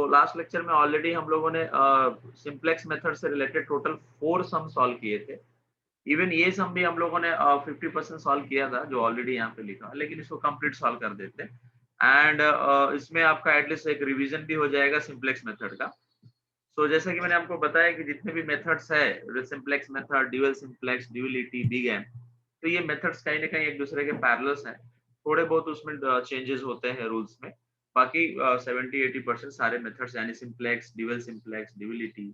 तो last lecture में already हम लोगों ने सिंप्लेक्स मेथड से रिलेटेड टोटल 4 सम सॉल्व किए थे। इवन ये सम भी हम लोगों ने 50% सॉल्व किया था जो ऑलरेडी यहाँ पे लिखा, लेकिन इसको कंप्लीट सॉल्व कर देते हैं। एंड इसमें आपका एटलीस्ट एक रिवीजन भी हो जाएगा सिंप्लेक्स मेथड का। सो जैसा कि मैंने आपको बताया कि जितने भी मेथड्स है, simplex method, dual simplex, duality, big M, तो ये मेथड्स कहीं ना कहीं एक दूसरे के पैरेलल्स हैं। थोड़े बहुत उसमें चेंजेस होते हैं रूल्स में, बाकी 70-80% सारे मेथड्स यानी सिंप्लेक्स, ड्यूअलिटी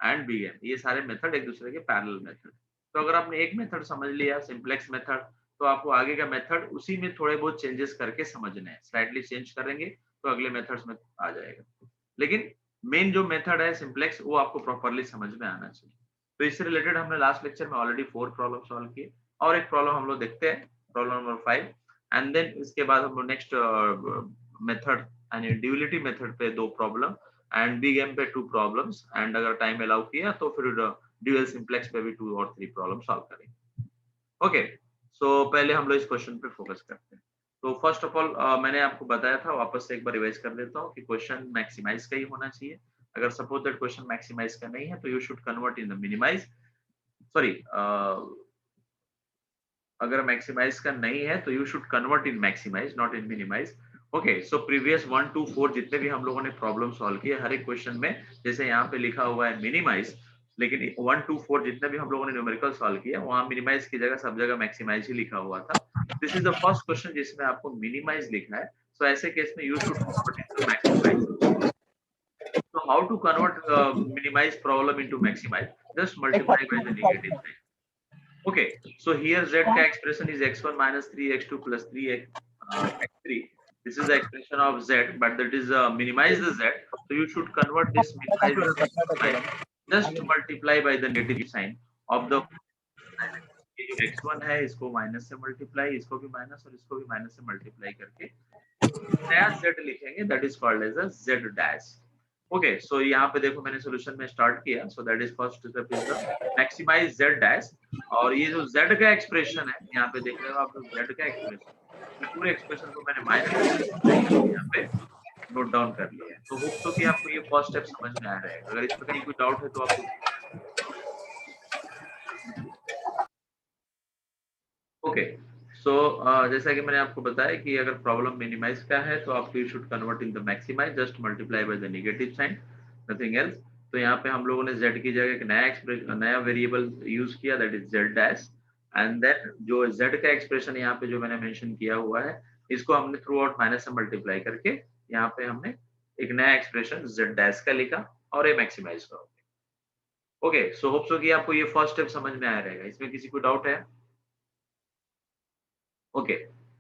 एंड बिगेम, ये सारे मेथड एक दूसरे के पैरेलल मेथड। तो अगर आपने एक मेथड समझ लिया सिंप्लेक्स मेथड, तो आपको आगे का मेथड उसी में थोड़े बहुत चेंजेस करके समझने हैं। स्लाइटली चेंज करेंगे तो अगले मेथड्स में आ जाएगा, लेकिन मेन जो मेथड है सिंप्लेक्स वो आपको प्रॉपर्ली समझ में आना चाहिए। तो इससे रिलेटेड हमने लास्ट लेक्चर में ऑलरेडी 4 प्रॉब्लम सॉल्व किए, और एक प्रॉब्लम हम लोग देखते हैं, प्रॉब्लम नंबर 5, एंड देन इसके बाद हम लोग नेक्स्ट मेथड यानी ड्यूअलिटी मेथड पे 2 प्रॉब्लम एंड बिगेम पे 2 प्रॉब्लम्स, एंड अगर टाइम अलाउ किया तो फिर ड्यूअल सिंप्लेक्स पे भी 2 और 3 प्रॉब्लम सॉल्व करेंगे। ओके, सो पहले हम लोग इस क्वेश्चन पे फोकस करते हैं। तो फर्स्ट ऑफ ऑल मैंने आपको बताया था, वापस से एक बार रिवाइज कर देता हूँ कि क्वेश्चन मैक्सिमाइज का ही होना चाहिए। अगर सपोज दैट क्वेश्चन मैक्सिमाइज का नहीं है तो you should convert in the minimize, sorry, अगर मैक्सिमाइज का नहीं है तो you should convert in maximize, not in minimize. Okay, so previous 1 to 4 जितने भी हम लोगों ने प्रॉब्लम सॉल्व किए, हर एक क्वेश्चन में जैसे यहाँ पे लिखा हुआ है मिनिमाइज, लेकिन 1 to 4 जितने भी हम लोगों ने न्यूमेरिकल सॉल्व किया वहां मिनिमाइज की जगह सब जगह मैक्सिमाइज ही लिखा हुआ था। This is the first question जिसमें आपको मिनिमाइज लिखना है। सो ऐसे केस में you should convert into maximize. So how to convert minimize problem into maximize? Just multiply by the negative sign. Okay, so here z ka expression is x1 minus 3x2 plus 3x3. This is the expression of z, but that is minimize the z. So you should convert this minimize the maximize. Just multiply by the negative sign of the ये जो x1 है इसको minus से multiply, इसको भी minus और इसको भी माइनस से मल्टीप्लाई करके नया z लिखेंगे, that is called as a z dash. Okay, so यहाँ पे देखो मैंने सॉल्यूशन में स्टार्ट किया। So that is first step is the maximize z dash, और ये जो z का एक्सप्रेशन है यहाँ पे देख रहे हो आप, z का एक्सप्रेशन, ये पूरे एक्सप्रेशन को मैंने माइनस यहाँ पे नोट डाउन कर लिया है। तो होप सो कि आपको ये फर्स्ट स्टेप समझ में आ रहेगा। अगर इस पर कहीं कोई डाउट है तो आप ओके। सो जैसा कि मैंने आपको बताया कि अगर प्रॉब्लम मिनिमाइज का है तो आप you should convert in the maximize, just multiply by the negative sign, nothing else. तो यहाँ पे हम लोगों ने z की जगह एक नया एक्सप्रेशन, नया वेरिएबल यूज किया, that is z dash, and then जो z का एक्सप्रेशन यहाँ पे जो मैंने मेंशन किया हुआ है इसको हमने थ्रू आउट माइनस से मल्टीप्लाई करके यहाँ पे हमने एक नया एक्सप्रेशन z डैश का लिखा और ये मैक्सिमाइज का। ओके, सो होप सो कि आपको ये फर्स्ट स्टेप समझ में आया रहेगा। इसमें किसी को डाउट है? ओके,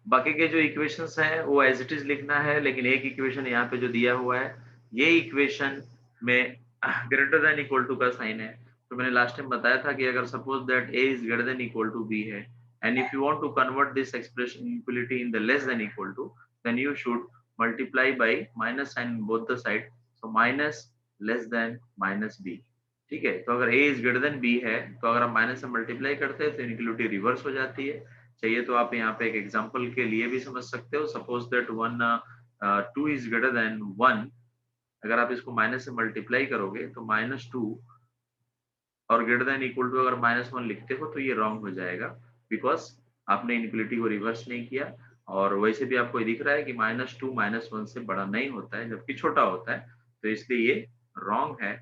बाकी के जो इक्वेशंस हैं वो एज इट इज लिखना है, लेकिन एक इक्वेशन यहाँ पे जो दिया हुआ है ये इक्वेशन में ग्रेटर देन इक्वल टू का साइन है। तो मैंने लास्ट टाइम बताया था कि अगर suppose that a is greater than equal to b है, and if you want to convert this expression equality in the less than equal to, then you should multiply by minus sign both the side, so minus less than minus b। ठीक है, तो अगर a is greater than b है तो अगर आप minus से multiply करते हैं तो इनइक्वलिटी रिवर्स हो जाती है। चाहिए तो आप यहाँ पे एक एग्जांपल के लिए भी समझ सकते हो। Suppose that 2 is greater then 1, अगर आप इसको माइनस से मल्टीप्लाई करोगे तो -2 और ग्रेटर देन इक्वल टू अगर -1 लिखते हो तो ये रॉन्ग हो जाएगा, बिकॉज आपने इनइक्वलिटी को रिवर्स नहीं किया। और वैसे भी आपको दिख रहा है कि -2 -1 से बड़ा नहीं होता है जबकि छोटा होता है, तो इसलिए ये रॉन्ग है।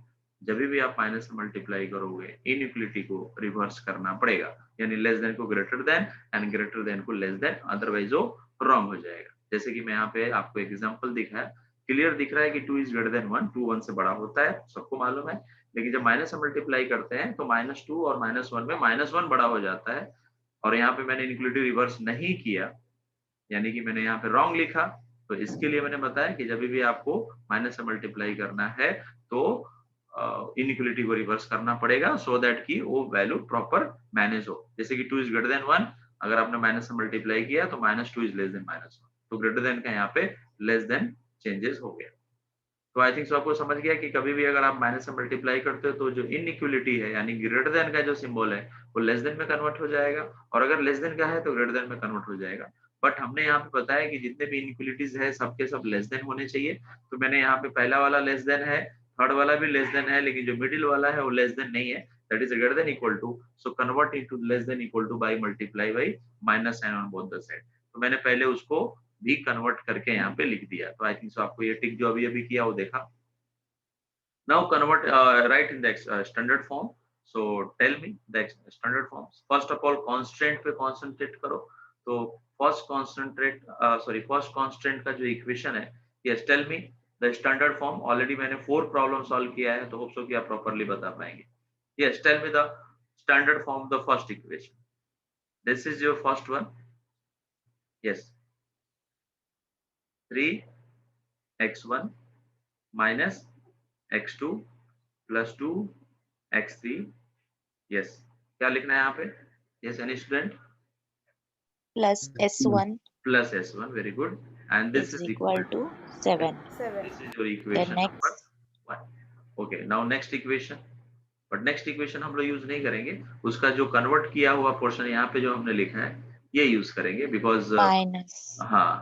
जब भी आप माइनस से मल्टीप्लाई करोगे इनइक्वलिटी को रिवर्स करना पड़ेगा, यानी लेस देन को greater than and greater then को लेस देन, अदरवाइज वो रॉन्ग हो जाएगा। जैसे कि मैं यहाँ पे आपको एग्जांपल दिखा है, क्लियर दिख रहा है कि 2 इज ग्रेटर देन 1, 2 1 से बड़ा होता है, सबको मालूम है। लेकिन जब माइनस से मल्टीप्लाई करते हैं तो -2 और -1 में -1 बड़ा हो जाता है, और यहाँ पे मैंने इनइक्वलिटी रिवर्स नहीं किया, यानी कि मैंने यहाँ पे रॉन्ग लिखा। तो इसके लिए मैंने बताया कि जब भी आपको माइनस से मल्टीप्लाई करना है तो इनइक्वलिटी को रिवर्स करना पड़ेगा, सो दैट कि वो वैल्यू प्रॉपर मैनेज हो। जैसे कि 2 इज ग्रेटर देन 1, अगर आपने माइनस से मल्टीप्लाई किया तो -2 इज लेस देन -1, तो ग्रेटर देन का यहाँ पे लेस देन चेंजेस हो गया। तो आई थिंक सो आपको समझ गया कि कभी भी अगर आप माइनस से मल्टीप्लाई करते हो तो जो इनइक्वलिटी है यानी ग्रेटर देन का जो सिंबल है वो लेस देन में कन्वर्ट हो जाएगा, और अगर लेस देन का है तो ग्रेटर देन में कन्वर्ट हो जाएगा। बट हमने यहाँ पे बताया कि जितने भी इनइक्वालिटीज है सबके सब लेस देन होने चाहिए। तो मैंने यहाँ पे पहला वाला लेस देन है, थर्ड वाला भी लेस देन है, लेकिन जो मिडिल वाला है वो लेस देन नहीं है, that is greater than equal to, so convert into less than equal to by multiply by minus sign on both the side. तो मैंने पहले उसको भी कन्वर्ट करके यहाँ पे लिख दिया। तो आई थिंक सो आपको ये टिक जो अभी अभी किया वो देखा। Now convert, write in the standard form. So tell me the standard forms. First of all, constraint पे concentrate करो. तो first constant का जो equation है, yes, tell me the standard form. Already मैंने 4 problem solve किया है, तो hope so कि आप properly बता पाएंगे. Yes, tell me the standard form, the first equation. This is your first one. Yes, 3x1 minus x2 plus 2x3. Yes, क्या लिखना है यहाँ पे? Yes, any student? Plus S1 Plus S1, very good. And this is is equal to 7. This is your The equation number next 1. Okay, now next equation. But next equation हम लोग use नहीं करेंगे, उसका जो कन्वर्ट किया हुआ portion यहाँ पे जो हमने लिखा है ये यूज करेंगे, बिकॉज हाँ,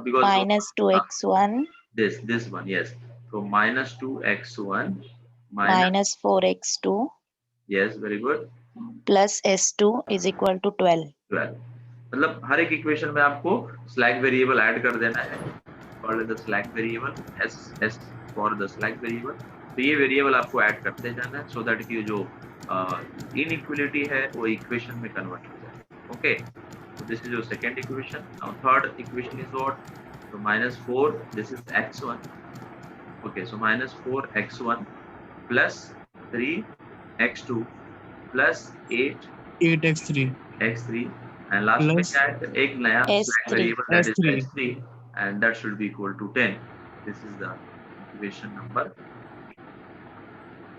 because minus 2x1 this one, yes. So minus 2x1 minus 4x2 yes, very good, plus S2 is equal to 12. 12. मतलब हर एक इक्वेशन में आपको स्लैक वेरिएबल ऐड कर देना है, called the slack variable, S for the slack variable. तो ये variable आपको ऐड करते जाना है, सो दैट कि जो इनइक्वालिटी है वो इक्वेशन में कन्वर्ट हो जाए। Okay, so this is your second equation. Now third equation is what? So minus 4, this is x1. Okay, so minus 4x1 plus 3x2 plus 8x3 and last में क्या है? एक नया S3. variable, that is S3. S3, and that should be equal to 10. This is the equation number.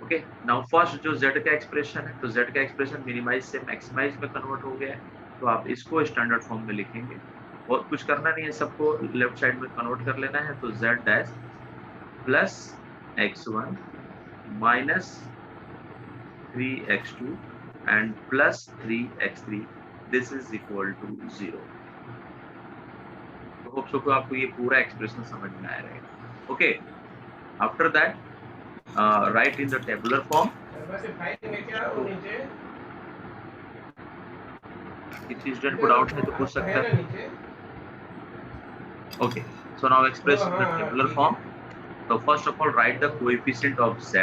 Okay, now first जो z का expression है, तो z का एक्सप्रेशन मिनिमाइज से मैक्सिमाइज में कन्वर्ट हो गया है, तो आप इसको स्टैंडर्ड फॉर्म में लिखेंगे और कुछ करना नहीं है, सबको लेफ्ट साइड में कन्वर्ट कर लेना है। तो z dash plus x1 minus 3x2 and plus 3x3, this is equal to 0. तो होप सो को आपको ये पूरा एक्सप्रेशन समझ में आया रहेगा। Okay, after that write in the tabular form. किसी स्टूडेंट को डाउट है तो पूछ सकता है। Okay, so now express in the tabular form. तो first of all write the coefficient of z.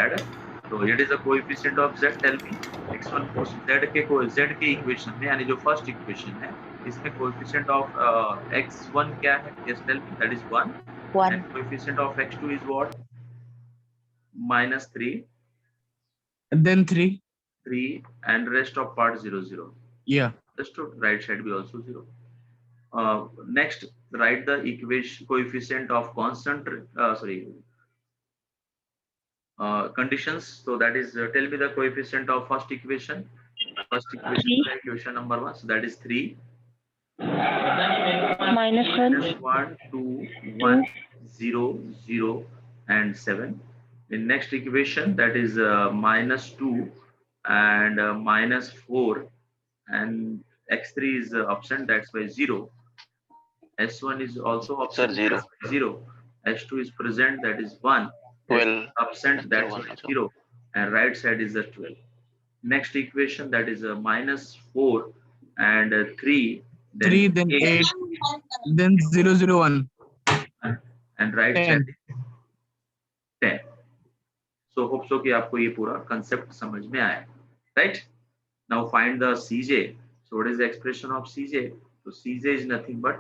तो it is the coefficient of z, tell me x1 को z के इक्वेशन में, यानी जो फर्स्ट इक्वेशन है इसमें कोएफिशिएंट ऑफ x1 क्या है? Yes, tell me, that is 1 and coefficient of x2 is what? minus 3, and then 3. and rest of part 0 0. Yeah, just to right side be also 0. Next, write the equation coefficient of constant conditions. So that is tell me the coefficient of first equation. Equation number 1, so that is 3 minus 1 2 1 0 0 and 7. In next equation, that is minus 2 and minus 4, and x3 is absent, that's why 0. S1 is also absent, 0. S2 is present, that is 1. 12 absent, that's why 0, and right side is a 12. Next equation, that is a minus 4 and 3, then 3, then 8, then 0 0 1, and right 10. side is 10. So hope so कि आपको ये पूरा concept समझ में आया, right? Now find the Cj. So what is the expression of Cj? So Cj is nothing but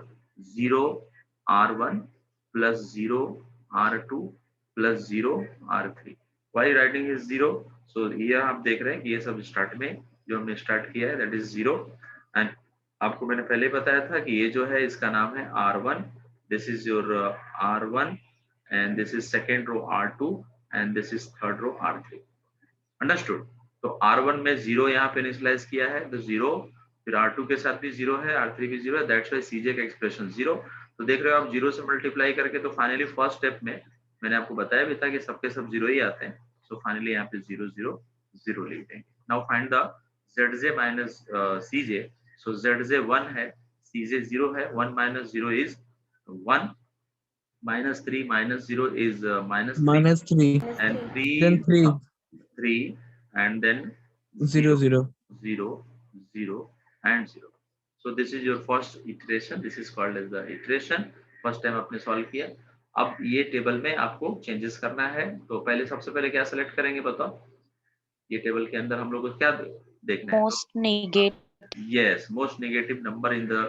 0 R1 plus 0 R2 plus 0 R3. Why writing is 0? So here आप देख रहे हैं कि ये सब स्टार्ट में जो हमने स्टार्ट किया है, that is 0, and आपको मैंने पहले बताया था कि ये जो है इसका नाम है R1. This is your R1, and this is second row R2, and this is third row R3. Understood? तो R1 में 0 यहाँ पे इनिशियलाइज किया है, तो 0, फिर R2 के साथ भी 0 है, R3 भी 0 है, दैट्स व्हाई Cj का एक्सप्रेशन 0. तो देख रहे हो आप 0 से मल्टीप्लाई करके, तो फाइनली फर्स्ट स्टेप में मैंने आपको बताया भी था कि सबके सब 0 ही आते हैं, सो फाइनली यहाँ पे 0 0 0 लिख देंगे. Now find the Zj minus Cj. So Zj 1 है, चीजें 0 है, 1 minus 0 is 1, minus 3 minus 0 is minus 3, minus 3, and 3 then 3, 3, and then 0, 0 0. 0 0 and 0. So this is your first iteration. This is called as the iteration. First time आपने solve किया. अब ये table में आपको changes करना है. तो पहले सबसे पहले क्या सेलेक्ट करेंगे बताओ. ये टेबल के अंदर हम लोग को क्या देखना है? Most negative. Yes, most negative number in the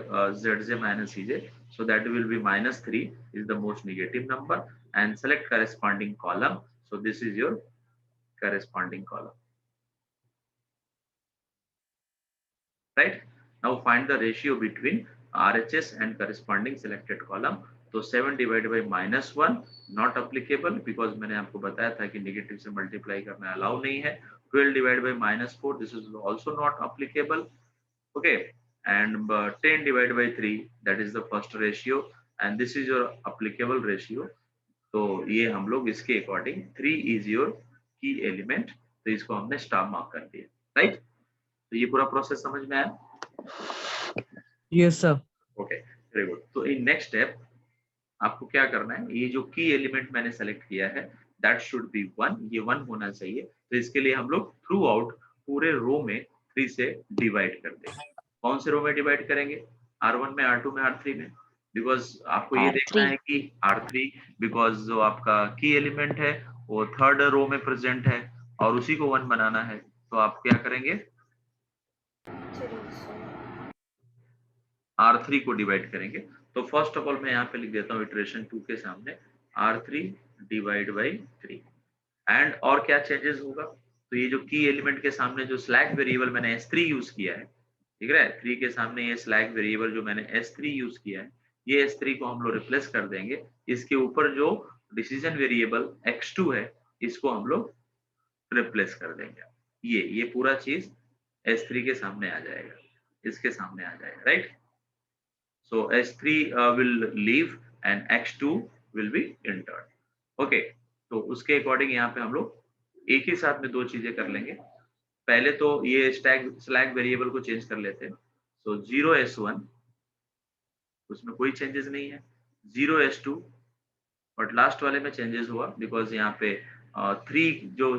ZJ minus CJ. So that will be minus 3 is the most negative number, and select corresponding column. So this is your corresponding column. Right? Now find the ratio between RHS and corresponding selected column. तो 7 divided by minus 1 not applicable because मैंने आपको बताया था कि negative से multiply करना allow नहीं है. 12 divided by minus 4, this is also not applicable. Okay, and 10 divided by 3, that is the first ratio, and this is your applicable ratio. तो ये हम लोग इसके according 3 is your key element, तो इसको हमने स्टार मार्क कर दिया. राइट? तो ये पूरा प्रोसेस समझ में आया? Yes, sir. Okay, very good. तो इन नेक्स्ट स्टेप आपको क्या करना है, ये जो की एलिमेंट मैंने सेलेक्ट किया है दैट शुड बी 1, ये 1 होना चाहिए. तो इसके लिए हम लोग थ्रू आउट पूरे रो में 3 से डिवाइड कर देंगे. कौन से रो में डिवाइड करेंगे? R1 में, R2 में, R3 में. बिकॉज आपको ये देखना R3. है कि R3 बिकॉज जो आपका की एलिमेंट है वो थर्ड रो में प्रेजेंट है और उसी को 1 बनाना है. तो आप क्या करेंगे? R3 को डिवाइड करेंगे. तो फर्स्ट ऑफ ऑल मैं यहाँ पे लिख देता हूँ इटरेशन 2 के सामने R3 डिवाइड बाई 3. एंड और क्या चेंजेस होगा? तो ये जो की एलिमेंट के सामने जो स्लैग वेरिएबल मैंने S3 यूज किया है, ठीक है, 3 के सामने ये स्लैग वेरिएबल जो मैंने S3 यूज किया है, ये S3 को हम लोग रिप्लेस कर देंगे. इसके ऊपर जो डिसीजन वेरिएबल X2 है इसको हम लोग रिप्लेस कर देंगे. ये पूरा चीज S3 के सामने आ जाएगा, इसके सामने आ जाएगा. Right? So S3 will leave and X2 will be entered. Okay, तो उसके अकॉर्डिंग यहाँ पे हम लोग एक ही साथ में दो चीजें कर लेंगे. पहले तो ये स्लैग वेरिएबल को चेंज कर लेते हैं. So 0S1 उसमें कोई चेंजेस नहीं है. 0S2 बट लास्ट वाले में चेंजेस हुआ बिकॉज यहाँ पे 3 जो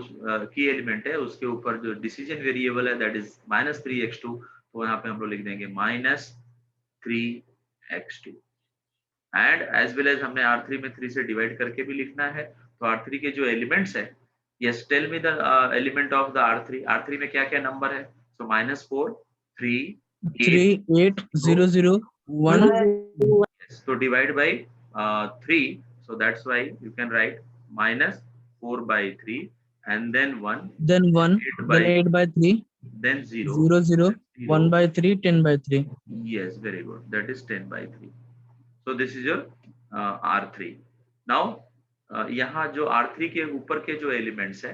की एलिमेंट है उसके ऊपर जो डिसीजन वेरिएबल है दैट इज -3x2. तो यहाँ पे हम लोग लिख देंगे -3x2. And as well as हमने R3 में 3 से डिवाइड करके भी लिखना है. तो R3 के जो एलिमेंट्स है, yes tell me the element of the R3. R3 में क्या क्या नंबर है? सो -4 3 3, 8, 0, 0, 1. तो divide by 3. So that's why you can write -4 by 3 and then 1, Then 1, 8 by, then 8 by 3, then 0, 0, 0, 1 by 3, 10 by 3. Yes, very good. That is 10 by 3. So this is your R3. Now यहाँ जो R3 के ऊपर के जो elements है,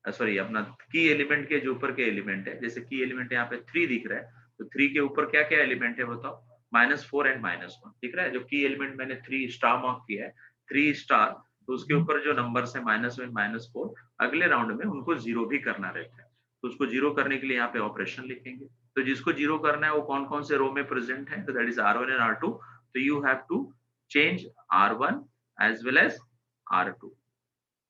sorry अपना की element के जो ऊपर के एलिमेंट है, जैसे की एलिमेंट यहाँ पे 3 दिख रहा है, तो 3 के ऊपर क्या क्या एलिमेंट है बताओ? -4 एंड -1 दिख रहा है. जो की एलिमेंट मैंने 3 स्टार मार्क किया है, 3 स्टार, तो उसके ऊपर जो नंबर्स है -1 -4, अगले राउंड में उनको 0 भी करना रहता है. तो उसको 0 करने के लिए यहाँ पे ऑपरेशन लिखेंगे. तो जिसको 0 करना है वो कौन कौन से रो में प्रेजेंट है? तो that is R1 and R2. तो you have to change R1 as well as R2.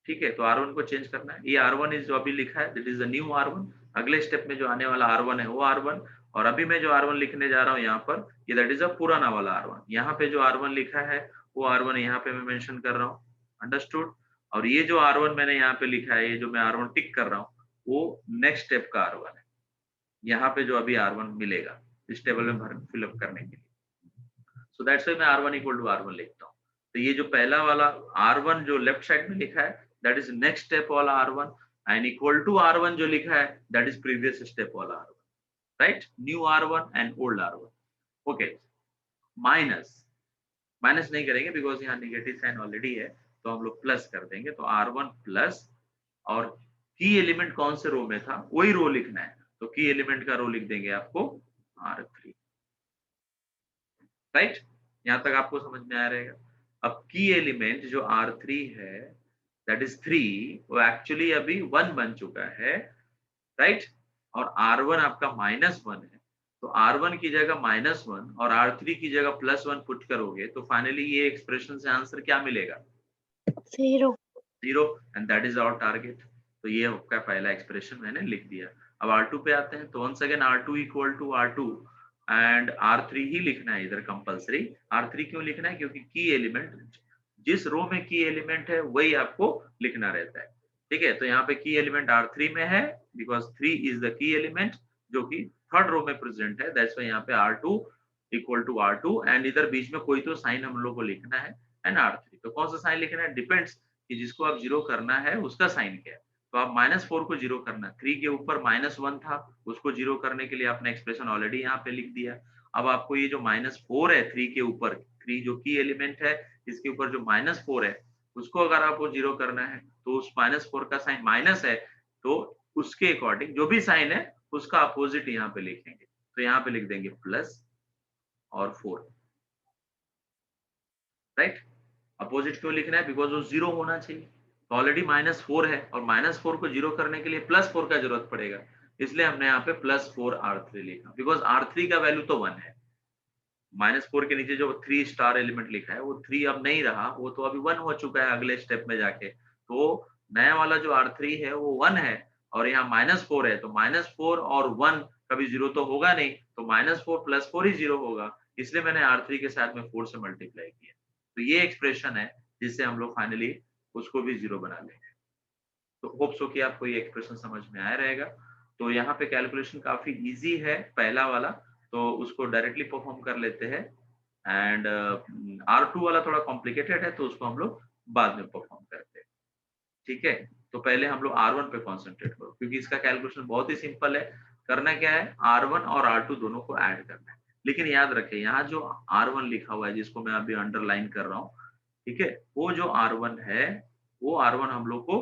ठीक है, तो R1 को चेंज करना है. ये R1 इज जो अभी लिखा है that is the new R1. अगले स्टेप में जो आने वाला R1 है वो R1, और अभी मैं जो R1 लिखने जा रहा हूँ यहाँ पर, ये दैट इज अ पुराना वाला R1. यहाँ पे जो R1 लिखा है वो R1 यहाँ पे मैं मेंशन कर रहा हूँ. अंडरस्टूड? और ये जो R1 मैंने यहाँ पे लिखा है, ये जो मैं R1 टिक कर रहा हूँ, वो नेक्स्ट स्टेप का R1 है. यहाँ पे जो अभी R1 मिलेगा इस टेबल में भर फिलअप करने के लिए. सो दैट्स व्हाई मैं R1 इक्वल टू R1 लिखता हूँ. तो ये जो पहला वाला R1 जो लेफ्ट साइड में लिखा है दैट इज नेक्स्ट स्टेप वाला R1, and equal to R1 जो लिखा है दैट इज प्रीवियस स्टेप वाला R1. Right? New R1 and old R1. Okay, minus नहीं करेंगे बिकॉज यहाँ नेगेटिव साइन ऑलरेडी है, तो हम लोग प्लस कर देंगे. तो R1 प्लस, और की एलिमेंट कौन से रो में था वही रो लिखना है. तो की एलिमेंट का रो लिख देंगे आपको R3. राइट? यहाँ तक आपको समझ में आ रहेगा. अब की एलिमेंट जो R3 है दैट इज 3, वो एक्चुअली अभी 1 बन चुका है. राइट? और R1 आपका -1 है. तो R1 की जगह -1 और R3 की जगह +1 पुट करोगे तो फाइनली ये एक्सप्रेशन से आंसर क्या मिलेगा? 0. 0 and that is our target. तो ये आपका पहला एक्सप्रेशन मैंने लिख दिया। अब R2 पे आते हैं तो once again R2 equal to R2 and R3 ही लिखना है इधर कंपलसरी। R3 क्यों लिखना है? क्योंकि की एलिमेंट जिस रो में की एलिमेंट है वही आपको लिखना रहता है। ठीक है, तो यहाँ पे की एलिमेंट R3 में है because 3 is the key element जो कि थर्ड रो में प्रेजेंट है। दैट्स व्हाई यहाँ पे R2 equal to R2 and इधर बीच में कोई तो साइन हम लोग को लिखना है एंड R3। तो कौन सा साइन लिखना है? डिपेंड्स कि जिसको आप 0 करना है उसका साइन क्या है। तो आप -4 को 0 करना है। 3 के ऊपर -1 था, उसको 0 करने के लिए आपने एक्सप्रेशन ऑलरेडी यहाँ पे लिख दिया। अब आपको ये जो -4 है 3 के ऊपर, 3 जो की एलिमेंट है इसके ऊपर जो -4 है उसको अगर आपको 0 करना है तो उस -4 का साइन माइनस है तो उसके अकॉर्डिंग जो भी साइन है उसका अपोजिट यहाँ पे लिखेंगे। तो यहाँ पे लिख देंगे प्लस और 4, राइट। अपोजिट क्यों लिखना है? बिकॉज वो 0 होना चाहिए। तो ऑलरेडी -4 है और -4 को 0 करने के लिए +4 का जरूरत पड़ेगा, इसलिए हमने यहाँ पे +4 R3 लिखा बिकॉज R3 का वैल्यू तो 1 है। -4 के नीचे जो 3 स्टार एलिमेंट लिखा है वो 3 अब नहीं रहा, वो तो अभी 1 हो चुका है अगले स्टेप में जाके। तो नया वाला जो R3 है वो 1 है और यहाँ -4 है, तो -4 और 1 कभी 0 तो होगा नहीं, तो -4 + 4 ही 0 होगा, इसलिए मैंने R3 के साथ में 4 से मल्टीप्लाई किया। तो ये एक्सप्रेशन है जिससे हम लोग फाइनली उसको भी 0 बना लेंगे। तो होप सो कि आपको ये एक्सप्रेशन समझ में आया रहेगा। तो यहाँ पे कैलकुलेशन काफी इजी है पहला वाला, तो उसको डायरेक्टली परफॉर्म कर लेते हैं एंड R2 वाला थोड़ा कॉम्प्लिकेटेड है तो उसको हम लोग बाद में परफॉर्म करते हैं। ठीक है, तो पहले हम लोग R1 पे कॉन्सेंट्रेट करो क्योंकि इसका कैलकुलेशन बहुत ही सिंपल है। करना क्या है? R1 और R2 दोनों को ऐड करना है। लेकिन याद रखें यहाँ जो R1 लिखा हुआ है जिसको मैं अभी अंडरलाइन कर रहा हूँ, ठीक है, वो जो R1 है वो R1 हम लोग को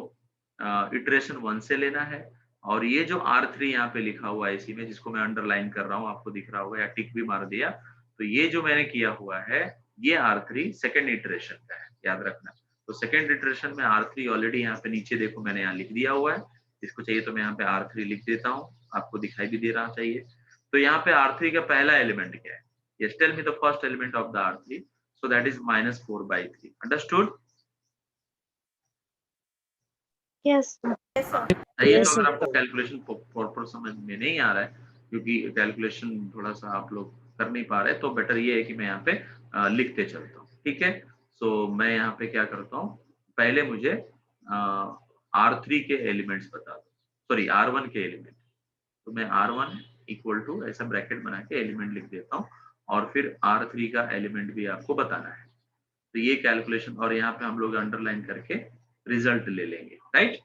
इटरेशन 1 से लेना है और ये जो R3 यहाँ पे लिखा हुआ है इसी में जिसको मैं अंडरलाइन कर रहा हूँ, आपको दिख रहा होगा या टिक भी मार दिया, तो ये जो मैंने किया हुआ है ये R3 सेकेंड इटरेशन का है, याद रखना। तो सेकेंड इटरेशन में R3 ऑलरेडी यहाँ पे नीचे देखो मैंने यहाँ लिख दिया हुआ है, इसको चाहिए तो मैं यहाँ पे R3 लिख देता हूँ, आपको दिखाई भी दे रहा चाहिए। तो यहाँ पे R3 का पहला एलिमेंट क्या है? Yes, tell me the first element of the R3. So that is -4/3. Understood? Yes. सही है। Yes, तो अगर sir. आपको कैलकुलेशन प्रॉपर समझ में नहीं आ रहा है क्योंकि कैलकुलेशन थोड़ा सा आप लोग कर नहीं पा रहे, तो बेटर ये है कि मैं यहाँ पे लिखते चलता हूँ। ठीक है, सो मैं यहाँ पे क्या करता हूँ, पहले मुझे R3 के एलिमेंट्स बता दो, सॉरी R1 के एलिमेंट। तो मैं R1 इक्वल टू ऐसा ब्रैकेट बना के एलिमेंट लिख देता हूँ और फिर R3 का एलिमेंट भी आपको बताना है। तो ये कैलकुलेशन और यहाँ पे हम लोग अंडरलाइन करके रिजल्ट ले लेंगे, राइट।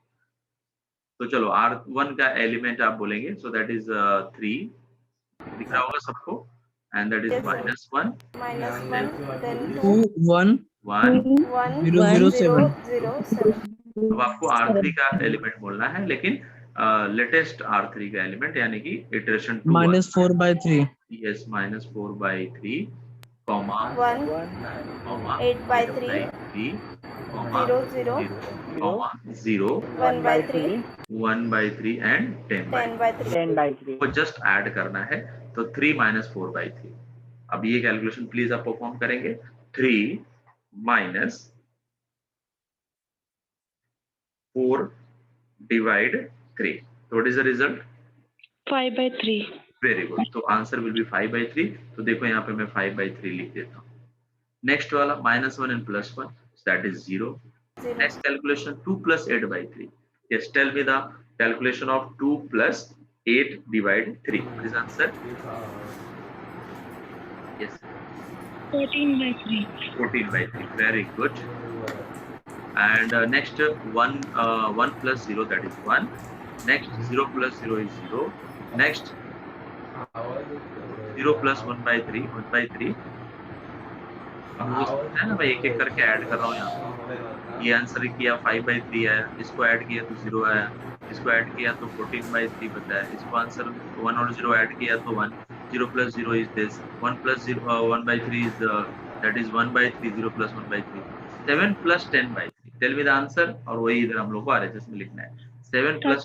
तो चलो R1 का एलिमेंट आप बोलेंगे, सो दैट इज 3, दिख रहा होगा सबको, एंड दैट इज -1 2 1 1 0 0 7. अब आपको R3 का एलिमेंट बोलना है, लेकिन लेटेस्ट R3 का एलिमेंट यानी कि iteration 2 -4/3. Yes, -4/3 comma 1 comma 8/3 3 comma 0 0 comma 0 1/3 1/3 and 10/3 10/3 को जस्ट ऐड करना है। तो 3 - 4/3। अब ये कैलकुलेशन प्लीज आप परफॉर्म करेंगे। 3 - 4 divide 3. So what is the result? 5/3. Very good. तो आंसर will be 5/3. तो देखो यहाँ पे मैं 5/3 लिख देता हूँ। नेक्स्ट वाला -1 and +1, so that is 0. Next calculation 2 + 8/3. Yes, tell me the calculation of 2 + 8 divide 3. What is answer? Yes, 14/3. 14/3. Very good. And next 1 + 0, that is 1. Next 0 + 0 is 0. Next 0 + 1/3 1/3. अब वो है ना, मैं एक एक करके ऐड कर रहा हूँ यहाँ पे। ये आंसर किया 5/3 आया, इसको ऐड किया तो 0 आया, इसको ऐड किया तो 14/3 बता है, इसको आंसर 1 और 0 ऐड किया तो 1. 0 + 0 is this. 1 + 0 1/3 is that is 1/3. 0 + 1/3. 7 + 10/3. Tell me the answer. और वही इधर हम लोग को RHS में लिखना है। 7 + 10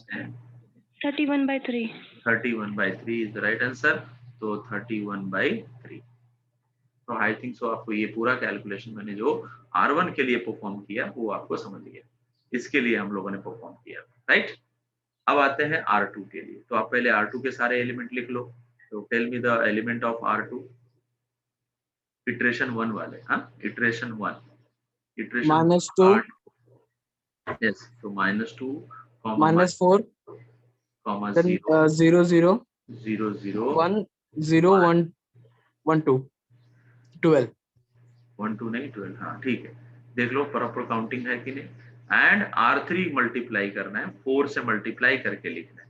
31/3. 31/3 is the right answer. तो 31/3। तो आई थिंक सो आपको ये पूरा कैलकुलेशन मैंने जो R1 के लिए परफॉर्म किया वो आपको समझ गया, इसके लिए हम लोगों ने परफॉर्म किया, राइट। अब आते हैं R2 के लिए। तो आप पहले R2 के सारे एलिमेंट लिख लो। तो tell me the element of R2 iteration 1 वाले। हाँ, इटरेशन 1, इटरेशन -2 यस। तो -2 -4 then 0 0 0 0 0 1 0 1 1 2 12 1 2 नहीं 12। हाँ ठीक है, देख लो प्रॉपर काउंटिंग है कि नहीं। एंड R3 मल्टीप्लाई करना है, 4 से मल्टीप्लाई करके लिखना है,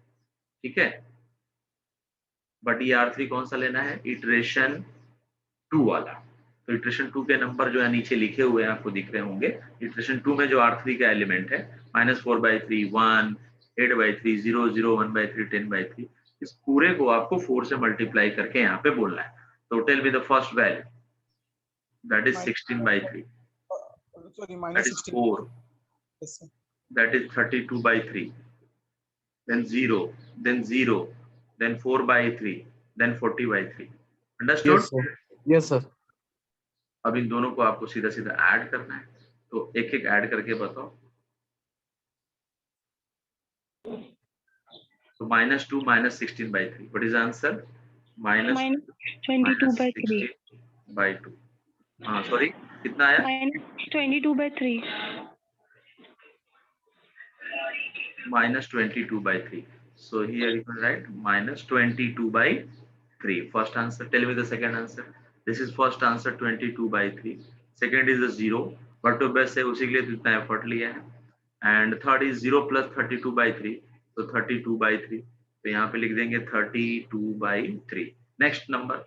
ठीक है। बट ये R3 कौन सा लेना है, इटरेशन 2 वाला। तो इटरेशन 2 के नंबर जो है नीचे लिखे हुए हैं, आपको दिख रहे होंगे। इटरेशन 2 में जो R3 का एलिमेंट है -4/3 1 8/3 0 0 1/3 10/3, इस पूरे को आपको 4 से मल्टीप्लाई करके यहाँ पे बोलना है। तो tell me the first value, that is 16/3, sorry, that minus is 16. 4, Yes, sir. that is 32/3, then 0, then 0, then 4/3, then 40/3। Understood. yes sir yes sir अब इन दोनों को आपको सीधा सीधा ऐड करना है, तो एक एक ऐड करके बताओ। तो -2 -16/3, what is the answer? minus 22/3 -16/2। हाँ सॉरी, कितना आया? minus 22/3 -22/3। So here you can write -22/3, first answer। Tell me the second answer। This is first answer 22/3, second is the 0, but to best है उसी के लिए तो इतना एफर्ट लिया है। एंड थर्ड इज 0 + 32/3, तो 32/3, तो यहाँ पे लिख देंगे 32/3। Next number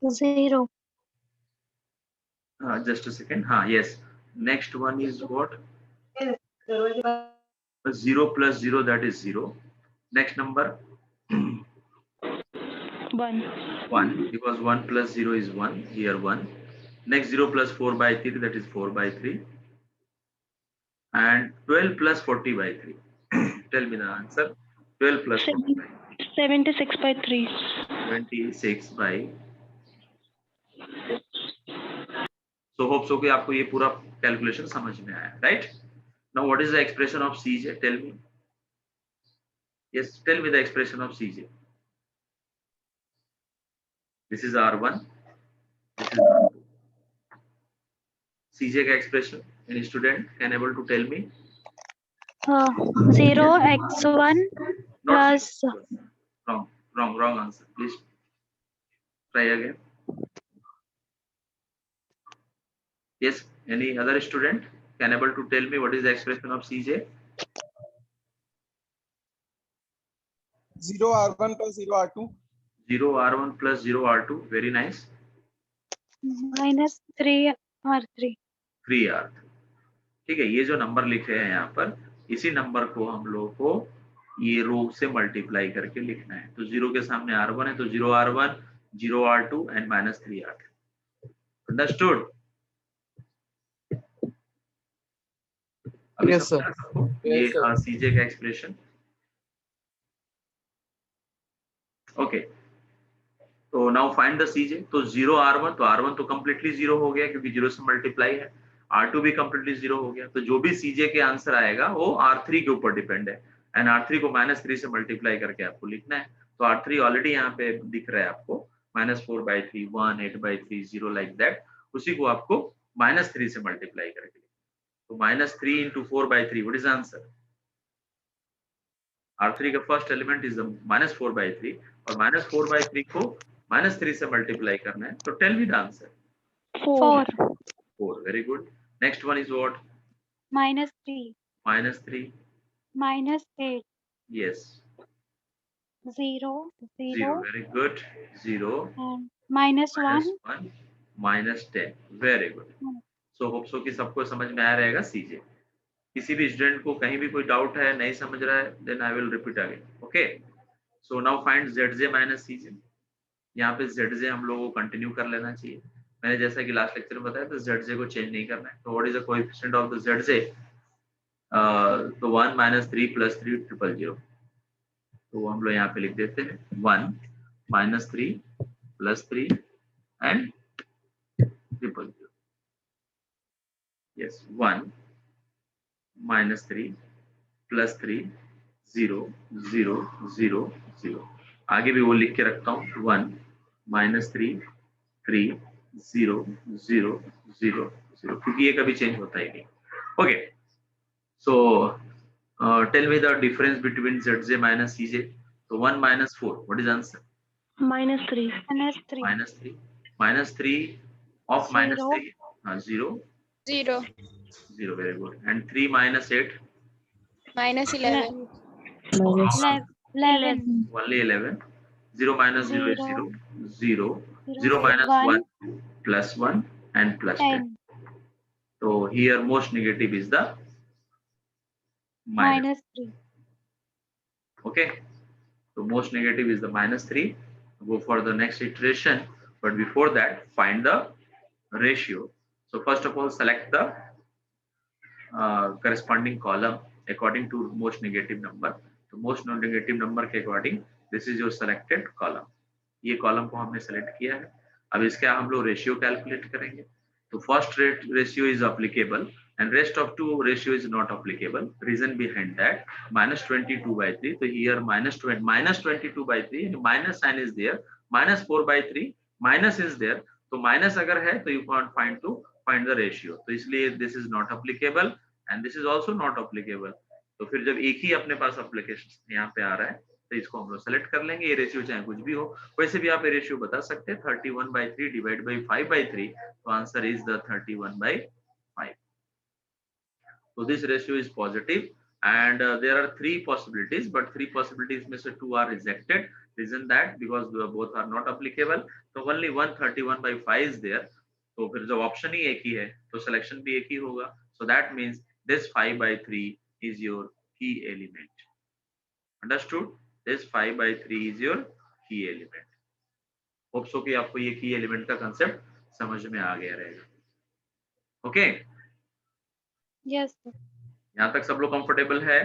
0 just a second. हाँ yes, next one is what, 0 + 0, that is 0। Next number 1 1, because 1 + 0 is 1, here 1। next 0 + 4/3, that is 4/3। and 12 + 40/3। tell me the answer। 12 + 40/3, 76/3 26/। So hope so कि आपको ये पूरा कैलकुलेशन समझ में आया, right. Now what is the expression of Cj? Tell me. Yes, tell me the expression of Cj। This is R1, this is R2। Cj का expression, any student can able to tell me? 0x1 plus wrong answer, please try again। yes, any other student can able to tell me what is the expression of Cj? 0 R1 plus 0 R2. 0 R1 plus 0 R2, very nice। -3R3 3R। ठीक है, ये जो number लिखे हैं यहाँ पर, इसी number को हम लोग को ये रो से मल्टीप्लाई करके लिखना है। तो 0 के सामने R1 है, तो 0 R1 0 R2 and -3R2। Understood? yes sir ये Cj का एक्सप्रेशन। ओके, तो नाउ फाइंड द Cj। तो 0 R1, तो R1 तो कंप्लीटली 0 हो गया क्योंकि 0 से मल्टीप्लाई है। R2 भी कंप्लीटली 0 हो गया। तो जो भी Cj के आंसर आएगा वो R3 के ऊपर डिपेंड है, एंड R3 को -3 से मल्टीप्लाई करके आपको लिखना है। तो R3 ऑलरेडी यहाँ पे दिख रहा है आपको, -4/3 1 8/3 0 लाइक दैट। उसी को आपको -3 से मल्टीप्लाई करके, तो -3 × 4/3, व्हाट इज आंसर? R3 का फर्स्ट एलिमेंट इज -4/3, और -4/3 को -3 से मल्टीप्लाई करना है। तो tell me the answer. 4 4, very good। next one is what? -3 -3, -8 yes। 0 0, very good। 0 and -1 -1 -10, very good। so hope so कि सबको समझ में आ रहेगा Cj। किसी भी स्टूडेंट को कहीं भी कोई डाउट है, नहीं समझ रहा है, then I will repeat again. Okay, so now find Zj - Cj। यहाँ पे Zj हम लोगों को कंटिन्यू कर लेना चाहिए। मैंने जैसा कि लास्ट लेक्चर में बताया, तो Zj को चेंज नहीं करना है। तो what is the coefficient of the Zj? तो 1 - 3 + 3 0 0। तो वो हम लोग यहाँ पे लिख देते हैं 1 -3 +3 एंड 000. यस 1 -3 +3 0 0 0 0. आगे भी वो लिख के रखता हूँ 1 -3 3 0 0 0 0, क्योंकि ये कभी चेंज होता ही नहीं. Okay, so tell me the difference between ZJ minus CJ. So 1 minus 4, what is answer? -3. -3. -3. -3 of -3, 0 0. 0, very good. And 3 minus 8, -11. -11. only 11. 0 minus 0 is 0 0 0 minus 1 1 plus 1 and plus 10. 10. So here most negative is the minus. -3. Okay, so most negative is the -3. Go for the next iteration, but before that find the ratio. So first of all select the corresponding column according to most negative number. तो most negative number के according this is your selected column. ये column को हमने select किया है. अब इसका हम लोग ratio calculate करेंगे. तो first ratio is applicable and rest of two ratio is not applicable. Reason behind that, -22/3. So here -22/3, minus sign is there. -4/3, minus is there. तो minus अगर है तो you can't find the ratio. तो इसलिए this is not applicable and this is also not applicable. तो फिर जब एक ही अपने पास application यहाँ पे आ रहा है तो इसको हम लोग सेलेक्ट कर लेंगे. ये रेशियो चाहे कुछ भी हो, वैसे भी आप ये रेशियो बता सकते हैं 31/3 डिवाइड बाई 5/3. तो answer is the 31/5. So this ratio is positive and there are 3 possibilities, but 3 possibilities में से 2 are rejected. Reason that because both are not applicable. So only 131/5 is there. तो फिर जब ऑप्शन ही एक ही है तो सिलेक्शन भी एक ही होगा. So that means this 5/3 is your key element. Understood? This 5/3 is your key element. Hope so कि आपको ये key element का concept समझ में आ गया रहेगा. Okay? Yes, sir. यहाँ तक सब लोग कंफर्टेबल है?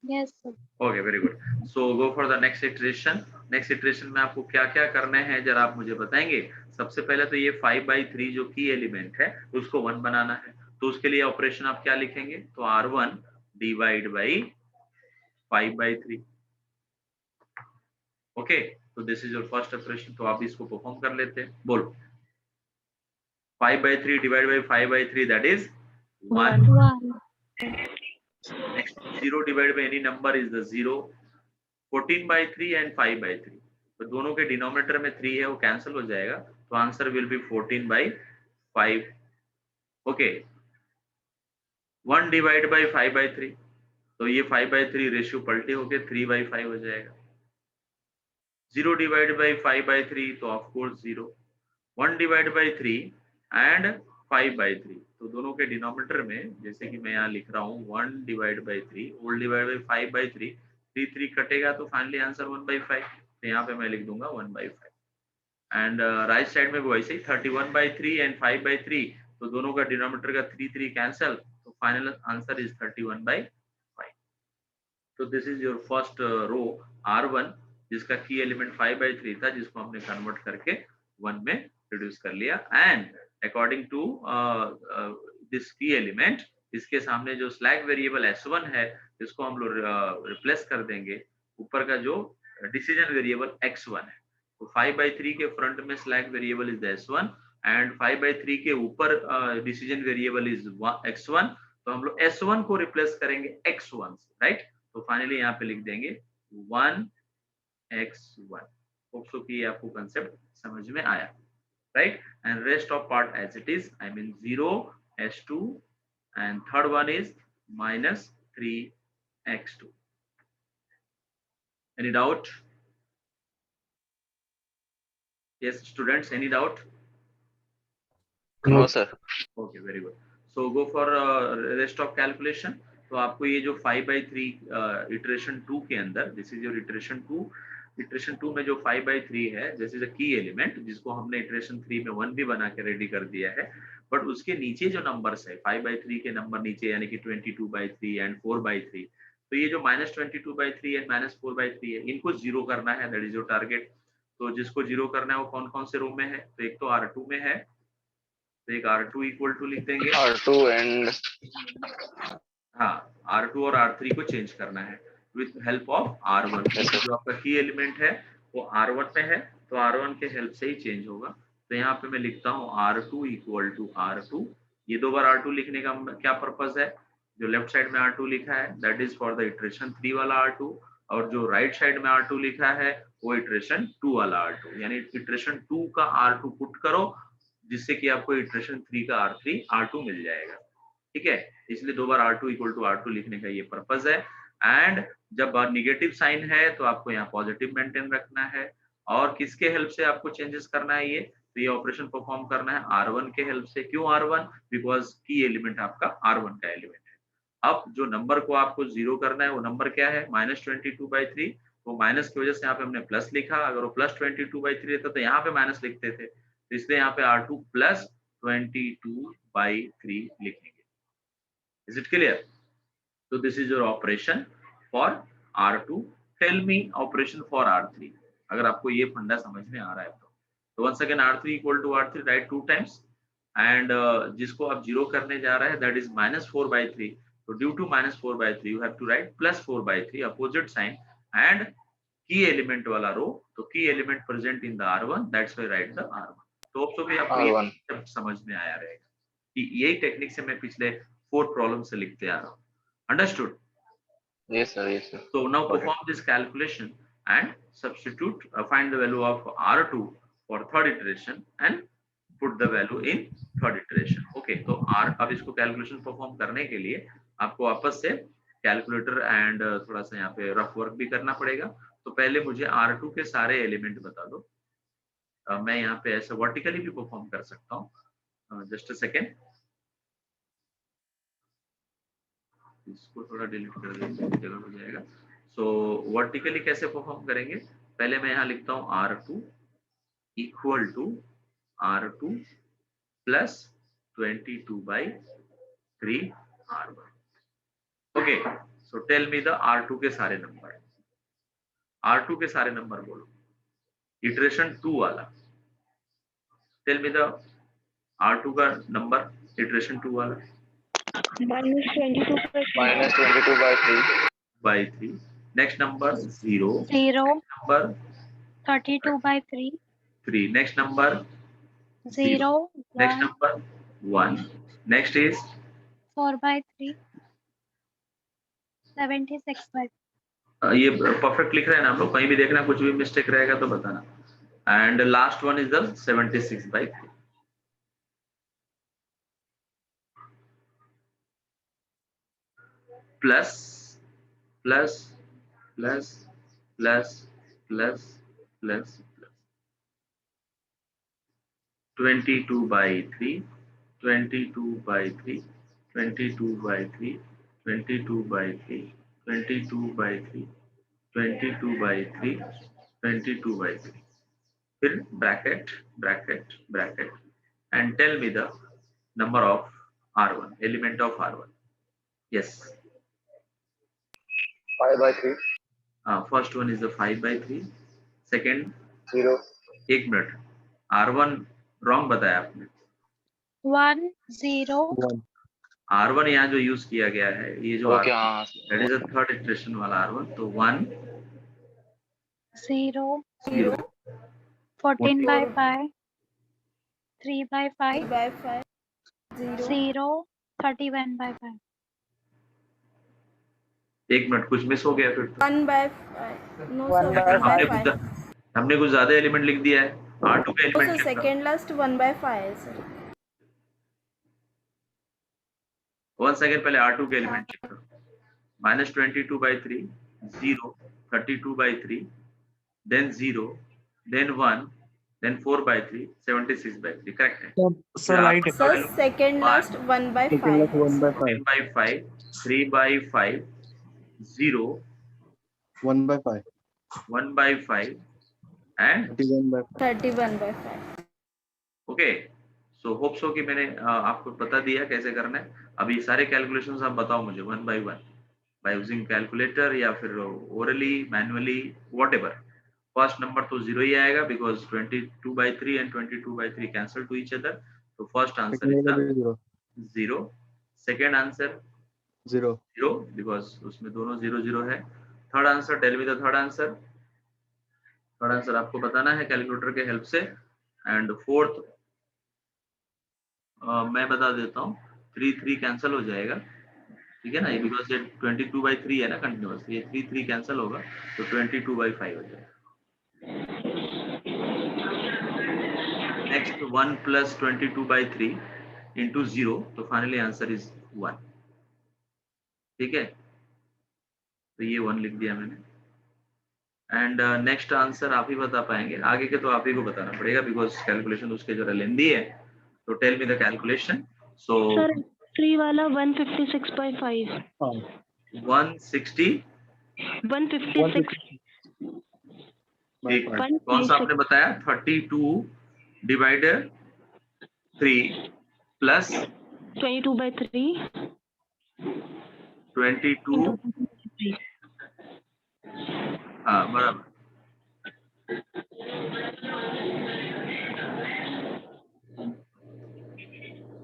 Yes, sir. Okay, very good. So go for the next iteration. Next iteration में आपको क्या क्या करने हैं जरा आप मुझे बताएंगे. सबसे पहले तो ये 5/3 जो की एलिमेंट है उसको 1 बनाना है. तो उसके लिए ऑपरेशन आप क्या लिखेंगे? तो R1 डिवाइड बाई 5/3. ओके, तो this is your first operation. तो आप इसको परफॉर्म कर लेते हैं. बोलो 5/3 divide by 5/3 that is 1. 1. Next 0 divided by any number is the 0. 14/3 and 5/3. तो दोनों के डिनोमिनेटर में 3 है वो कैंसिल हो जाएगा. तो answer will B 14/5. Okay, 1 divide by 5/3. तो ये 5/3 रेशियो पलटे होके 3/5 हो जाएगा. 0 डिवाइड बाई 5/3 तो of course 0. 1 divide by 3 and 5/3. तो दोनों के डिनोमिनेटर में जैसे कि मैं यहाँ लिख रहा हूँ 1 divide by 3 whole divide by 5/3. 3 कटेगा तो फाइनली आंसर 1/5. तो यहाँ पे मैं लिख दूंगा 1/5. एंड राइट साइड में भी वैसे ही 31/3 एंड 5/3. तो दोनों का डिनोमिनेटर का 3 कैंसल. तो फाइनल आंसर इज 31/5. तो this is your first row R1 जिसका की एलिमेंट 5/3 था जिसको हमने कन्वर्ट करके 1 में रिड्यूस कर लिया. एंड अकॉर्डिंग टू दिस की एलिमेंट इसके सामने जो स्लैग वेरिएबल S1 है इसको हम लोग रिप्लेस कर देंगे. ऊपर का जो डिसीजन वेरिएबल X1 है. तो 5/3 के फ्रंट में slag variable is S1 and 5/3 के ऊपर डिसीजन वेरिएबल इज X1. तो हम लोग S1 को रिप्लेस करेंगे X1 से, राइट. तो फाइनली यहाँ पे लिख देंगे 1x1. होप सो कि आपको कंसेप्ट समझ में आया, right? And rest of part as it is. I mean 0 S2 and third one is -3x2. Any doubt? Yes, students, any doubt? No, sir. Okay, very good. So go for rest of calculation. तो आपको ये जो 5/3 iteration 2 के अंदर, this is your iteration 2. Iteration 2 में जो 5/3 है this is a की एलिमेंट जिसको हमने इटरेशन 3 में 1 भी बना के रेडी कर दिया है. बट उसके नीचे जो नंबर्स है 5/3 के नंबर नीचे यानी कि 22/3 एंड 4/3. तो ये जो -22/3 एंड -4/3 है, इनको जीरो करना है, दैट इज योर टारगेट। तो जिसको जीरो करना है वो कौन कौन से रो में है? तो एक तो R2 में है, तो एक R2 इक्वल टू लिख देंगे। R2 एंड हाँ, R2 और R3 को चेंज करना है विथ हेल्प ऑफ R1। जो आपका की एलिमेंट है वो R1 में है, तो R1 के हेल्प से ही चेंज होगा। तो यहाँ पे मैं लिखता हूँ R2 इक्वल टू R2। ये 2 बार R2 लिखने का क्या पर्पस है? जो लेफ्ट साइड में R2 लिखा है that is for the iteration 3 वाला R2, और जो राइट साइड में R2 लिखा है वो इटरेशन 2 वाला R2, यानी इटरेशन 2 का R2 पुट करो, जिससे कि आपको इटरेशन 3 का R2 मिल जाएगा। ठीक है, इसलिए 2 बार R2 इक्वल टू R2 लिखने का ये पर्पस है। एंड जब नेगेटिव साइन है तो आपको यहाँ पॉजिटिव मेंटेन रखना है। और किसके हेल्प से आपको चेंजेस करना है? ये तो ये ऑपरेशन परफॉर्म करना है R1 के हेल्प से। क्यों R1? बिकॉज की एलिमेंट आपका R1 का एलिमेंट है। अब जो नंबर को आपको जीरो करना है वो नंबर क्या है? -22/3। तो माइनस की वजह से यहाँ पे हमने प्लस लिखा, अगर वो +22/3 रहता तो यहाँ पे माइनस लिखते थे, तो इसलिए यहाँ पे R2 +22/3 लिखेंगे। Is it clear? So this is your operation for R2. Tell me operation for R3. अगर आपको ये फंडा समझ में आ रहा है तो once again R3 equal to R3 write 2 times and जिसको आप जीरो करने जा रहे हैं that is -4/3. So due to -4/3 you have to write +4/3 opposite sign and key element वाला रो, तो key element present in the R1, that's why write the R1. तो hope so कि आपको ये R1 समझ में आया रहेगा कि यही टेक्निक से मैं पिछले 4 प्रॉब्लम से लिखते आ रहा हूँ। Understood? yes sir, yes sir. So now Okay. perform this calculation and substitute, find the value of R2 for third iteration and put the value in third iteration. Okay, तो R अब इसको calculation perform करने के लिए आपको वापस से calculator and थोड़ा सा यहाँ पे रफ वर्क भी करना पड़ेगा। तो पहले मुझे R2 के सारे एलिमेंट बता दो। मैं यहाँ पे ऐसा वर्टिकली भी परफॉर्म कर सकता हूँ। जस्ट अ सेकेंड, इसको थोड़ा डिलीट कर देंगे, जगह हो जाएगा। सो वर्टिकली कैसे परफॉर्म करेंगे? पहले मैं यहाँ लिखता हूँ R2 equal to R2 plus 22/3 R1। Okay, so tell me the R2 के सारे नंबर। R2 के सारे नंबर बोलो, इटरेशन 2 वाला। टेल मी द R2 का नंबर इटरेशन 2 वाला। -22/3 Next number 0. 0. Number 32/3. 3. Next number 0. Next 1. number 1. Next is 4/3. 76/3. ये perfect लिख रहे हैं ना आप लोग? कहीं भी देखना कुछ भी मिस्टेक रहेगा तो बताना। And last one is the 76/3। Plus plus plus plus plus plus 22/3 22/3 22/3 22/3 22/3 22/3 22/3, फिर bracket bracket bracket and tell me the number of R1, element of R1. Yes. 5/3 First one is the 5/3. Second 0 एक minute, R1 wrong बताया आपने। 1 0 R1 यहाँ जो use किया गया है ये जो ओके हाँ that is a third iteration वाला R1, तो 1 0 0 14/5 3/5 3/5 0 31/5 एक मिनट कुछ मिस हो गया फिर तो। 1/5 नो सर हमने 1/5 कुछ हमने कुछ ज्यादा एलिमेंट लिख दिया है। R2 का सर एलिमेंट सेकंड लास्ट 1/5 है सर। वन सेकेंड, पहले R2 के एलिमेंट चेक करो। -22/3 0 32/3 then 0 then 1 then 4/3 76/3, करेक्ट है? Sir, right. Sir second last 1/5 1/5. 3/5 0 1/5. 1/5 and 31/5 okay. So hope so कि मैंने आपको बता दिया कैसे करना है। अभी सारे कैलकुलेशंस आप बताओ मुझे 1 by 1। by using calculator या फिर orally, manually, whatever. First number तो 0 ही आएगा because 22/3 and 22/3 cancel to each other. So first answer is the 0. Second answer 0. 0 because उसमें दोनों 0 0 है. Third answer, tell me the third answer. Third answer आपको बताना है कैलकुलेटर के हेल्प से. And fourth मैं बता देता हूँ 3 3 कैंसिल हो जाएगा, ठीक है ना, बिकॉज ये 22/3 है ना कंटिन्यूअस, ये 3 3 कैंसिल होगा तो 22/5 हो जाएगा. नेक्स्ट 1 + 22/3 into 0, तो फाइनली आंसर इज 1. ठीक है, तो ये 1 लिख दिया मैंने. एंड नेक्स्ट आंसर आप ही बता पाएंगे, आगे के तो आप ही को बताना पड़ेगा बिकॉज कैलकुलेशन उसके जरा लेंदी है. तो tell me the calculation. So sir 3 वाला 156/5. 160. 156. ठीक, कौन सा आपने बताया? 32/3 प्लस 22/3. 22. हाँ बराबर.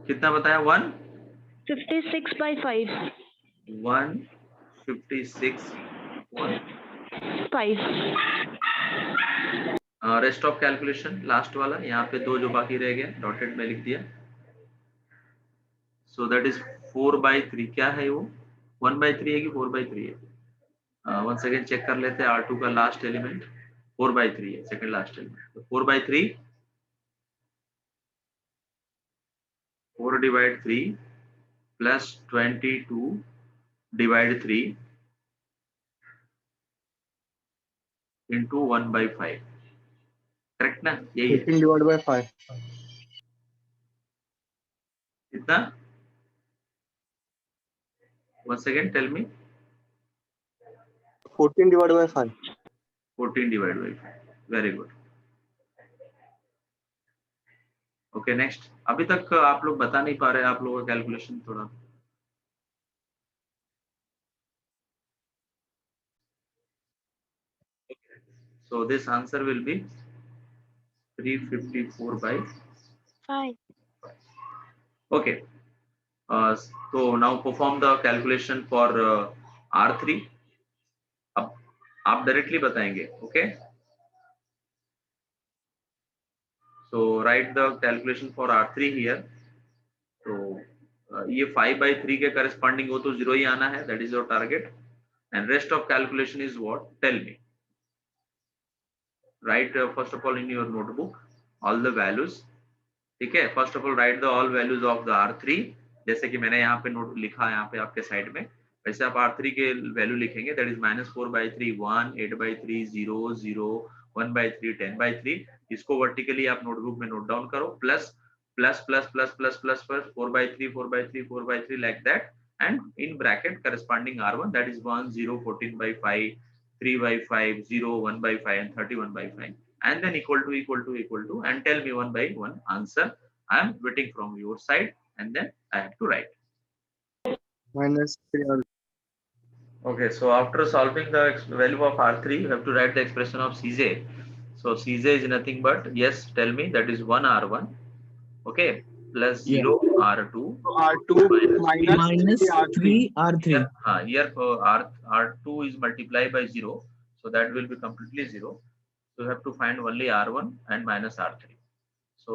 कितना बताया? 156/5. 156/5. 5. रेस्ट ऑफ कैलकुलेशन लास्ट वाला, यहाँ पे 2 जो बाकी रह गए डॉटेड में लिख दिया. सो दैट इज 4/3. क्या है वो? 1/3 है कि 4/3 है? वन सेकेंड चेक कर लेते हैं. R2 का लास्ट एलिमेंट 4/3 है, सेकंड लास्ट एलिमेंट. तो 4/3 4/3 प्लस 22/3 into 1/5. करेक्ट ना? यही है. 18/5. कितना? One second tell me. 14/5. 14/5. Very good. Okay next. अभी तक आप लोग बता नहीं पा रहे, आप लोगों का कैलकुलेशन थोड़ा. So this answer will be 354/5. Okay. So now perform the calculation for R3. अब आप डायरेक्टली बताएंगे. Okay. So write the calculation for R3 here. तो ये 5/3 के corresponding हो तो 0 ही आना है. That is your target. And rest of calculation is what? Tell me. Write first of all in your notebook all the values. ठीक है. First of all write the all values of the R3. जैसे कि मैंने यहाँ पे note लिखा है यहाँ पे आपके साइड में, वैसे आप R3 के वैल्यू लिखेंगे. That is -4/3 1, 8/3 0, 0, 1/3 10/3. इसको वर्टिकली आप नोटबुक में नोट डाउन करो. Plus plus plus plus plus plus plus 4/3 4/3 4/3 like that, and in bracket corresponding R1, that is 1 0 14/5 3/5 0 1/5 and 31/5, and then equal to and tell me one by one answer. I am waiting from your side, and then I have to write. -3. Okay, so after solving the value of R3, you have to write the expression of Cj. So Cj is nothing but, yes, tell me, that is 1 R1, okay, plus 0 R2. R2 minus 3 R3. Here R2 is multiplied by 0, so that will be completely 0. So you have to find only R1 and minus R3. So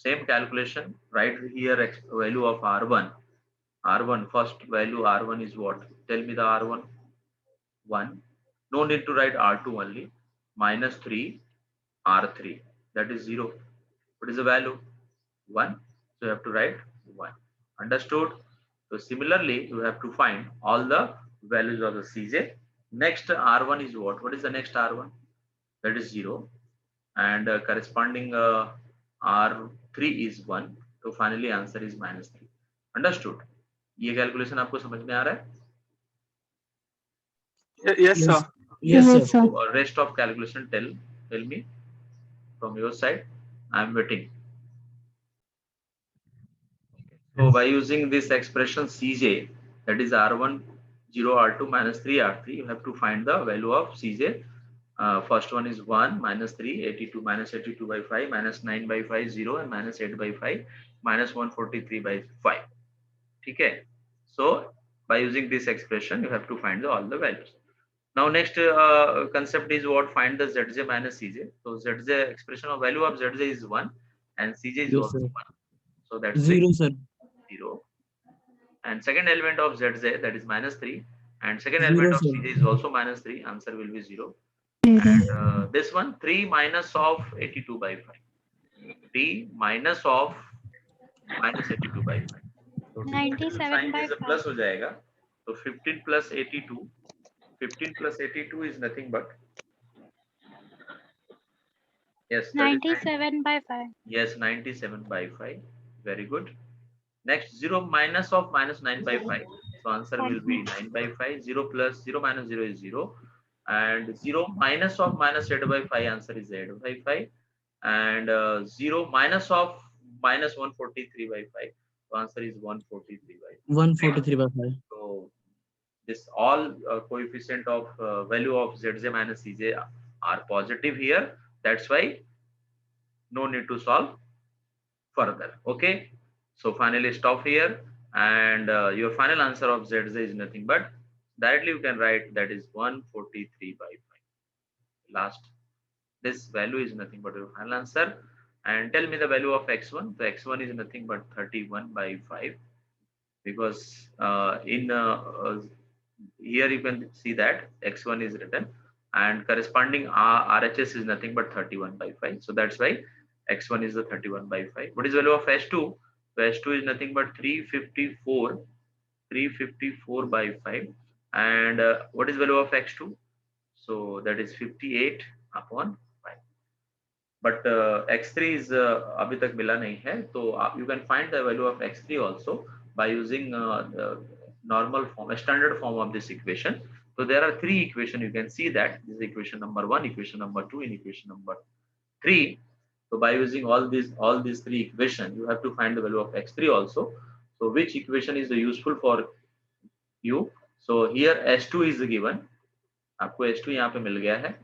same calculation, write here value of R1. R1, first value R1 is what? Tell me the R1. 1. No need to write R2 only. -3 R3. That is 0. What is the value? 1. So you have to write 1. Understood? So similarly, you have to find all the values of the Cj. Next R1 is what? What is the next R1? That is 0. And corresponding R3 is 1. So finally answer is -3. Understood? ये calculation आपको समझ में आ रहा है? Yes, sir. Yes, sir. Rest of calculation tell me from your side. I am waiting. So by using this expression Cj, that is R1 0 R2 minus 3 R3. You have to find the value of Cj. First one is 1 minus 3, 82 minus 82 by 5 minus 9 by 5 0 and minus 8 by 5 minus 143 by 5. Okay. So by using this expression, you have to find all the values. Now next concept is what? Find the Zj minus Cj. So Zj expression of value of Zj is 1 and Cj is Yes, also sir. 1. So that's 0, sir. 0. And second element of Zj, that is minus 3. And second 0, element of sir. Cj is also minus 3. Answer will be 0. And this one 3 minus of 82 by 5. 3 minus of minus 82 by 5. So 97 sign by is a 5. plus हो जाएगा. So 15 plus 82. 15 plus 82 is nothing but, yes, 97 by 5. Yes, 97 by 5. Very good. Next, 0 minus of minus 9 by 5. So answer will be 9 by 5. 0 plus 0 minus 0 is 0. And 0 minus of minus 8 by 5, answer is 8 by 5. And 0 minus of minus 143 by 5. So answer is 143 by 5. 143 by 5. So this all coefficient of value of Zj minus Cj are positive here. That's why no need to solve further. Okay. So finally stop here, and your final answer of Zj is nothing but directly you can write that is 143 by 5. Last, this value is nothing but your final answer. And tell me the value of x1. So x1 is nothing but 31 by 5, because here you can see that x1 is written and corresponding RHS is nothing but 31 by 5. So that's why x1 is the 31 by 5. What is value of s2? So s2 is nothing but 354 by 5. And what is value of x2? So that is 58 upon 5. But x3 is अभी तक मिला नहीं है, तो you can find the value of x3 also by using the normal form, a standard form of this equation. So there are three equations. You can see that this is equation number 1, equation number 2, and equation number 3. So by using all these three equations, you have to find the value of x3 also. So which equation is useful for you? So here s2 is given. आपको s2 यहाँ पे मिल गया है.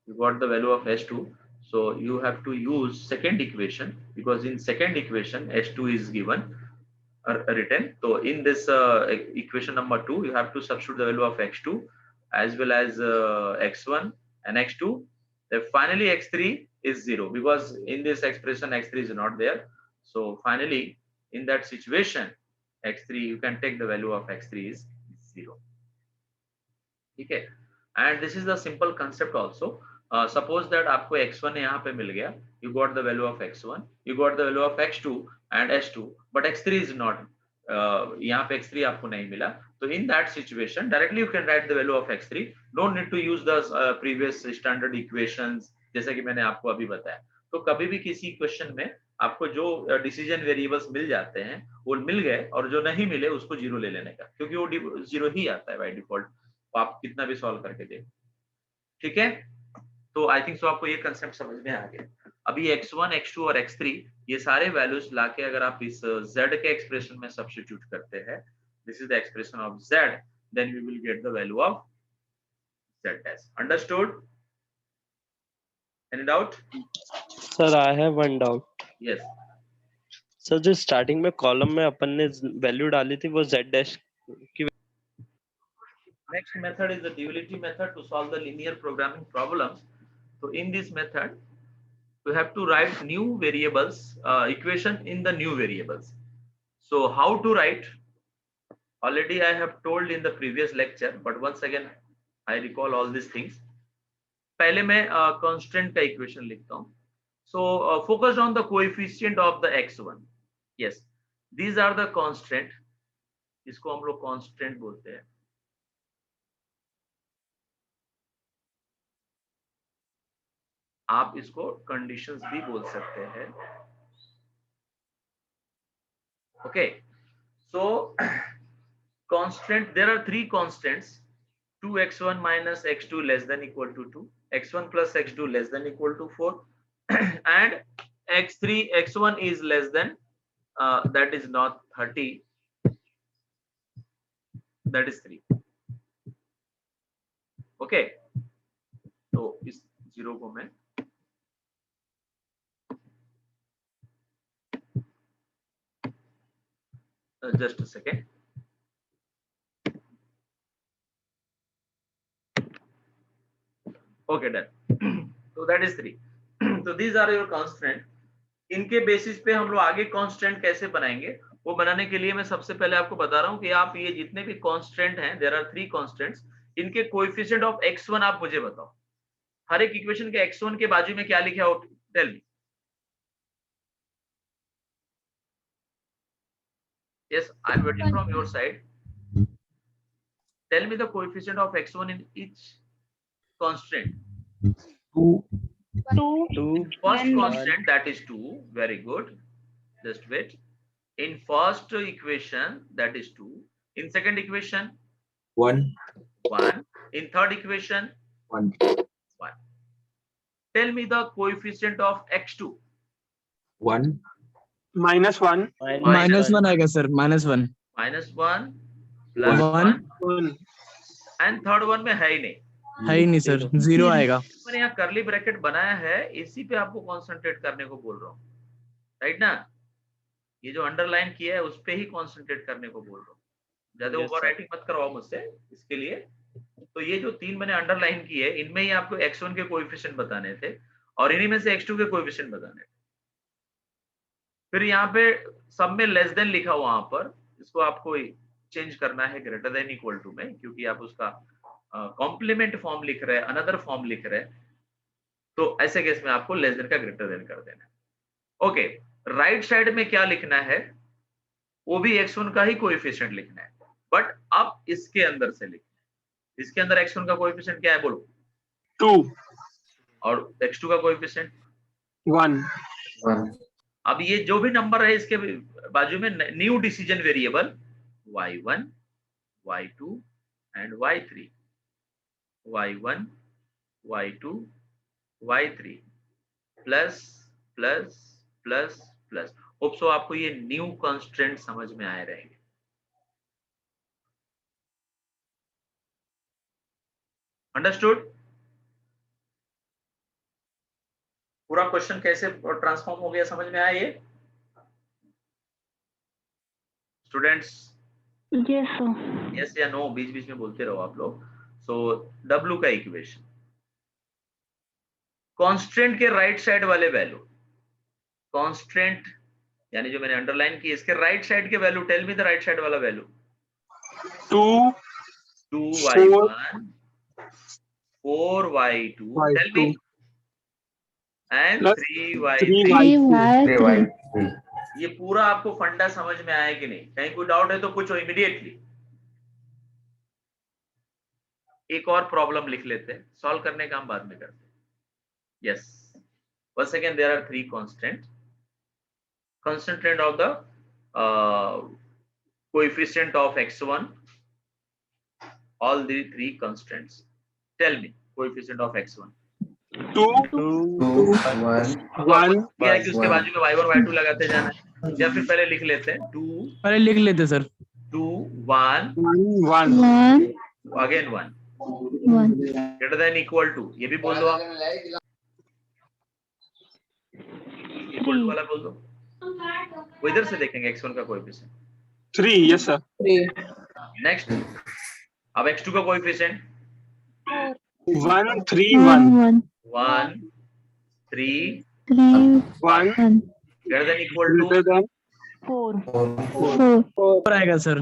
You got the value of s2. So you have to use second equation, because in second equation s2 is given written. So in this equation number 2, you have to substitute the value of x2 as well as x1 and x2. Then finally x3 is 0, because in this expression x3 is not there. So finally in that situation x3, you can take the value of x3 is 0. Okay. And this is the simple concept also. Suppose that आपको x1 यहाँ पे मिल गया, you got the value of x1, you got the value of x2 and s2, but x3 is not, यहाँ पे x3 आपको नहीं मिला. So in that situation, directly you can write the value of x3. No need to use the previous standard equations, जैसे कि मैंने आपको अभी बताया. तो कभी भी किसी क्वेश्चन में आपको जो डिसीजन वेरिएबल्स मिल जाते हैं वो मिल गए, और जो नहीं मिले उसको 0 ले लेने का, क्योंकि वो 0 ही आता है बाय डिफॉल्ट. आप कितना भी सॉल्व करके दें. ठीक है. तो आई थिंक सो आपको ये कंसेप्ट समझ में आ गया. अभी x1, x2 और x3 ये सारे वैल्यूज लाके अगर आप इस z के एक्सप्रेशन में सब्स्टिट्यूट करते हैं, this is the expression of z, then we will get the value of z dash. Understood? Any doubt? Sir, I have one doubt. Yes. Sir जो स्टार्टिंग में कॉलम में अपन ने वैल्यू डाली थी वो z डैश की. Next method is the duality method to solve the linear programming problems. So in this method, we have to write new variables, equation in the new variables. So how to write? Already I have told in the previous lecture, but once again I recall all these things. पहले मैं constant का equation लिखता हूँ. So focused on the coefficient of the x1. Yes, these are the constant. इसको हम लोग constant बोलते हैं. आप इसको कंडीशंस भी बोल सकते हैं. Okay. So constant, there are 3 constants. 2x1 minus x2 less than equal to 2, x1 plus x2 less than equal to 4, and x1 is less than that is not 30, that is 3. Okay, तो इस 0 को मैं just a second. Okay, done. So that is 3. So these are your constant. इनके basis पे हम लोग आगे constant कैसे बनाएंगे, वो बनाने के लिए मैं सबसे पहले आपको बता रहा हूँ कि आप ये जितने भी कांस्टेंट हैं, देयर आर 3 कांस्टेंट्स, इनके कोएफिशिएंट ऑफ x1 आप मुझे बताओ। हर एक इक्वेशन के x1 के बाजू में क्या लिखा हो, tell me. Yes, I am waiting from your side. Tell me the coefficient of x1 in each constant. 2. 2. First constant, that is 2. Very good. Just wait. In first equation, that is 2. In second equation, 1. 1. In third equation, 1. 1. Tell me the coefficient of x2. 1. -1. -1 आएगा sir, -1. -1 plus 1. 1. And third one में है ही नहीं। है ही नहीं sir, 0 आएगा। मैंने यहाँ करली ब्रैकेट बनाया है, इसी पे आपको कॉन्सेंट्रेट करने को बोल रहा हूँ, राइट ना। ये जो अंडरलाइन किया है उस पे ही कॉन्सेंट्रेट करने को बोल रहा हूँ, ज्यादा ओवर राइटिंग मत करवाओ मुझसे इसके लिए। तो ये जो 3 मैंने अंडरलाइन की है, इनमें ही आपको x1 के कोएफिशिएंट बताने थे और इन्हीं में से x2 के कोएफिशिएंट बताने थे। फिर यहाँ पे सब में लेस देन लिखा हुआ, वहां पर इसको आपको चेंज करना है ग्रेटर देन इक्वल टू में, क्योंकि आप उसका कॉम्प्लीमेंट फॉर्म लिख रहे हैं, अनदर फॉर्म लिख रहे हैं, तो ऐसे केस में आपको लेस देन का ग्रेटर देन कर देना है। ओके, राइट साइड में क्या लिखना है, वो भी x1 का ही कोएफिशिएंट लिखना है, बट अब इसके अंदर से लिखना है। इसके अंदर x1 का कोएफिशिएंट क्या है बोलो? 2. और x2 का कोएफिशिएंट 1. अब ये जो भी नंबर है इसके बाजू में new decision variable y1, y2 and y3, y1, y2, y3 plus plus plus plus. Hope so आपको ये न्यू कांस्टेंट समझ में आए रहेंगे। अंडरस्टूड? पूरा क्वेश्चन कैसे ट्रांसफॉर्म हो गया समझ में आया ये स्टूडेंट्स? Yes, sir. यस या नो बीच बीच में बोलते रहो आप लोग। सो W का इक्वेशन, कांस्टेंट के राइट साइड वाले वैल्यू, कांस्टेंट यानी जो मैंने अंडरलाइन की, इसके राइट साइड के value, tell me the right side वाला value. 2y1, 4y2, tell me, and 3y3। ये पूरा आपको फंडा समझ में आया कि नहीं? कहीं कोई डाउट है तो पूछो इमीडिएटली। एक और प्रॉब्लम लिख लेते हैं, सॉल्व करने का हम बाद में करते हैं। Yes, once again there are 3 constant of the coefficient of x1, all the 3 constants. Tell me coefficient of x1. 2. 1. क्या है कि उसके बाजू में y1 y2 लगाते जाना है, या फिर पहले लिख लेते हैं 2, पहले लिख लेते sir. 2 1 1. Again 1 greater than equal to, ये भी बोल दो आप, इक्वल टू वाला बोल दो। वो इधर से देखेंगे x1 का कोएफिशिएंट 3. Yes sir. नेक्स्ट। अब x2 का coefficient 1 3 1. 1 3 1. Greater than equal to Greater than 4. 4 आएगा sir.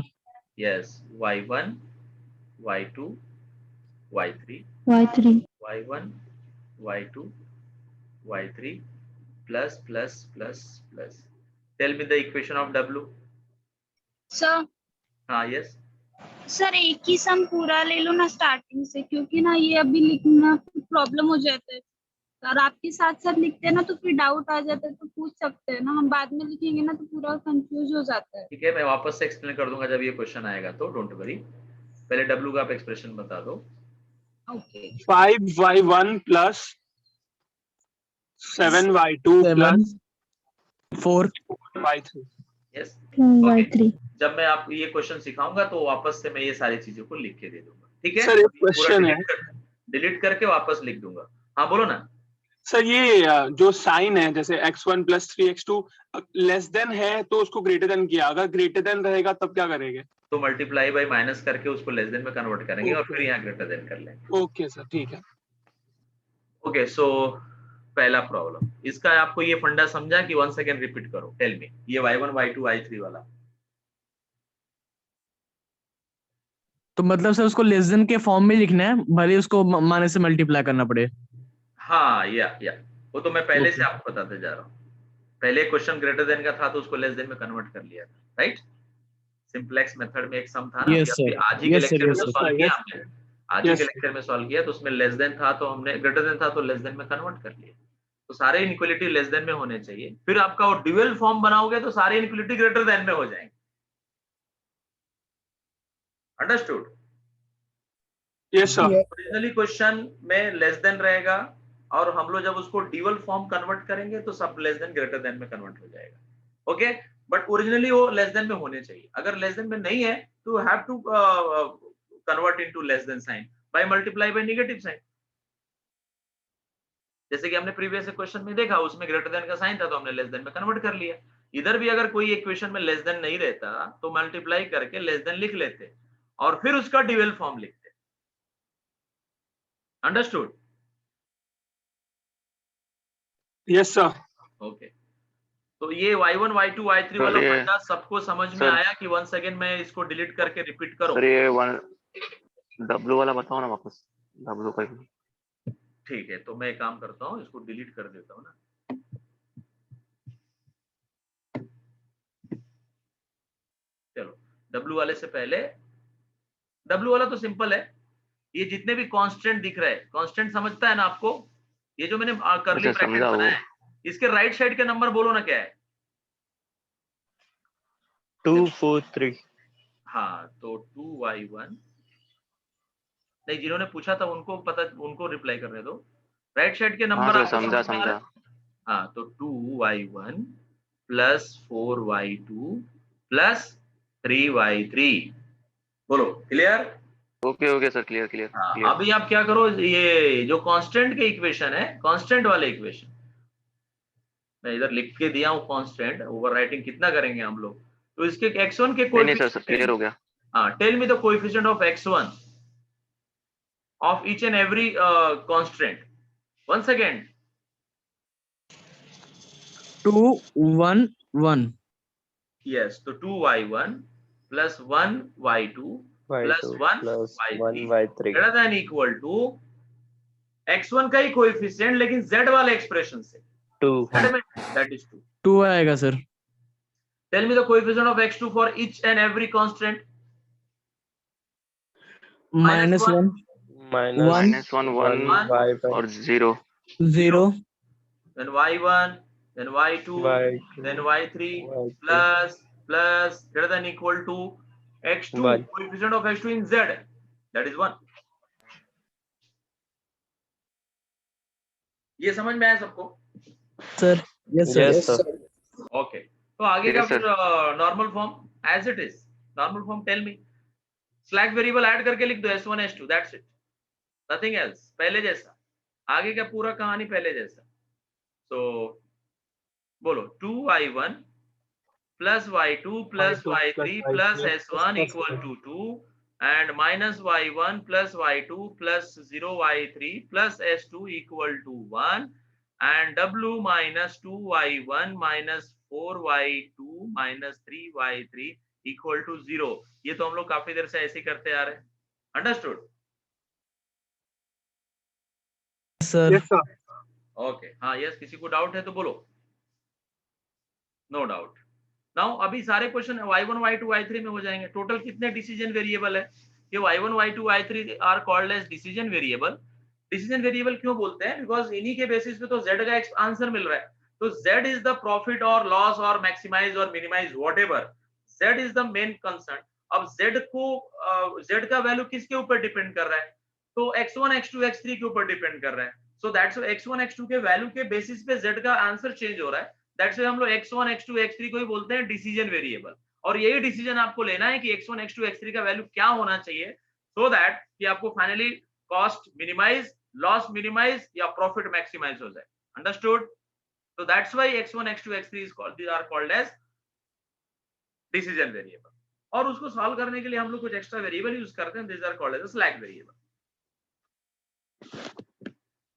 Yes, y1 y2 y3 y1 y2 y3 plus plus plus plus. Tell me the equation of W। Sir हाँ yes, sir एक ही सम पूरा ले लो ना starting से, क्योंकि ना ये अभी लिखना प्रॉब्लम हो जाता है और आपके साथ साथ लिखते हैं ना तो फिर डाउट आ जाता है, तो पूछ सकते हैं ना, हम बाद में लिखेंगे ना तो पूरा कंफ्यूज हो जाता है। ठीक है, मैं वापस से एक्सप्लेन कर दूंगा जब ये क्वेश्चन आएगा, तो डोंट वरी। पहले W का आप एक्सप्रेशन बता दो। Okay 5y1 plus 7y2 plus 4y3। Yes okay, जब मैं आपको ये क्वेश्चन सिखाऊंगा तो वापस से मैं ये सारी चीजों को लिख के दे दूंगा, ठीक है? सर एक पूरा क्वेश्चन है, delete कर- डिलीट करके वापस लिख दूंगा। हाँ बोलो ना। सर ये जो साइन है जैसे x1 + 3x2 लेस देन है तो उसको ग्रेटर देन किया, अगर ग्रेटर देन रहेगा तब क्या करेंगे? तो मल्टीप्लाई बाय माइनस करके उसको लेस देन में कन्वर्ट करेंगे और Okay. फिर यहाँ ग्रेटर देन कर लेंगे। ओके सर, ठीक है। ओके सो पहला प्रॉब्लम इसका आपको ये फंडा समझा कि वन सेकेंड रिपीट करो, टेल मी ये y1 y2 y3 वाला। तो मतलब सर उसको लेस देन के फॉर्म में लिखना है, भले उसको माने से मल्टीप्लाई करना पड़े। हाँ या वो तो मैं पहले से Okay. आपको बताते जा रहा हूँ। पहले क्वेश्चन ग्रेटर देन का था तो उसको लेस देन में कन्वर्ट कर लिया, राइट। सिंपलेक्स मेथड में एक सम था ना, Yes, sir. आज ही के Yes, sir. लेक्चर में Yes, तो sir. सॉल्व किया हमने, आज ही Yes. के लेक्चर में सॉल्व किया, तो उसमें लेस देन था तो हमने ग्रेटर देन था तो लेस देन में कन्वर्ट कर लिया। तो सारे इनइक्वालिटी लेस देन में होने चाहिए, फिर आपका वो ड्यूअल फॉर्म बनाओगे तो सारे इनइक्वालिटी ग्रेटर देन में हो जाएंगे। Understood? Yes sir. Originally question में लेस देन रहेगा और हम लोग जब उसको ड्यूअल फॉर्म कन्वर्ट करेंगे तो सब लेस देन ग्रेटर देन में कन्वर्ट हो जाएगा। ओके, बट ओरिजिनली वो लेस देन में होने चाहिए। अगर लेस देन में नहीं है तो have to convert into less than sign by multiply by negative sign. जैसे कि हमने प्रीवियस क्वेश्चन में देखा, उसमें ग्रेटर देन का साइन था तो हमने लेस देन में कन्वर्ट कर लिया। इधर भी अगर कोई इक्वेशन में लेस देन नहीं रहता तो मल्टीप्लाई करके लेस देन लिख लेते और फिर उसका ड्यूअल फॉर्म लिखते। अंडरस्टूड? Yes sir. ओके, तो ये y1 y2 y3 वाला ये- फंडा सबको समझ में सर- आया कि वन सेकेंड में इसको डिलीट करके रिपीट करो। सर ये W वाला बताओ ना वापस, W का ही। ठीक है, तो मैं एक काम करता हूँ, इसको डिलीट कर देता हूँ ना। चलो, W वाले से पहले, W वाला तो सिंपल है। ये जितने भी कांस्टेंट दिख रहे हैं, कांस्टेंट समझता है ना आपको? ये जो मैंने कर्ली अच्छा, ब्रैकेट समझा वो। बनाया है, इसके राइट साइड के नंबर बोलो ना क्या है? 2 4 3। हाँ, तो 2y1 नहीं, जिन्होंने पूछा था उनको पता, उनको रिप्लाई करने दो। राइट साइड के हाँ नंबर सर, आपको समझा समझ में आ रहे हैं? समझा। हाँ, तो 2y1 + 4y2 + 3y3 बोलो, clear? Okay sir, clear clear हाँ, क्लियर। अभी आप क्या करो, ये जो कांस्टेंट के इक्वेशन है, कांस्टेंट वाले इक्वेशन मैं इधर लिख के दिया हूँ, कांस्टेंट ओवर राइटिंग कितना करेंगे हम लोग, तो इसके x1 के नहीं सर, कोएफिशिएंट क्लियर हो गया। हाँ, tell me the coefficient of x1 of each and every constant. Once again, 2 1 1. yes, so 2y1 + 1y2 + 1y3 greater than equal to x1 का ही कोएफिशिएंट लेकिन z वाले एक्सप्रेशन से 2। that is 2. 2 आएगा sir. Tell me the coefficient of x2 for each and every constant. -1 -1 1 और 0। 0 Then y1, then y2, then y3 plus greater than equal to x2, 1. coefficient of x2 in z, that is 1. ये समझ में आया सबको? Sir. Yes sir. Okay, तो आगे का Yes, फिर normal form as it is. Normal form tell me, slack variable add करके लिख दो s1 s2, that's it, nothing else, पहले जैसा। आगे का पूरा कहानी पहले जैसा। तो बोलो 2y1 + y2 + y3 + s1 = 2 and -y1 + y2 + 0y3 + s2 = 1 and w - 2y1 - 4y2 - 3y3 = 0। ये तो हम लोग काफी देर से ऐसे ही करते आ रहे हैं। Understood? Sir. Yes sir. Okay, हाँ यस, किसी को डाउट है तो बोलो। No doubt. नाउ अभी सारे क्वेश्चन y1 y2 y3 में हो जाएंगे। टोटल कितने डिसीजन वेरिएबल है? ये y1 y2 y3 are called as decision variable. Decision variable क्यों बोलते हैं? बिकॉज इन्हीं के बेसिस पे तो z का आंसर मिल रहा है। तो z इज द प्रॉफिट और लॉस और मैक्सिमाइज और minimise whatever, z is the main concern. अब z को z का वैल्यू किसके ऊपर डिपेंड कर रहा है? तो x1 x2 x3 के ऊपर डिपेंड कर रहा है। सो दैट्स x1 x2 के वैल्यू के बेसिस पे z का आंसर चेंज हो रहा है। दैट्स व्हाई हम लोग x1 x2 x3 को ही बोलते हैं डिसीजन वेरिएबल। और यही डिसीजन आपको लेना है कि x1 x2 x3 का वैल्यू क्या होना चाहिए, सो दैट कि आपको finally cost minimise, loss minimise या प्रॉफिट मैक्सिमाइज हो जाए। Understood? So that's why x1, x2, x3 is called, these are called as decision variable। और उसको सॉल्व करने के लिए हम लोग कुछ एक्स्ट्रा वेरिएबल यूज करते हैं, these are called as slack variable.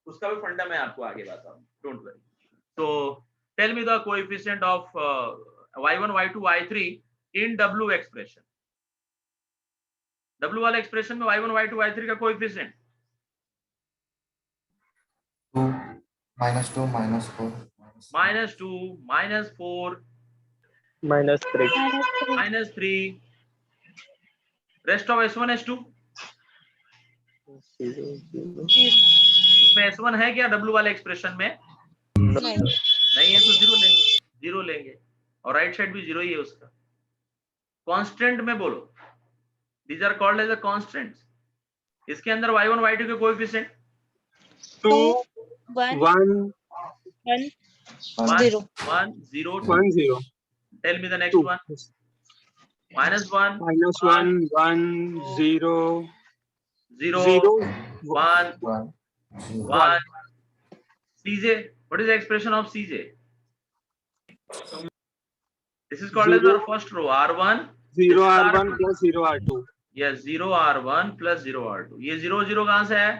उसका भी फंडा मैं आपको आगे बताऊंगा, don't worry. So tell me the coefficient of y1, y2, y3 in w expression। w वाला एक्सप्रेशन में y1, y2, y3 का coefficient 2 -2 -4 -2 -4 -3 -3, rest of s1 s2 उसमें s1 है क्या w वाले एक्सप्रेशन में? नहीं है तो जीरो लेंगे और राइट साइड भी जीरो ही है उसका। कांस्टेंट में बोलो, these are called as a constants। इसके अंदर y1 y2 के coefficient 2 1 1 1 0 1 0 tell me the next one। -1 -1 1 0 0 0 1 1 1 Cj, what is the expression of Cj? This is called as Zero. our first row, r1 0 R1 plus 0 R2। yes 0 r1 plus 0 r2। ये 0 0 कहां से है?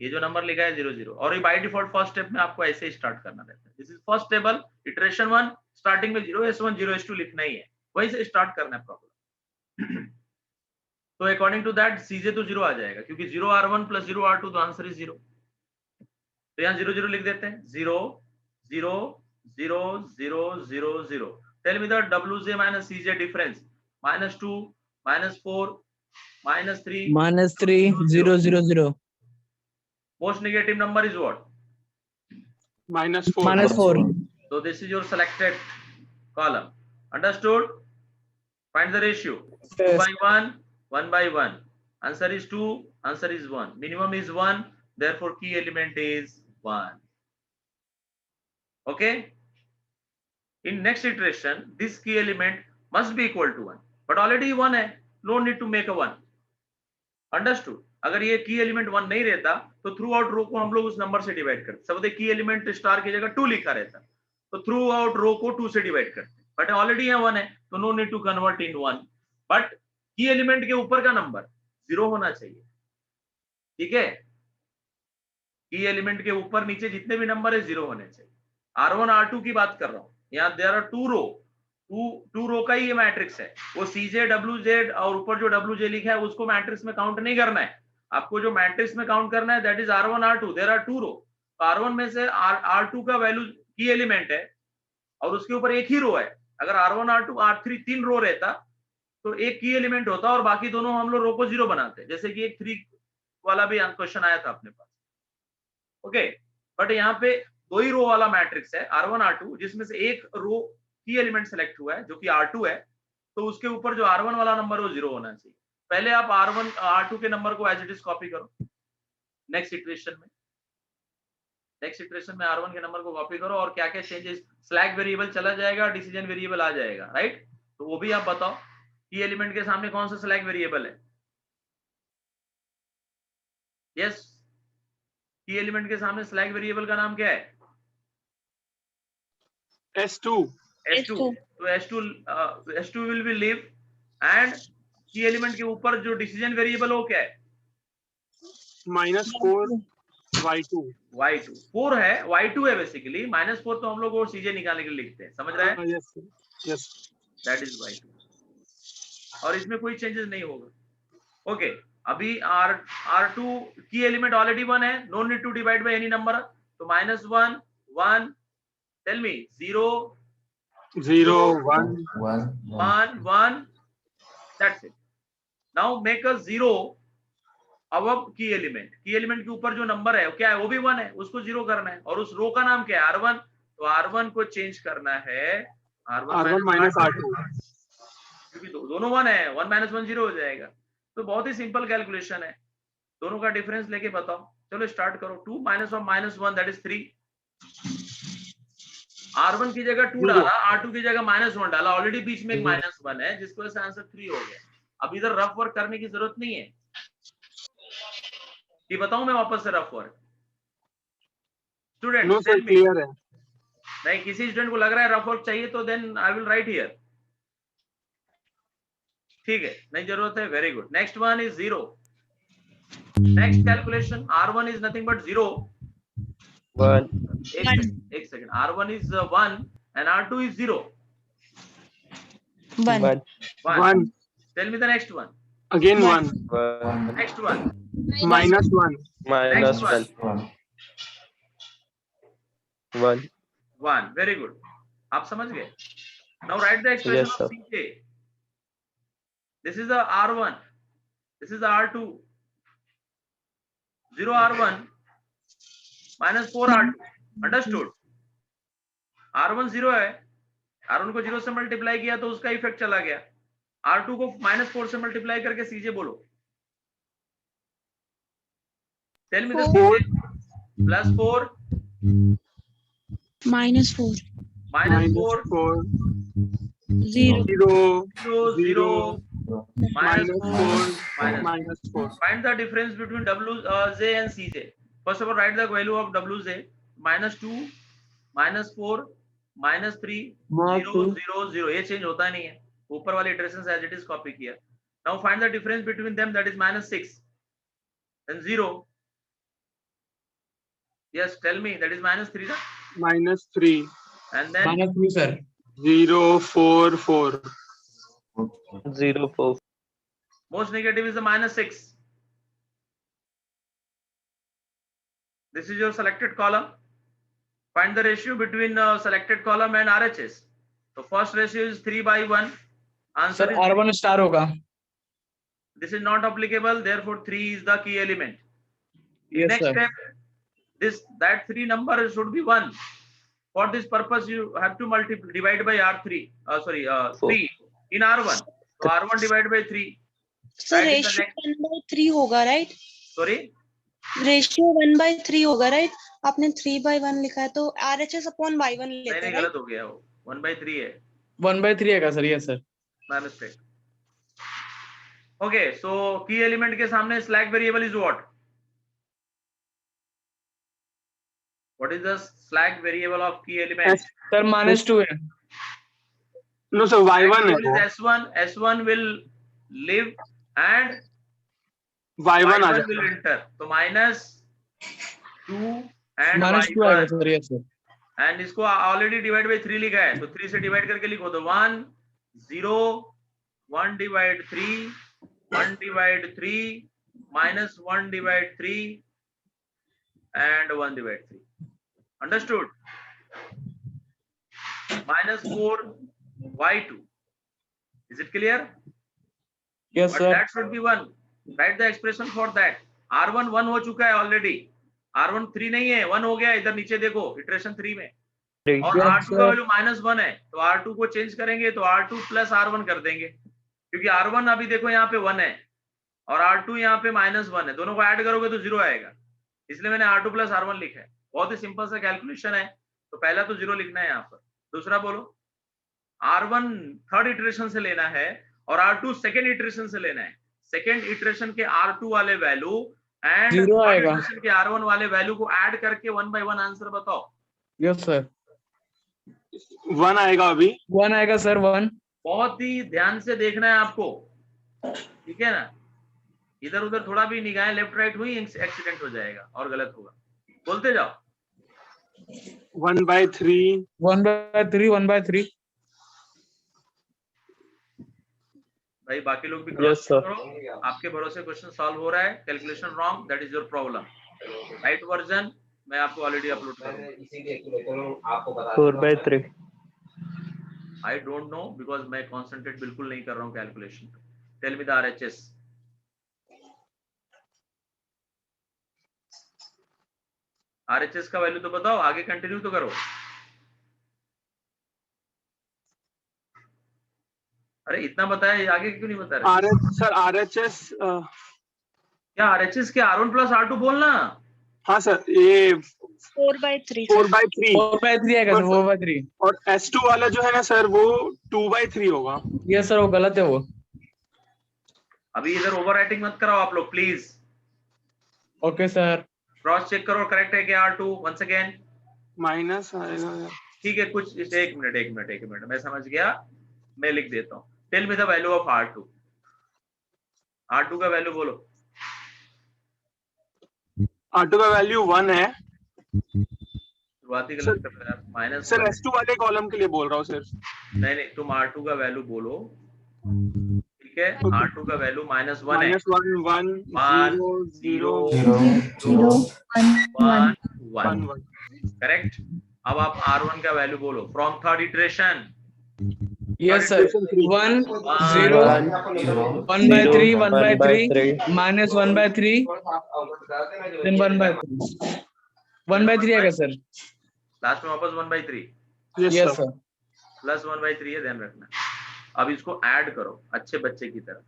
ये जो number लिखा है 0 0, और ये बाय डिफॉल्ट फर्स्ट स्टेप में आपको ऐसे ही स्टार्ट करना रहता है। This is first table iteration 1, starting में 0 s1 0 s2 लिखना ही है, वहीं से स्टार्ट करना है प्रॉब्लम। तो अकॉर्डिंग टू दैट Cj तो 0 आ जाएगा, क्योंकि 0 r1 plus 0 r2 तो आंसर इज 0। तो यहाँ 0 0 लिख देते हैं, 0 0 0 0 0 0। Tell me the wj minus cj difference. -2 -4 -3 -3 0 0 0 most negative number is what? -4 -4 So this is your selected column। Understood? Find the ratio। 2 by 1 1 by 1, answer is 2, answer is 1, minimum is 1, therefore key element is 1। okay, in next iteration this key element must be equal to 1, but already 1 है, no need to make a 1। understood? अगर ये की element 1 नहीं रहता तो through out रो को हम लोग उस नंबर से डिवाइड करते। सब की एलिमेंट स्टार की जगह 2 लिखा रहता तो थ्रू आउट रो को 2 से डिवाइड करते, बट ऑलरेडी यहाँ 1 है तो no need to convert in 1। But key element के ऊपर का नंबर 0 होना चाहिए, ठीक है? की एलिमेंट के ऊपर नीचे जितने भी नंबर है 0 होने चाहिए। R1 R2 की बात कर रहा हूँ, यहाँ देयर आर 2 रो, 2 रो का ही ये मैट्रिक्स है। वो CJ WZ और ऊपर जो WJ लिखा है उसको मैट्रिक्स में काउंट नहीं करना है, आपको जो मैट्रिक्स में काउंट करना है that is R1 R2। There are 2 row, तो R1 में से R2 का वैल्यू की एलिमेंट है और उसके ऊपर एक ही रो है। अगर R1 R2 R3 3 रो रहता तो एक की एलिमेंट होता और बाकी दोनों हम लोग रो को 0 बनाते, जैसे कि एक 3 वाला भी क्वेश्चन आया था अपने पास। ओके, बट यहाँ पे 2 ही रो वाला मैट्रिक्स है R1 R2, जिसमें से एक रो की एलिमेंट सेलेक्ट हुआ है जो कि R2 है, तो उसके ऊपर जो R1 वाला नंबर वो 0 होना चाहिए। पहले आप R1 R2 के नंबर को एज इट इज कॉपी करो नेक्स्ट इटरेशन में। नेक्स्ट इटरेशन में R1 के नंबर को कॉपी करो और क्या क्या चेंजेस, स्लैक वेरिएबल चला जाएगा, डिसीजन वेरिएबल आ जाएगा, राइट? तो वो भी आप बताओ की एलिमेंट के सामने कौन सा स्लैक वेरिएबल है? यस, की एलिमेंट के सामने स्लैक वेरिएबल का नाम क्या है? S2 तो S2 will be live, and की एलिमेंट के ऊपर जो डिसीजन वेरिएबल हो क्या है? -4 Y2 4 है, Y2 है बेसिकली। -4 तो हम लोग वो CJ निकालने के लिए लिखते हैं, समझ रहे हैं? Yes yes that is Y2, और इसमें कोई चेंजेस नहीं होगा। ओके, अभी R2 की एलिमेंट ऑलरेडी 1 है, no need to divide by any number, तो -1 1, tell me 0 0 1 1 1, that's it. Now make a 0 अब की एलिमेंट, की एलिमेंट के ऊपर जो नंबर है क्या है? वो भी 1 है, उसको 0 करना है, और उस रो का नाम क्या है? R1, तो R1 को चेंज करना है R1 -R2, क्योंकि दोनों 1 है, 1 - 1 0 हो जाएगा। तो बहुत ही सिंपल कैलकुलेशन है, दोनों का डिफरेंस लेके बताओ। चलो स्टार्ट करो। 2 - 1 दैट इज 3। R1 की जगह 2 डाला, R2 की जगह -1 डाला, ऑलरेडी बीच में एक -1 है, जिसकी वजह से आंसर 3 हो गया। अब इधर रफ वर्क करने की जरूरत नहीं है, कि बताऊं मैं वापस से rough work? Student no sir, clear है। नहीं, किसी स्टूडेंट को लग रहा है रफ वर्क चाहिए तो then I will write here. ठीक है, नहीं जरूरत है, very good. Next one is 0। Next calculation, R1 is nothing but 0। 1 एक second, R1 is 1 and R2 is 0। 1 1 tell me the next one. Again 1 next one -1 minus Next 1 1 1 1। Very good, आप समझ गए। Now write the expression Yes, of sir. CJ। This is the R1, this is the R2। 0 R1 minus 4 R2। Understood? R1 0 है, R1 को 0 से multiply किया तो उसका effect चला गया। R2 को -4 से मल्टीप्लाई करके CJ बोलो। Tell me the CJ। +4 -4 -4 -4 0 0 0 -4 -4 Find the difference between WJ and CJ. First of all, write the value of WJ. -2, -4, -3, 0, 0, 0. ये चेंज होता नहीं है, ऊपर वाले iterations as it is copy किया। Now find the difference between them, that is -6 and 0. Yes, tell me, that is -3 na? -3 And then -3 sir 0 4 4 0 4 most negative is the -6. This is your selected column. Find the ratio between selected column and RHS. So first ratio is 3/1. Answer sir is R1 star होगा। this is not applicable, therefore 3 is the key element. Yes, Next sir. step, that 3 number should be 1. For this purpose you have to divide by R3, 3 in R1. So R1 divided by 3. Sir That is the ratio next- 1/3 होगा, right? Sorry, ratio 1/3 होगा, right? आपने 3/1 लिखा है तो RHS upon Y1 लेते नहीं हैं, गलत हो गया, वो 1/3 है, 1/3 है sir. Yes sir. my mistake. Okay, so key element के सामने slack variable is what? What is the slack variable of key element? Sir -2 है। नो सर Y1 है Variable is S1 will live and Y1 uh will जाएगा। enter. So -2 and -2 आएगा Y1, sir. Yes sir. and इसको already divide by 3 लिखा है, तो 3 से divide करके लिखो, तो 1 0 1 divide 3 1 divide 3 -1 divide 3 and 1 divide 3. Understood? -4 Y2. Is it clear? Yes But sir. that should be 1. Write the expression for that. R1 1 हो चुका है ऑलरेडी, R1 3 नहीं है, 1 हो गया। इधर नीचे देखो इटरेशन 3 में, और Yes, R2 का sir. वैल्यू -1 है, तो R2 को चेंज करेंगे तो R2 प्लस R1 कर देंगे, क्योंकि R1 अभी देखो यहाँ पे 1 है और R2 यहाँ पे -1 है, दोनों को ऐड करोगे तो 0 आएगा, इसलिए मैंने R2 प्लस R1 लिखा है। बहुत ही सिंपल सा कैलकुलेशन है, तो पहला तो 0 लिखना है यहाँ पर। दूसरा बोलो, R1 थर्ड इटरेशन से लेना है और R2 सेकेंड इटरेशन से लेना है। सेकेंड इटरेशन के R2 वाले वैल्यू एंड 0 आएगा। के R1 वाले वैल्यू को ऐड करके 1 by 1 आंसर बताओ। Yes sir. 1 आएगा अभी। 1 आएगा सर। 1 बहुत ही ध्यान से देखना है आपको, ठीक है ना? इधर उधर थोड़ा भी निगाहें लेफ्ट राइट हुई एक्सीडेंट हो जाएगा और गलत होगा। बोलते जाओ। 1/3 1/3 1/3। भाई बाकी लोग भी Yes, sir. करो, आपके भरोसे क्वेश्चन सॉल्व हो रहा है। Calculation wrong, that is your problem. Right version मैं आपको ऑलरेडी अपलोड करूंगा। 4/3 आई डोंट नो, बिकॉज मैं कॉन्सेंट्रेट बिल्कुल नहीं कर रहा हूँ कैलकुलेशन पे। Tell me the RHS। RHS का वैल्यू तो बताओ, आगे कंटिन्यू तो करो। अरे इतना बताया, आगे क्यों नहीं बता रहे? सर RHS क्या RHS के R1 प्लस R2 बोलना? हाँ सर, ये 4/3 4/3 4/3 आएगा सर। 4/3। और S2 वाला जो है ना सर, वो 2/3 होगा। यस सर, वो गलत है वो। अभी इधर ओवर राइटिंग मत कराओ आप लोग please. Okay sir. Cross check करो करेक्ट है क्या R2 वंस अगेन। माइनस आएगा यार। ठीक है कुछ एक मिनट मैं समझ गया, मैं लिख देता हूँ। Tell me the value of R2। R2 का वैल्यू बोलो। R2 का वैल्यू 1 है शुरुआती गलत कर रहे हो माइनस सर। 1। S2 वाले कॉलम के लिए बोल रहा हूँ सिर्फ। नहीं तुम R2 का वैल्यू बोलो, ठीक है। R2 का वैल्यू -1 है। Minus 1 1 1 0 0 0 1 1 1 correct. अब आप R1 का वैल्यू बोलो from third iteration. Yes sir. 1 0 1 by 3 1 by 3 minus 1 by 3 then 1 by 3 1 by 3 आएगा सर। लास्ट में वापस 1/3 यस सर। प्लस 1/3 है, ध्यान रखना। अब इसको ऐड करो अच्छे बच्चे की तरह,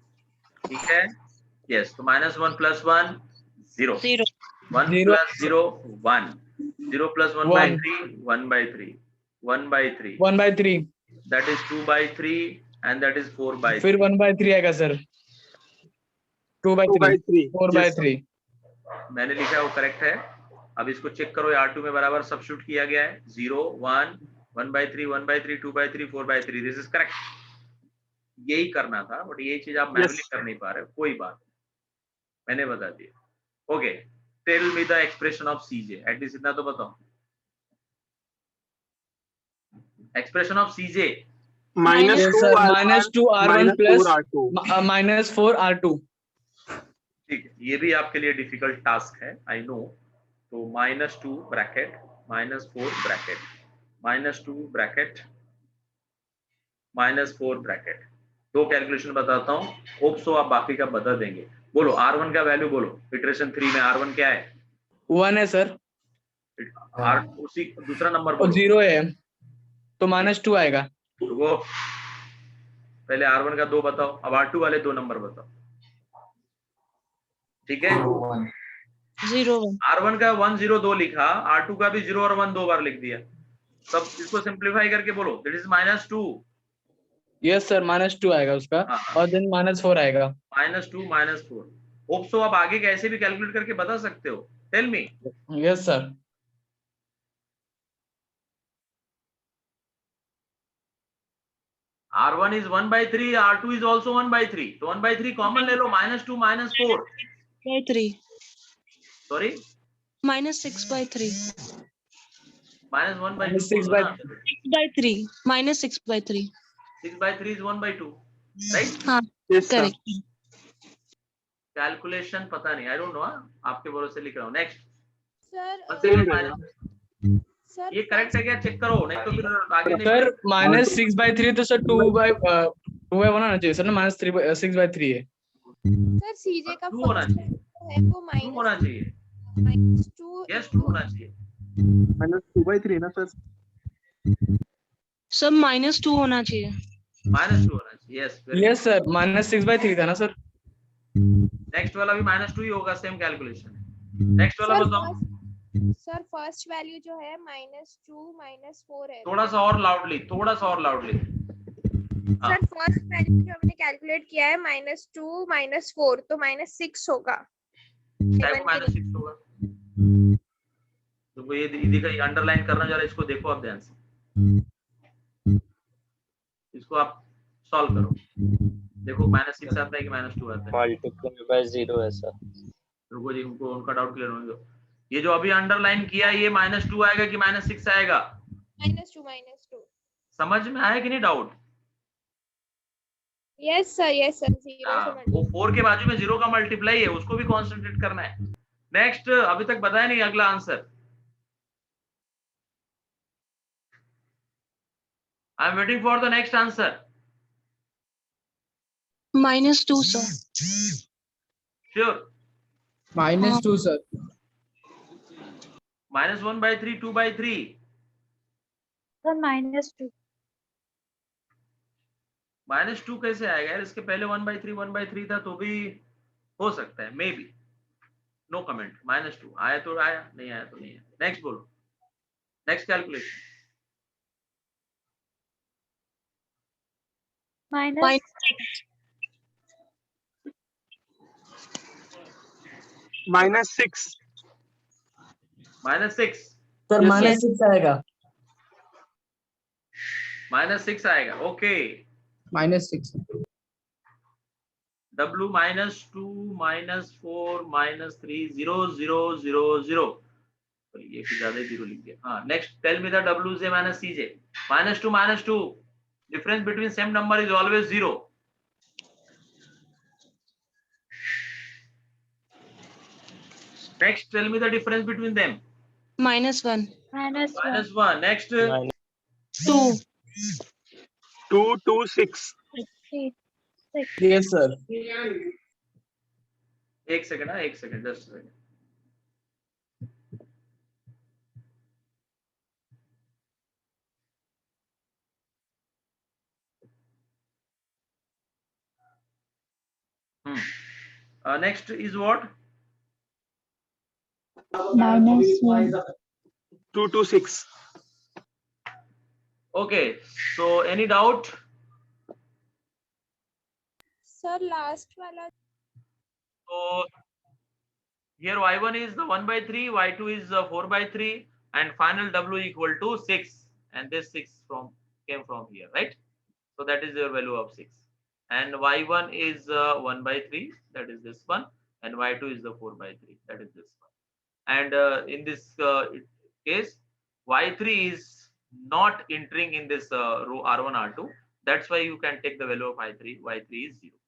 ठीक है। यस तो -1 + 1 0 1 + 0 1 0 + 1/3 1/3 1/3 1 by 3 that is 2/3 and that is 4/3 फिर 1 by 3 आएगा सर। 2 by 3 4 by 3 मैंने लिखा है वो करेक्ट है। अब इसको चेक करो R2 में बराबर सब्स्टिट्यूट किया गया है 0 1 1/3 1/3 2/3 4/3 दिस इज करेक्ट। यही करना था बट ये चीज आप मैनुअली कर नहीं पा रहे, कोई बात मैंने बता दिया। Okay tell me the expression of CJ, at least इतना तो बताओ। Expression of CJ -2 R1 plus R2 -4 R2। ठीक है ये भी आपके लिए डिफिकल्ट टास्क है आई नो। तो -2 ब्रैकेट -4 ब्रैकेट -2 ब्रैकेट -4 ब्रैकेट। दो कैलकुलेशन बताता हूँ, होप सो आप बाकी का बता देंगे। बोलो R1 का वैल्यू बोलो। इटरेशन 3 में R1 क्या है? 1 है सर। उसी दूसरा नंबर और बोलो। 0 है तो -2 आएगा। वो पहले R1 का 2 बताओ, अब R2 वाले 2 नंबर बताओ, ठीक है। 0 R1 का 1 0 2 लिखा, R2 का भी 0 और 1 2 बार लिख दिया। सब इसको सिंप्लीफाई करके बोलो दैट इज -2। यस सर -2 आएगा उसका और देन -4 आएगा। -2 -4। होप सो आप आगे कैसे भी कैलकुलेट करके बता सकते हो। Tell me. Yes sir. R1 is 1/3, R2 is also 1/3, तो 1/3 कॉमन ले लो। -2 -4 3 सॉरी -6/3 -1/2 6 बोलो by ना। 6/3 -6/3 6/3 is 1/2 राइट। हाँ करेक्ट। कैलकुलेशन पता नहीं, आई डोंट नो, आपके भरोसे लिख रहा हूँ। नेक्स्ट सर ये करेक्ट है क्या चेक करो, नहीं तो फिर आगे नहीं सर बढ़ेगा। -6/3 तो सर 2/1 होना चाहिए सर ना। -6/3 है। सर सीजे का 2 होना चाहिए, है वो 2 होना चाहिए, -2 यस 2 होना चाहिए। -2/3 ना सर। सब -2 होना चाहिए। -2 होना चाहिए, यस। यस सर -6/3 था ना सर। नेक्स्ट वाला भी -2 ही होगा, सेम कैलकुलेशन। नेक्स्ट वाला बताओ। सर फर्स्ट वैल्यू जो है -2 -4 है। थोड़ा सा और लाउडली सर फर्स्ट वैल्यू जो हमने कैलकुलेट किया है -2 -4 तो -6 होगा। -6 होगा। तो ये देखो, ये अंडरलाइन करना जरा, इसको देखो आप ध्यान से, इसको आप सॉल्व करो। देखो -6 आता है कि -2 आता है। मल्टीप्लाई बाय 0 है सर। रुको जी, उनको उनका डाउट क्लियर होने दो। ये जो अभी अंडरलाइन किया है ये -2 आएगा कि -6 आएगा? -2 समझ में आया कि नहीं डाउट? यस सर 0 हाँ, वो 4 के बाजू में 0 का मल्टीप्लाई है, उसको भी कॉन्सेंट्रेट करना है। नेक्स्ट अभी तक बताया नहीं अगला answer. I am waiting for the next answer. -2 sir. Sure? -2 sir. -1/3 2/3 sir -2 -2 कैसे आएगा यार? इसके पहले 1/3 था तो भी हो सकता है, मे बी। No comment. -2 आया तो आया, नहीं आया तो नहीं आया। नेक्स्ट बोलो, नेक्स्ट कैलकुलेशन। -6. -6 सर Yes, -6 आएगा, -6 आएगा। Okay, -6 W -2 -4 -3 0 0 0 0। ये कुछ ज्यादा जीरो लिख दिया। हाँ, next tell me the WJ minus CJ। -2 difference between same number is always 0। Next tell me the difference between them। -1 -1 next Minus 2 2 2 6. Yes sir. एक second, हाँ एक second, just second. Next is what? -1 2 2 6. Okay, so any doubt? Sir, last wala. So here y1 is the 1/3, y2 is 4/3, and final W equal to 6, and this 6 came from here, right? So that is your value of 6, and y1 is 1/3, that is this one, and y2 is the 4/3, that is this one. And in this case, y3 is not entering in this row r1 r2, that's why you can take the value of y3 is 0।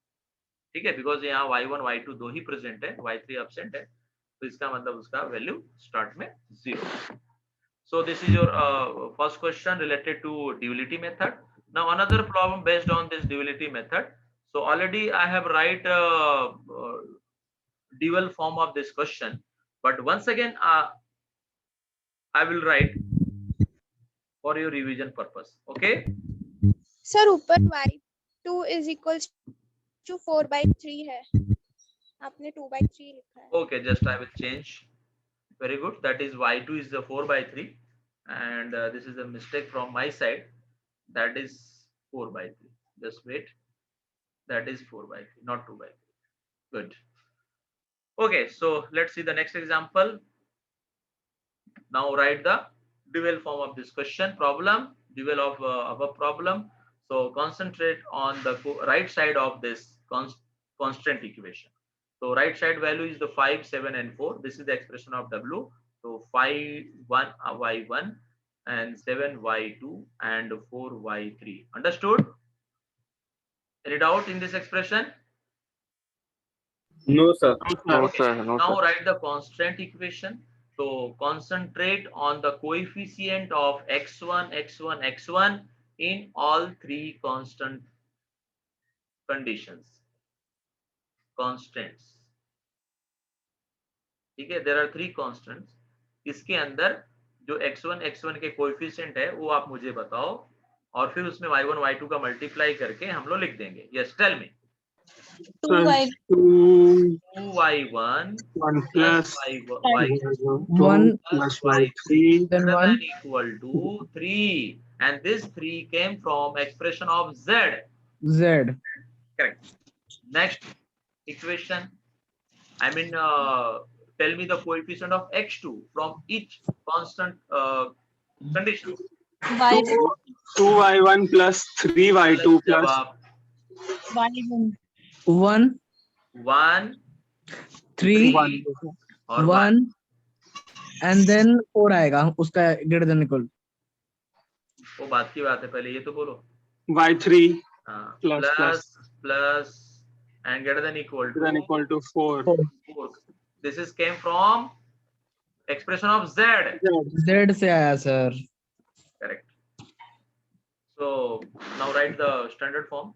ठीक है, because यहाँ y1 y2 दो ही present है, y3 absent है, तो इसका मतलब उसका वैल्यू स्टार्ट में 0। So this is your first question related to duality method. Now another problem based on this duality method. So already I have write dual form of this question, but once again I will write for your revision purpose. Okay? Sir, ऊपर y2 is equals to 4/3 है, आपने 2/3 लिखा है। Okay, just I will change. Very good. That is y2 is the 4/3, and this is a mistake from my side. That is 4/3. Just wait. That is 4/3, not 2/3. Good. Okay, so let's see the next example. Now write the dual form of this question. Problem, dual of above problem. So concentrate on the right side of this constant equation. So right side value is the 5, 7, and 4. This is the expression of W. So 5 1 y1 and 7 y2 and 4 y3. Understood? Any doubt in this expression? No sir. No Okay. sir, no Now sir. write the constant equation. So concentrate on the coefficient of x1, x1, x1 in all three constant conditions. Constants. ठीक है, there are three constants. इसके अंदर जो x1, x1 के coefficient है वो आप मुझे बताओ, और फिर उसमें y1, y2 का मल्टीप्लाई करके हम लोग लिख देंगे। Yes, tell me. 2y 2y1 1 plus plus y2 1 plus plus y3 then greater 1 than equal to 3, and this 3 came from expression of z. z Correct. Next equation, I mean tell me the coefficient of x2 from each constant condition. y 2y1 plus 3y2 plus जवाब y1 1 1 3 1. और 1 and then 4 आएगा उसका greater than equal. वो बात की बात है, पहले ये तो बोलो। y3 plus plus plus and greater than equal to then equal to 4. 4. This is came from expression of z. z से आया sir. Correct. So now write the standard form.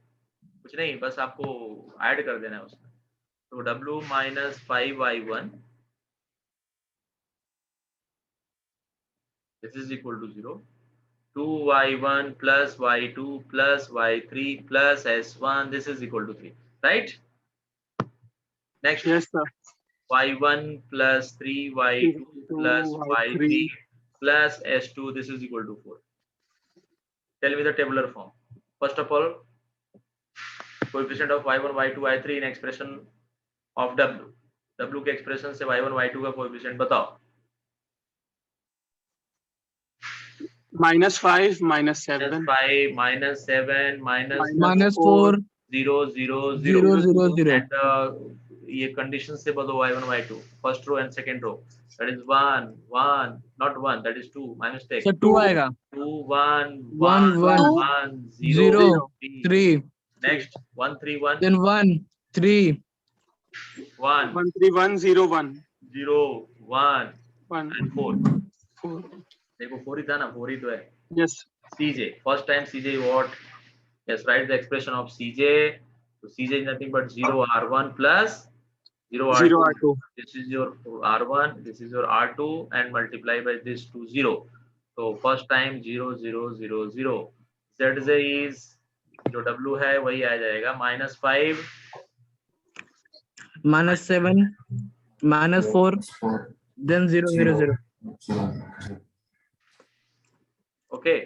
कुछ नहीं, बस आपको ऐड कर देना है उसमें। तो w minus 5y1 this is equal to 0. 2y1 plus y2 plus y3 plus s1 this is equal to 3. Right? Next. Yes sir. y1 plus 3y2 plus y3 y3 plus s2 this is equal to 4. Tell me the tabular form. First of all, coefficient of y1, y2, y3 in expression of w. W के expression से y1 y2 का coefficient बताओ। -5 -7 -5 -7 -4 0 0 0 0 0 0 and ये condition से बोलो y1 y2 first row and second row, that is 1 1 not 1, that is 2, my mistake, sir 2 आएगा 2 1 1 1 1 1 0 0 3 next 1 3 1 then 1 3 1 1 3 1 0 1 0 1 1 and 4, 4 देखो 4 ही था ना, 4 ही तो है। yes Cj, first time Cj what? Yes, write the expression of Cj. So Cj is nothing but 0 R1 plus 0 R2. 0 R2 This is your R1, this is your R2, and multiply by this to 0. So first time 0 0 0 0. Zj is जो W है वही आ जाएगा -5 -7 -4 4 then 0 0 0 0. Okay.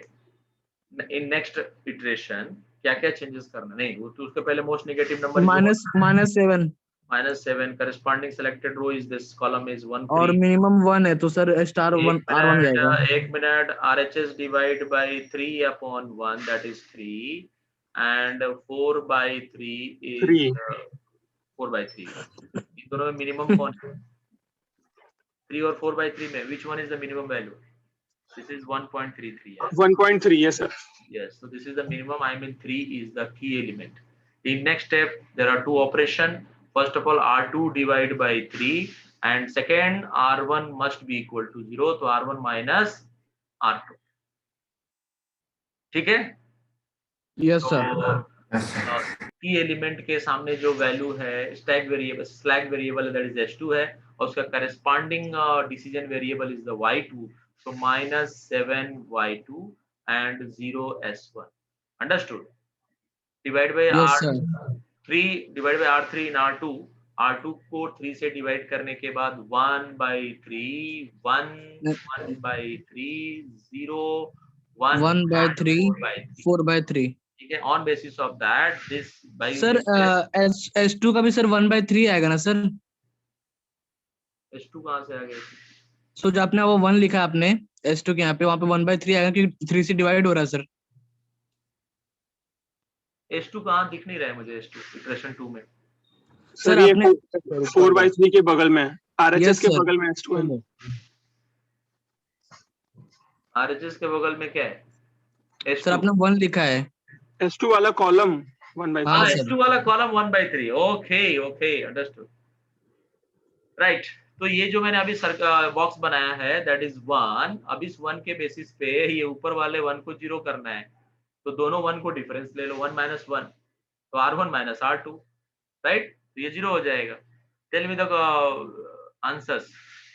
In next iteration क्या क्या changes करना, नहीं वो तो उसके पहले most negative number -7 -7 corresponding selected row is this column is 1 और 3 मिनिमम 1 है तो सर स्टार 1 R1 जाएगा। एक minute RHS divide by 3 upon 1 that is 3 and 4 by 3 is 3 4 by 3। इन दोनों में मिनिमम कौन है? 3 और 4 by 3 में which one is the minimum value? This is 1.33. 1.3 yes sir Yes, so this is the minimum. I mean 3 is the key element. In next step, there are two operation. First of all, R2 divide by 3 and second R1 must be equal to 0. So R1 minus R2. ठीक है? Yes sir. Yes, sir. की element के सामने जो value है slag variable that is h2 है और उसका corresponding decision variable is the y2, so -7 y2 and 0 s1, understood? Divide by yes sir. R3 divide by R3 in R2 को 3 से डिवाइड करने के बाद 1/3 1 1/3 0 1 1/3 4/3 ठीक है। On basis of that this by sir S2 का भी सर 1/3 आएगा ना सर? S2 कहां से आ गया? सो जो आपने वो 1 लिखा है आपने S2 के यहाँ पे वहाँ पे 1/3 आएगा क्योंकि 3 से डिवाइड हो रहा है सर। S2 कहां दिख नहीं रहा है मुझे, S2 इटरेशन 2 में। सर ये 4/3 के बगल में RHS के बगल में S2 है। RHS के बगल में क्या है? सर आपने 1 लिखा है S2 वाला कॉलम 1/3 हाँ, S2 वाला कॉलम 1/3। Okay understood right. तो ये जो मैंने अभी बॉक्स बनाया है दैट इज 1। अब इस 1 के बेसिस पे ये ऊपर वाले 1 को 0 करना है तो दोनों 1 को डिफरेंस ले लो 1 - 1 तो R1 - R2 राइट, तो ये 0 हो जाएगा। Tell me the answers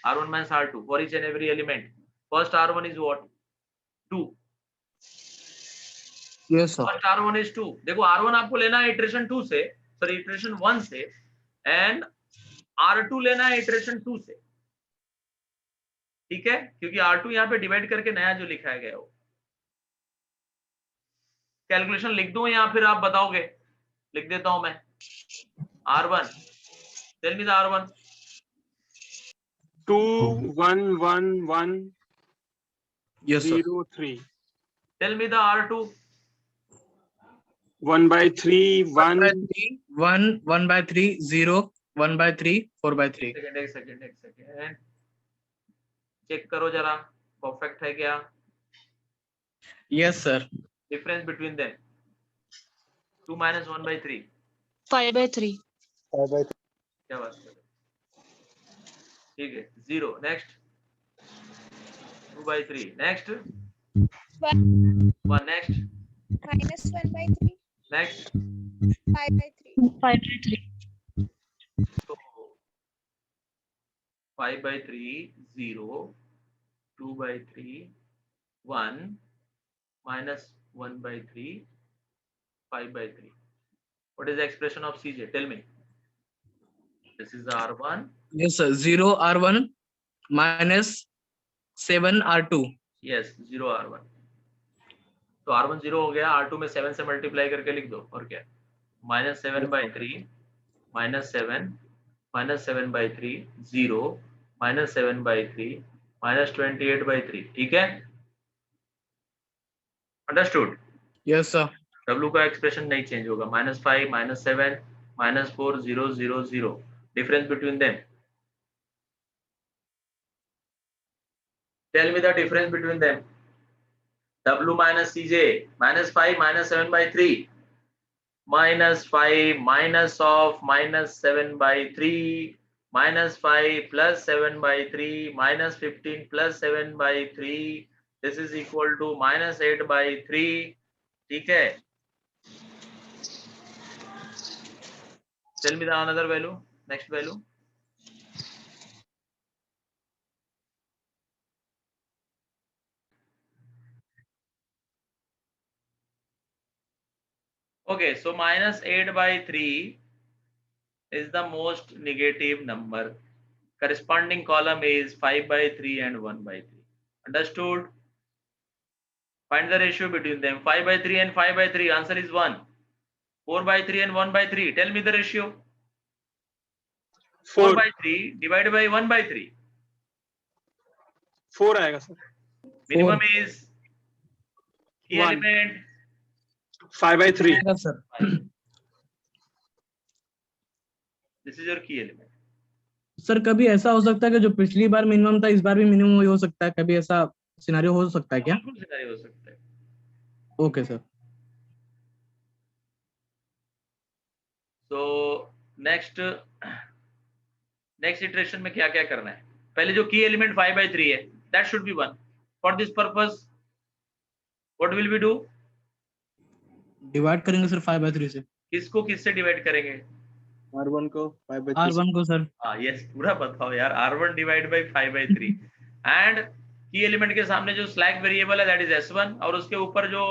R1 - R2 for each and every element. First R1 is what? 2। Yes sir. First R1 is 2। देखो R1 आपको लेना है इटरेशन 2 से, सॉरी इटरेशन 1 से, एंड R2 लेना है इटरेशन 2 से, ठीक है, क्योंकि R2 यहाँ पे डिवाइड करके नया जो लिखा गया है वो। कैलकुलेशन लिख दूं या फिर आप बताओगे? लिख देता हूं मैं। R1 tell me the R1 2 1 1 1 yes sir. 0 3 tell me the R2 1/3 1 1 1/3 0 1/3 4/3 एक सेकंड चेक करो जरा परफेक्ट है क्या? Yes sir. Difference between them 2 - 1/3 5/3 क्या बात कर रहे हो? ठीक है 0 नेक्स्ट 2/3 नेक्स्ट 1 नेक्स्ट -1/3 नेक्स्ट 5/3 5/3 तो 5/3 0 2/3 1 -1/3 5/3. What is the expression of Cj? Tell me. This is the R1. Yes sir 0 R1 -7 R2 Yes, 0 R1. तो R1 0 हो गया, R2 में 7 से मल्टीप्लाई करके लिख दो और क्या, -7/3 -7 -7/3 0 -7/3 -28/3, ठीक है, अंडरस्टूड। Yes sir. W का एक्सप्रेशन नहीं चेंज होगा, -5 -7 -4 0 0 0, difference between them, tell me the difference between them. W minus CJ, -5 -7/3 -5 minus of -7/3 -5 plus 7/3 -15 plus 7/3, this is equal to -8/3, ठीक है। Tell me the another value, next value। Okay, so -8/3 is the most negative number. Corresponding column is 5/3 and 1/3. Understood? Find the ratio between them. 5/3 and 5/3. Answer is 1. 4/3 and 1/3. Tell me the ratio. 4 4/3 divided by 1/3. 4 आएगा sir. Minimum is key One. element 5/3 आएगा sir. 5. This is your key element. Sir कभी ऐसा हो सकता है कि जो पिछली बार मिनिमम था इस बार भी मिनिमम हो सकता है, कभी ऐसा सिनेरियो हो सकता है क्या? बिल्कुल सिनेरियो हो सकता है। Okay sir. So next iteration में क्या क्या करना है? पहले जो key element 5/3 है, that should be 1. For this purpose, what will we do? Divide करेंगे सर 5/3 से। किसको किससे डिवाइड करेंगे? R1 को 5/3 R1 को सर। हाँ यस, पूरा बताओ यार। R1 डिवाइड बाई 5/3 एंड की एलिमेंट के सामने जो स्लैक वेरिएबल है दैट इज S1 और उसके ऊपर जो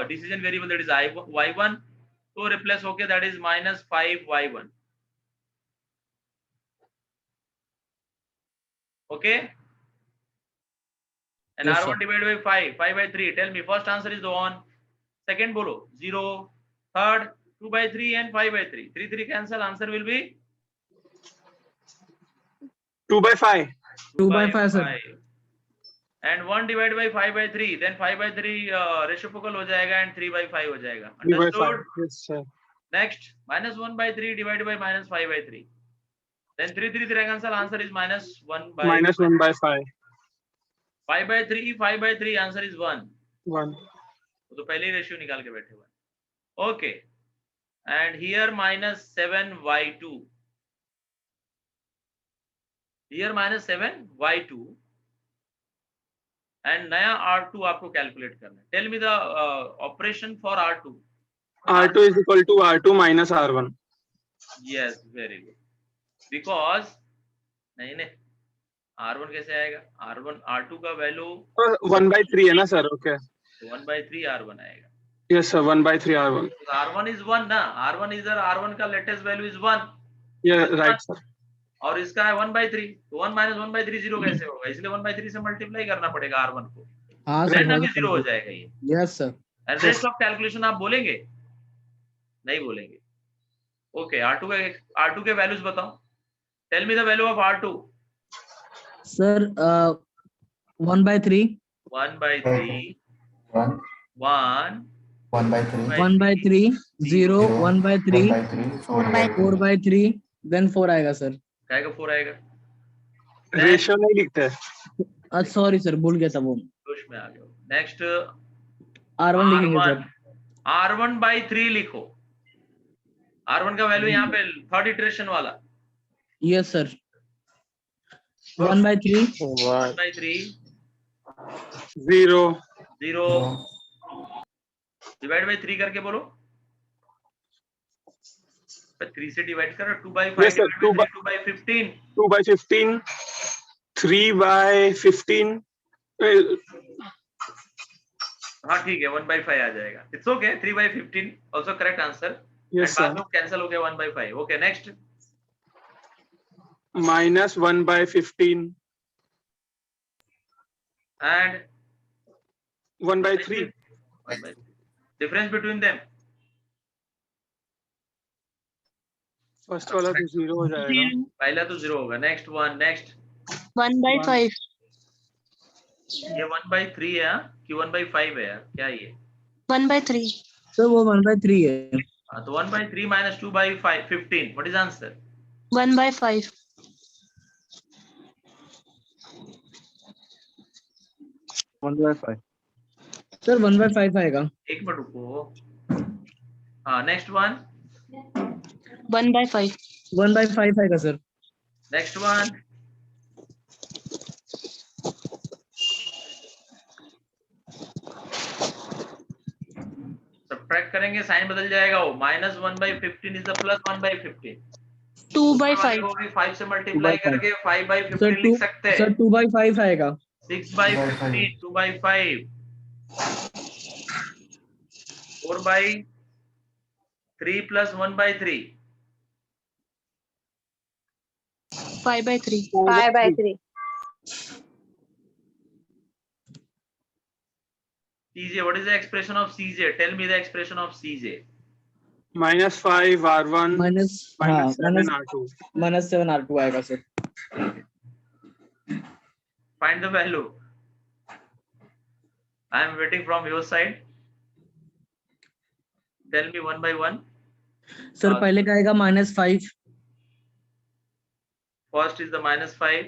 decision variable that is Y1 तो रिप्लेस होके that is -5Y1। Okay and Yes, R1 sir. Divide by 5/3। Tell me first answer is 1, second बोलो 0, third 2/3 and 5/3। 3 cancel, answer will be 2/5 2/5 sir. and 1 divided by 5/3, then 5/3 reciprocal हो जाएगा and 3/5 हो जाएगा। 3/5 Understood? yes sir Next, -1/3 divided by -5/3, then 3 cancel, answer is -1/5। -1/5 5/3 5/3 answer is 1। 1 तो पहले ही ratio निकाल के बैठे हुए। Okay and here -7/2, here -7/2 and नया R2 आपको कैलकुलेट करना है। Tell me the operation for R2। R2 is equal to R2 minus R1 yes very good, because नहीं R1 कैसे आएगा? R1 R2 का वैल्यू 1/3 है ना सर ओके 1/3 R1 आएगा। Yes sir 1/3 R1 R1 is 1 ना, R1 इधर R1 का लेटेस्ट वैल्यू इज 1 ये राइट सर और इसका है 1/3, तो 1 - 1/3 0 कैसे होगा? इसलिए 1/3 से मल्टीप्लाई करना पड़ेगा R1 को, हाँ सर। रैंडमली 0 हो जाएगा ये। Yes sir. And rest of calculation आप बोलेंगे? नहीं बोलेंगे। ओके R2 के वैल्यूज बताओ। Tell me the value of R2। Sir 1/3 1/3 1 1 1/3 1/3 0 1/3 1/3 4/3 then 4 आएगा सर। क्या 4 आएगा? रेशियो नहीं लिखते सॉरी सर भूल गया था वो। पुश में आ गया। नेक्स्ट R1 लिखेंगे सर। R1/3 लिखो। R1 का वैल्यू यहाँ पे थर्ड इटरेशन वाला। यस सर 1/3 1/3 0 0 डिवाइड बाई 3 करके बोलो। 3 से डिवाइड करो। 2/5 Yes, sir. 2/15 2/15 3/15 हाँ ठीक है 1/5 आ जाएगा। It's okay 3/15 also correct answer. Yes, sir. Cancel हो गया 1/5। Okay next -1/15 and 1/3 difference between them first वाला तो 0 हो जाएगा। पहला तो 0 होगा। नेक्स्ट वन, नेक्स्ट 1/5 ये 1/3 है कि 1/5 है यार? क्या ये? 1/3 सर वो 1/3 है। हाँ, तो 1/3 minus 2/5 15. What is answer? 1/5 1/5 sir 1/5 आएगा। एक मिनट रुको। हाँ, नेक्स्ट वन, 1/5 1/5 आएगा सर। नेक्स्ट वन, सब्ट्रैक्ट करेंगे साइन बदल जाएगा। वो -1/15 इज द प्लस 1/15। 2/5 को भी 5 से मल्टीप्लाई करके 5/15 सर लिख सकते हैं। सर 2/5 आएगा। 6/15 2/5 4/3 plus 1/3 5/3 5/3 CJ. What is the expression of CJ? Tell me the expression of CJ. -5 R1 -7 R2 -7 R2 आएगा sir. Find the value. I am waiting from your side. Tell me one by one. Sir पहले का आएगा -5। First is the -5.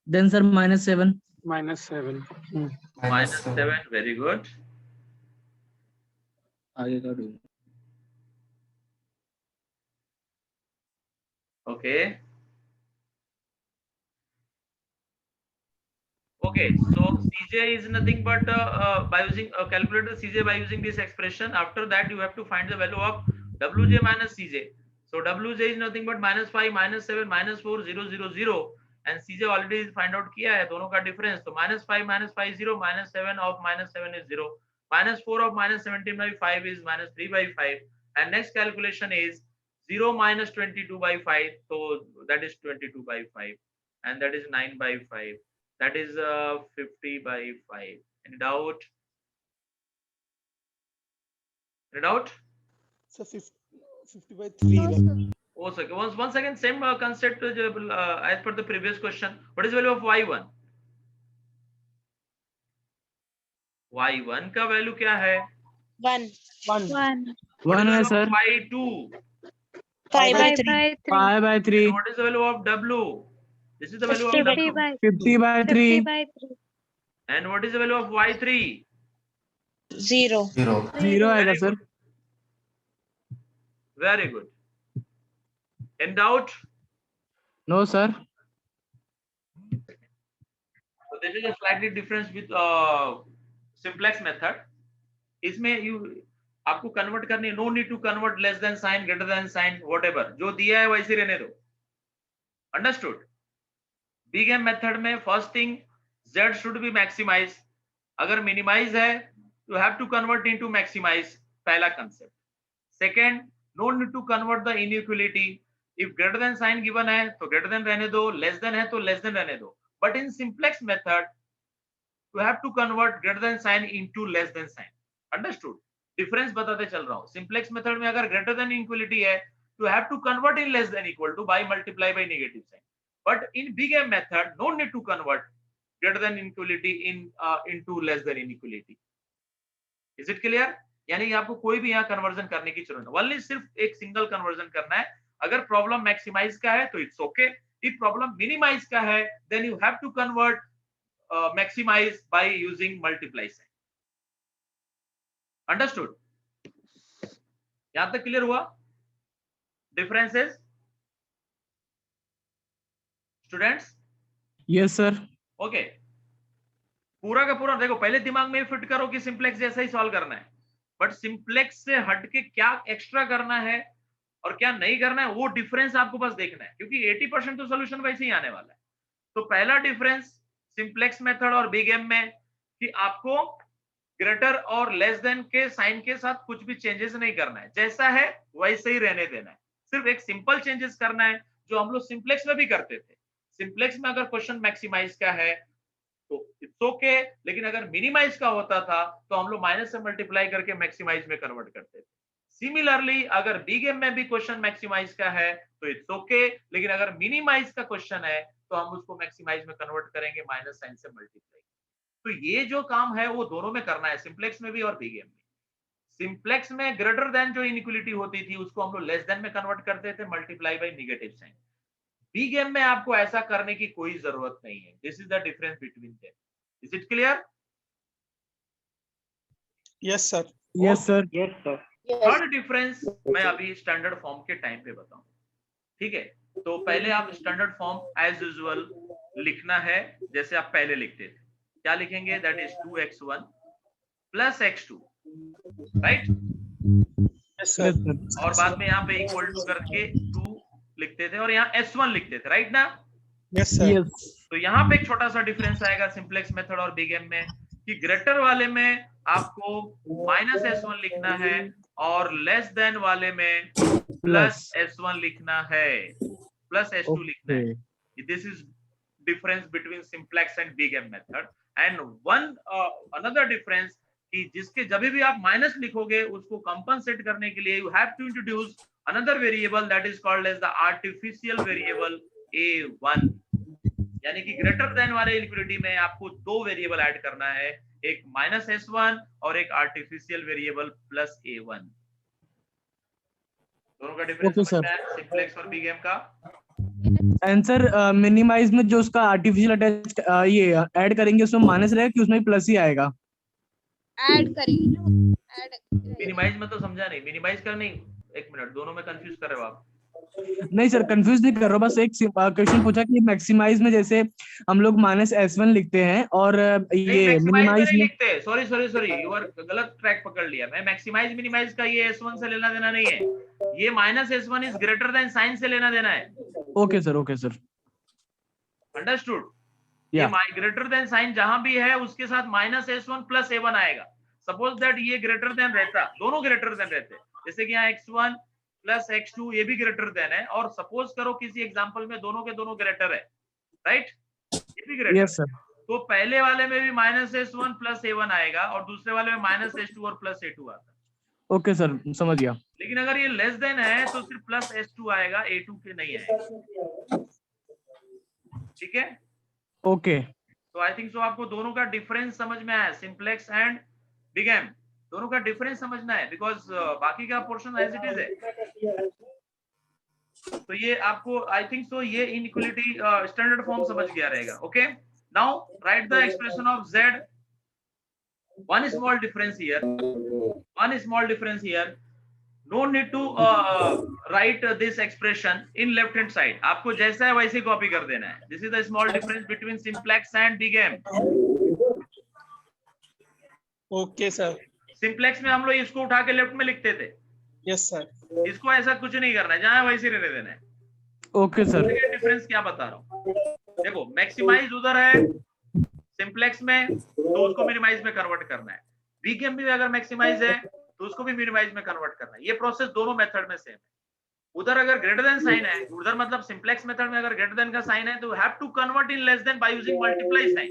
Then sir -7। -7 -7. Very good. आगे का दो। Okay. Okay. So CJ is nothing but by using calculator CJ by using this expression. After that, you have to find the value of WJ minus CJ. So WJ is nothing but -5 -7 -4 0 0 0 and CJ already find out किया है दोनों का difference. तो -5 -5 0 -7 of -7 is 0 -4 of -17/5 is -3/5 and next calculation is 0 minus 22/5. So that is 22/5 and that is 9/5. That is 50/5. Any doubt? Any doubt? So 50/3. Oh, sorry. Once again, same concept as per the previous question. What is the value of y1? y1 का value क्या है? 1 1 है sir. y2. 5/3 5/3 What is the value of w? This is the value of w. 50/3 And what is the value of y3? 0 0 आएगा Very सर। good. Very good. In doubt? No sir. So this is a slightly difference with simplex method. इसमें आपको convert करनी है। No need to convert less than sign, greater than sign, whatever जो दिया है वैसे रहने दो। अंडरस्टूड? बिग एम मेथड में first thing z should be maximize. अगर मिनिमाइज है तो have to convert into maximize, पहला concept. Second, no need to convert the inequality. If greater than sign given है तो ग्रेटर देन रहने दो, less than है तो लेस देन रहने दो। But in simplex method you have to convert greater than sign into less than sign. Understood? Difference बताते चल रहा हूं। सिंप्लेक्स मेथड में अगर ग्रेटर देन इक्वलिटी है तो have to convert in less than equal to by multiply by negative sign. But in big M method no need to convert greater than equality into less than inequality. Is it clear? यानी आपको कोई भी यहां conversion करने की जरूरत नहीं, only सिर्फ एक सिंगल कन्वर्जन करना है। अगर प्रॉब्लम मैक्सिमाइज का है तो it's okay, if problem minimise का है then you have to convert maximize by using multiply sign. Understood? यहां तक क्लियर हुआ? Differences? Students? Yes sir. Okay. पूरा का पूरा देखो, पहले दिमाग में फिट करो कि सिंप्लेक्स जैसा ही सॉल्व करना है, बट सिंप्लेक्स से हटके क्या एक्स्ट्रा करना है और क्या नहीं करना है वो डिफरेंस आपको बस देखना है, क्योंकि 80% तो सोल्यूशन वैसे ही आने वाला है। तो पहला डिफरेंस सिंप्लेक्स मेथड और बिग एम में कि आपको ग्रेटर और लेस देन के साइन के साथ कुछ भी चेंजेस नहीं करना है, जैसा है वैसे ही रहने देना है। सिर्फ एक सिंपल चेंजेस करना है जो हम लोग सिंप्लेक्स में भी करते थे। सिंप्लेक्स में अगर क्वेश्चन मैक्सिमाइज का है तो इट्स ओके, लेकिन अगर मिनिमाइज का होता था तो हम लोग माइनस से मल्टीप्लाई करके मैक्सिमाइज में कन्वर्ट करते थे। सिमिलरली अगर बिग एम में भी क्वेश्चन मैक्सिमाइज का है तो इट्स ओके, लेकिन अगर मिनिमाइज का क्वेश्चन है तो हम उसको मैक्सिमाइज में कन्वर्ट करेंगे माइनस साइन से मल्टीप्लाई। तो ये जो काम है वो दोनों में करना है, सिंप्लेक्स में भी और बिग एम में। सिंप्लेक्स में ग्रेटर देन जो इनइक्वालिटी होती थी उसको हम लोग लेस देन में कन्वर्ट करते थे, multiply by negative sign. Big M में आपको ऐसा करने की कोई जरूरत नहीं है। This is the difference between them. Is it clear? Yes sir. Yes sir. Yes sir. Third difference मैं अभी स्टैंडर्ड फॉर्म के टाइम पे बताऊं, ठीक है? तो पहले आप स्टैंडर्ड फॉर्म एज यूजुअल लिखना है जैसे आप पहले लिखते थे। क्या लिखेंगे? That is 2x1 plus x2, right? Yes sir. और बाद में यहाँ पे इक्वल टू करके 2 लिखते थे और यहाँ s1 लिखते थे, राइट ना? Yes sir. तो यहाँ पे एक छोटा सा डिफरेंस आएगा सिंप्लेक्स मेथड और बिग एम में कि ग्रेटर वाले में आपको माइनस s1 लिखना है और लेस देन वाले में प्लस s1 लिखना है, प्लस s2 लिखना है। This is difference between simplex and big M method. And one another difference कि जिसके जब भी आप माइनस लिखोगे उसको कंपनसेट करने के लिए you have to introduce another variable that is called as the artificial variable a1। यानी कि ग्रेटर देन वाले इनइक्वालिटी में आपको दो वेरिएबल ऐड करना है, एक माइनस s1 और एक आर्टिफिशियल वेरिएबल प्लस a1। दोनों का डिफरेंस समझ में आया सिंप्लेक्स और बिग एम का? आंसर मिनिमाइज में जो उसका आर्टिफिशियल अटैच ये ऐड करेंगे उसमें माइनस रहेगा कि उसमें प्लस ही आएगा? ऐड करेंगे ना, ऐड मिनिमाइज में तो समझा नहीं, मिनिमाइज कर नहीं, एक मिनट, दोनों में कंफ्यूज कर रहे हो आप? नहीं सर, कंफ्यूज नहीं कर रहा, बस एक क्वेश्चन पूछा कि मैक्सिमाइज में जैसे हम लोग माइनस s1 लिखते हैं और ये मिनिमाइज में लिखते। सॉरी यू आर गलत ट्रैक पकड़ लिया। मैं मैक्सिमाइज मिनिमाइज का ये s1 से लेना देना नहीं है, ये minus s1 is greater than sign से लेना देना है। Okay sir, okay sir, understood? ये ग्रेटर देन साइन जहां भी है उसके साथ माइनस s1 प्लस a1 आएगा। सपोज दैट ये ग्रेटर देन रहता, दोनों ग्रेटर देन रहते, जैसे कि यहाँ x1 प्लस x2 ये भी ग्रेटर देन है, और सपोज करो किसी एग्जांपल में दोनों के दोनों ग्रेटर है, राइट? ये भी ग्रेटर। Yes sir. तो पहले वाले में भी माइनस s1 प्लस a1 आएगा और दूसरे वाले में माइनस s2 और प्लस a2 आता है। ओके सर, समझ गया। लेकिन अगर ये लेस देन है तो सिर्फ प्लस s2 आएगा, a2 के नहीं आएगा। ठीक है? ओके। तो आई थिंक सो आपको दोनों का डिफरेंस समझ में आया, सिंप्लेक्स एंड बिग एम दोनों का डिफरेंस समझना है, बिकॉज बाकी का पोर्शन एज इट इज है। तो ये आपको आई थिंक सो ये इनइक्वालिटी स्टैंडर्ड फॉर्म समझ गया रहेगा। Okay, now write the expression of z। one small difference here, no need to write this expression in left hand side, आपको जैसा है वैसे कॉपी कर देना है। this is the small difference between simplex and big m। Okay sir. Simplex में हम लोग इसको उठा के लेफ्ट में लिखते थे। Yes sir. इसको ऐसा कुछ नहीं करना है, जहां वैसे रहने देना है। Okay sir. डिफरेंस क्या बता रहा हूँ, देखो मैक्सिमाइज उधर है सिंप्लेक्स में तो उसको मिनिमाइज में कन्वर्ट करना है, बिग एम में अगर मैक्सिमाइज है तो उसको भी मिनिमाइज में कन्वर्ट करना है। ये प्रोसेस दोनों मेथड में सेम है। उधर अगर ग्रेटर देन साइन है, उधर मतलब सिंप्लेक्स मेथड में अगर ग्रेटर देन का साइन है तो have to convert in less than by using multiply sign.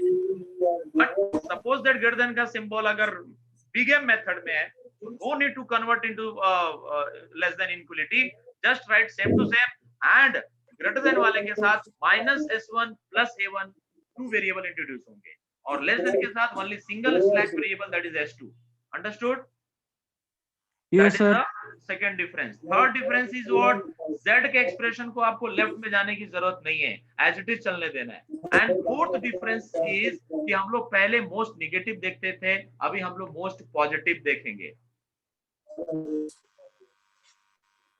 But suppose that greater than का सिंबल अगर बिग एम मेथड में है तो no need to convert into less than inequality, just write same to same and greater than वाले के साथ minus s1 plus a1 two variable introduce होंगे और लेस देन के साथ only single slash variable that is s2। Understood? Yes sir. Second difference. Third difference is what, z के expression को आपको लेफ्ट में जाने की जरूरत नहीं है, एज इट इज चलने देना है। एंड फोर्थ डिफरेंस इज कि हम लोग पहले मोस्ट नेगेटिव देखते थे, अभी हम लोग मोस्ट पॉजिटिव देखेंगे।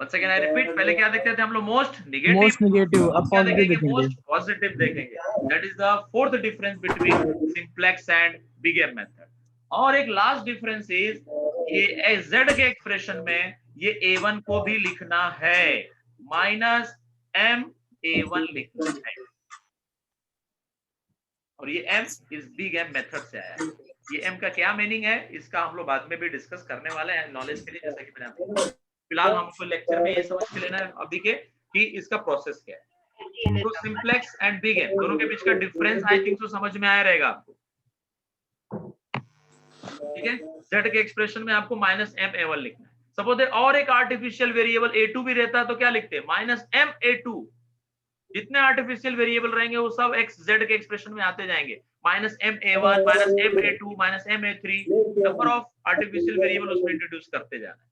Once again I repeat, पहले क्या देखते थे हम लोग? मोस्ट नेगेटिव, अब पॉजिटिव देखेंगे, मोस्ट पॉजिटिव देखेंगे। That is the fourth difference between simplex and big M method. और एक लास्ट डिफरेंस इज ये z के एक्सप्रेशन में ये a1 को भी लिखना है, माइनस m a1 लिखना है, और ये m इस बिग एम मेथड से आया है। ये m का क्या मीनिंग है इसका हम लोग बाद में भी डिस्कस करने वाले हैं नॉलेज के लिए, जैसा कि मैंने आपको फिलहाल हमको लेक्चर में ये समझ के लेना है अभी के कि इसका प्रोसेस क्या है। तो सिंप्लेक्स एंड बिग एम दोनों के बीच का डिफरेंस आई थिंक तो समझ में आया रहेगा आपको। ठीक है, z के एक्सप्रेशन में आपको माइनस m a1 लिखना है, सपोज और एक आर्टिफिशियल वेरिएबल a2 भी रहता है तो क्या लिखते हैं, -ma2। जितने आर्टिफिशियल वेरिएबल रहेंगे वो सब x z के एक्सप्रेशन में आते जाएंगे, -ma1 -ma2 -ma3, number of artificial variable उसमें इंट्रोड्यूस करते जाना है।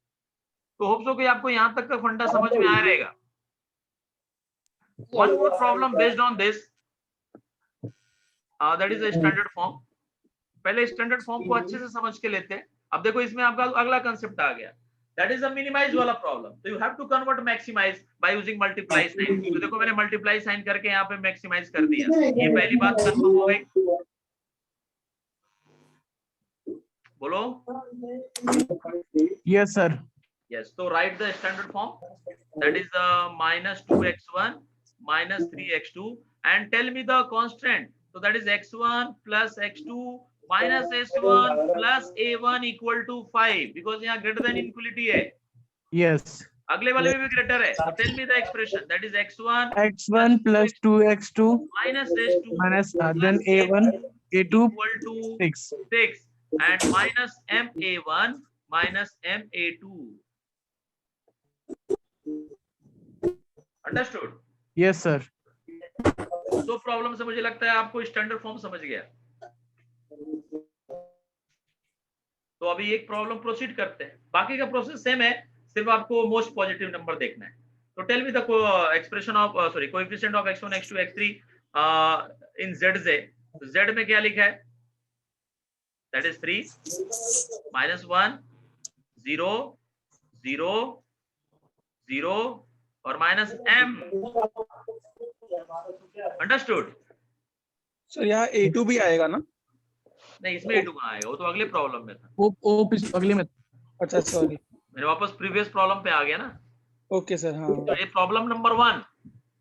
तो होप सो कि आपको यहाँ तक का फंडा समझ में आ रहेगा। One more problem based on this, that is a standard form। पहले स्टैंडर्ड फॉर्म को अच्छे से समझ के लेते हैं। अब देखो इसमें आपका अगला कंसेप्ट आ गया, दैट इज अ मिनिमाइज वाला प्रॉब्लम। तो you have to convert maximise by using multiply sign. तो देखो मैंने मल्टीप्लाई साइन करके यहाँ पे मैक्सिमाइज कर दिया, ये पहली बात कंफर्म हो गई। बोलो yes sir. yes, so write the standard form, that is -2x1 -3x2, and tell me the constant। so that is x1 plus x2 minus s1 plus a1 equal to 5, because यहाँ greater than inequality है। Yes. अगले वाले में भी greater है। so tell me the expression, that is x1 plus 2x2 minus s2 minus then a1 a2 equal to 6 and minus ma1 minus ma2। Understood? Yes sir. दो problem से मुझे लगता है आपको स्टैंडर्ड फॉर्म समझ गया। तो अभी एक प्रॉब्लम प्रोसीड करते हैं, बाकी का प्रोसेस सेम है, सिर्फ आपको मोस्ट पॉजिटिव नंबर देखना है। तो tell me the expression of coefficient of x1 x2 x3 in zz। तो z में क्या लिखा है, दैट इज 3 -1 0 0 0 और -m। अंडरस्टूड? सर यहाँ A2 भी आएगा ना? नहीं, इसमें A2 कहाँ आएगा, वो तो अगले प्रॉब्लम में था। वो अगले में। अच्छा सॉरी, मेरे वापस प्रीवियस प्रॉब्लम पे आ गया ना। Okay sir. हाँ तो ये प्रॉब्लम नंबर 1,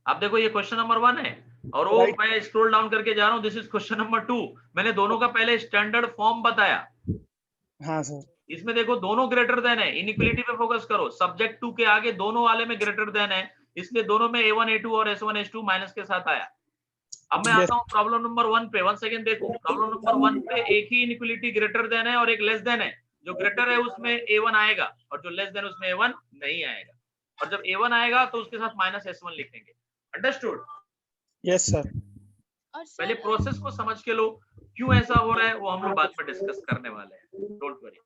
आप देखो ये क्वेश्चन नंबर 1 है, और वो मैं स्क्रॉल डाउन करके जा रहा हूँ, दिस इज क्वेश्चन नंबर 2। मैंने दोनों का पहले स्टैंडर्ड फॉर्म बताया। हाँ सर। इसमें देखो दोनों ग्रेटर देन है, इनइक्वालिटी पे फोकस करो, सब्जेक्ट 2 के आगे दोनों वाले में ग्रेटर देन है, इसलिए दोनों में a1 a2 और s1 s2 माइनस के साथ आया। अब मैं आता हूँ प्रॉब्लम नंबर 1 पे। 1 सेकंड देखो, प्रॉब्लम नंबर 1 पे एक ही इनइक्वालिटी ग्रेटर देन है और एक लेस देन है। जो ग्रेटर है उसमें a1 आएगा और जो लेस देन उसमें a1 नहीं आएगा, और जब a1 आएगा तो उसके साथ -s1 लिखेंगे। अंडरस्टूड? Yes sir. पहले प्रोसेस को समझ के लो, क्यों ऐसा हो रहा है वो हम लोग बाद में डिस्कस करने वाले हैं, डोंट वरी।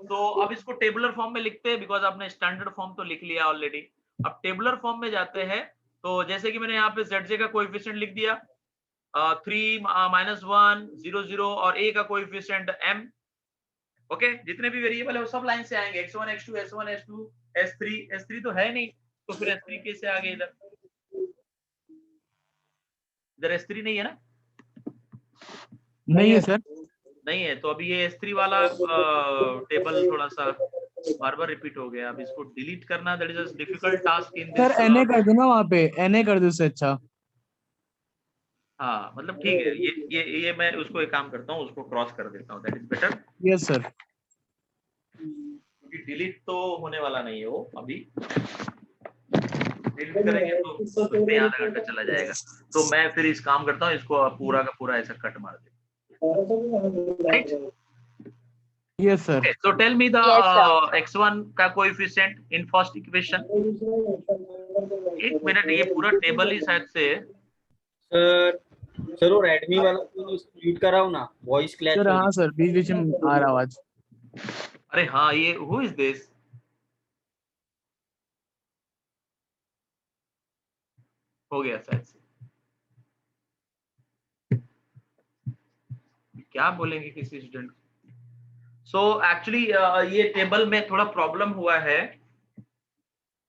तो अब इसको टेबुलर फॉर्म में लिखते हैं, बिकॉज आपने स्टैंडर्ड फॉर्म तो लिख लिया ऑलरेडी। अब टेबुलर फॉर्म में जाते हैं, तो जैसे कि मैंने यहाँ पे zj का कोएफिशिएंट लिख दिया 3 -1 0 0 और a का कोएफिशिएंट m। ओके, जितने भी वेरिएबल है वो सब लाइन से आएंगे, x1 x2 s1 s2 s3 तो है नहीं, तो फिर s3 कैसे आ गए इधर? इधर s3 नहीं है ना? नहीं है सर। नहीं है, तो अभी ये S3 वाला टेबल थोड़ा सा बार बार रिपीट हो गया। अब इसको डिलीट करना, that is a difficult task in this. Sir NA कर दो ना, वहाँ पे NA कर दो उससे अच्छा। हाँ मतलब ठीक है, ये मैं उसको एक काम करता हूँ, उसको क्रॉस कर देता हूँ, that is better. Yes sir. क्योंकि डिलीट तो होने वाला नहीं है वो, अभी डिलीट करेंगे तो उसमें आधा घंटा चला जाएगा। तो मैं फिर इस काम करता हूँ, इसको पूरा का पूरा ऐसा कट मार देता हूँ। Right? Yes sir. Okay, so tell me the x1 का कोएफिशिएंट इन फर्स्ट इक्वेशन। एक मिनट, ये पूरा टेबल ही शायद से सर वो रेडमी वाला स्प्लिट कराओ ना, वॉइस क्लैश। सर हाँ सर, बीच में आ रहा आवाज। अरे हाँ, ये हु इज दिस? हो गया शायद से। क्या बोलेंगे किसी स्टूडेंट? सो एक्चुअली ये टेबल में थोड़ा प्रॉब्लम हुआ है,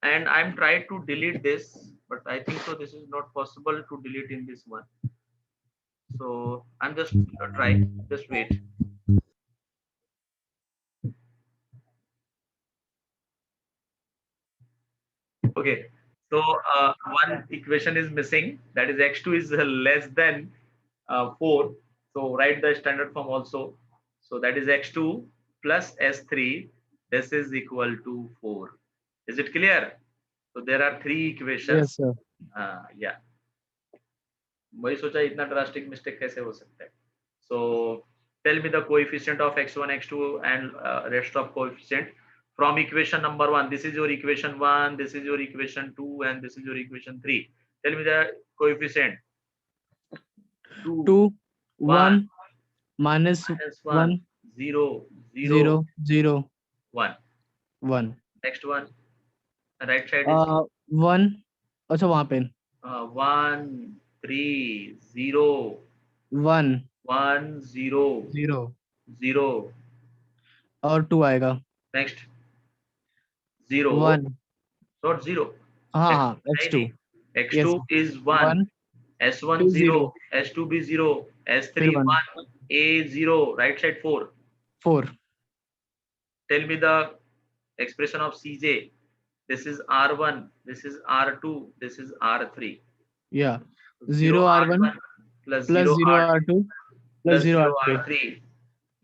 and I am trying to delete this, but I think so this is not possible to delete in this one. So I am just trying, just wait. Okay, so one equation is missing, that is x2 is less than 4. So write the standard form also. So that is x2 plus s3, this is equal to 4. Is it clear? So there are 3 equations. Yes sir. Yeah, वही सोचा इतना drastic mistake कैसे हो सकता है। So tell me the coefficient of x1 x2 and rest of coefficient from equation number 1. This is your equation 1, this is your equation 2, and this is your equation 3. Tell me the coefficient. 2 1 minus minus 1 0 0 0 1. 1 Next one, right side is 1 अच्छा वहां पे 1 3 0 1 1 0 0 0. और 2 आएगा Next 0 1 not 0. हाँ हाँ X2 x2 X2 yes is 1. 1 S1 2 0, 0 S2 B 0, S3 फिर 1 1, A 0, right side 4. 4 Tell me the expression of CJ. This is R1, this is R2, this is R3. yeah 0 R1 plus plus 0 0 R2 R2 plus plus 0 0 R3 R3.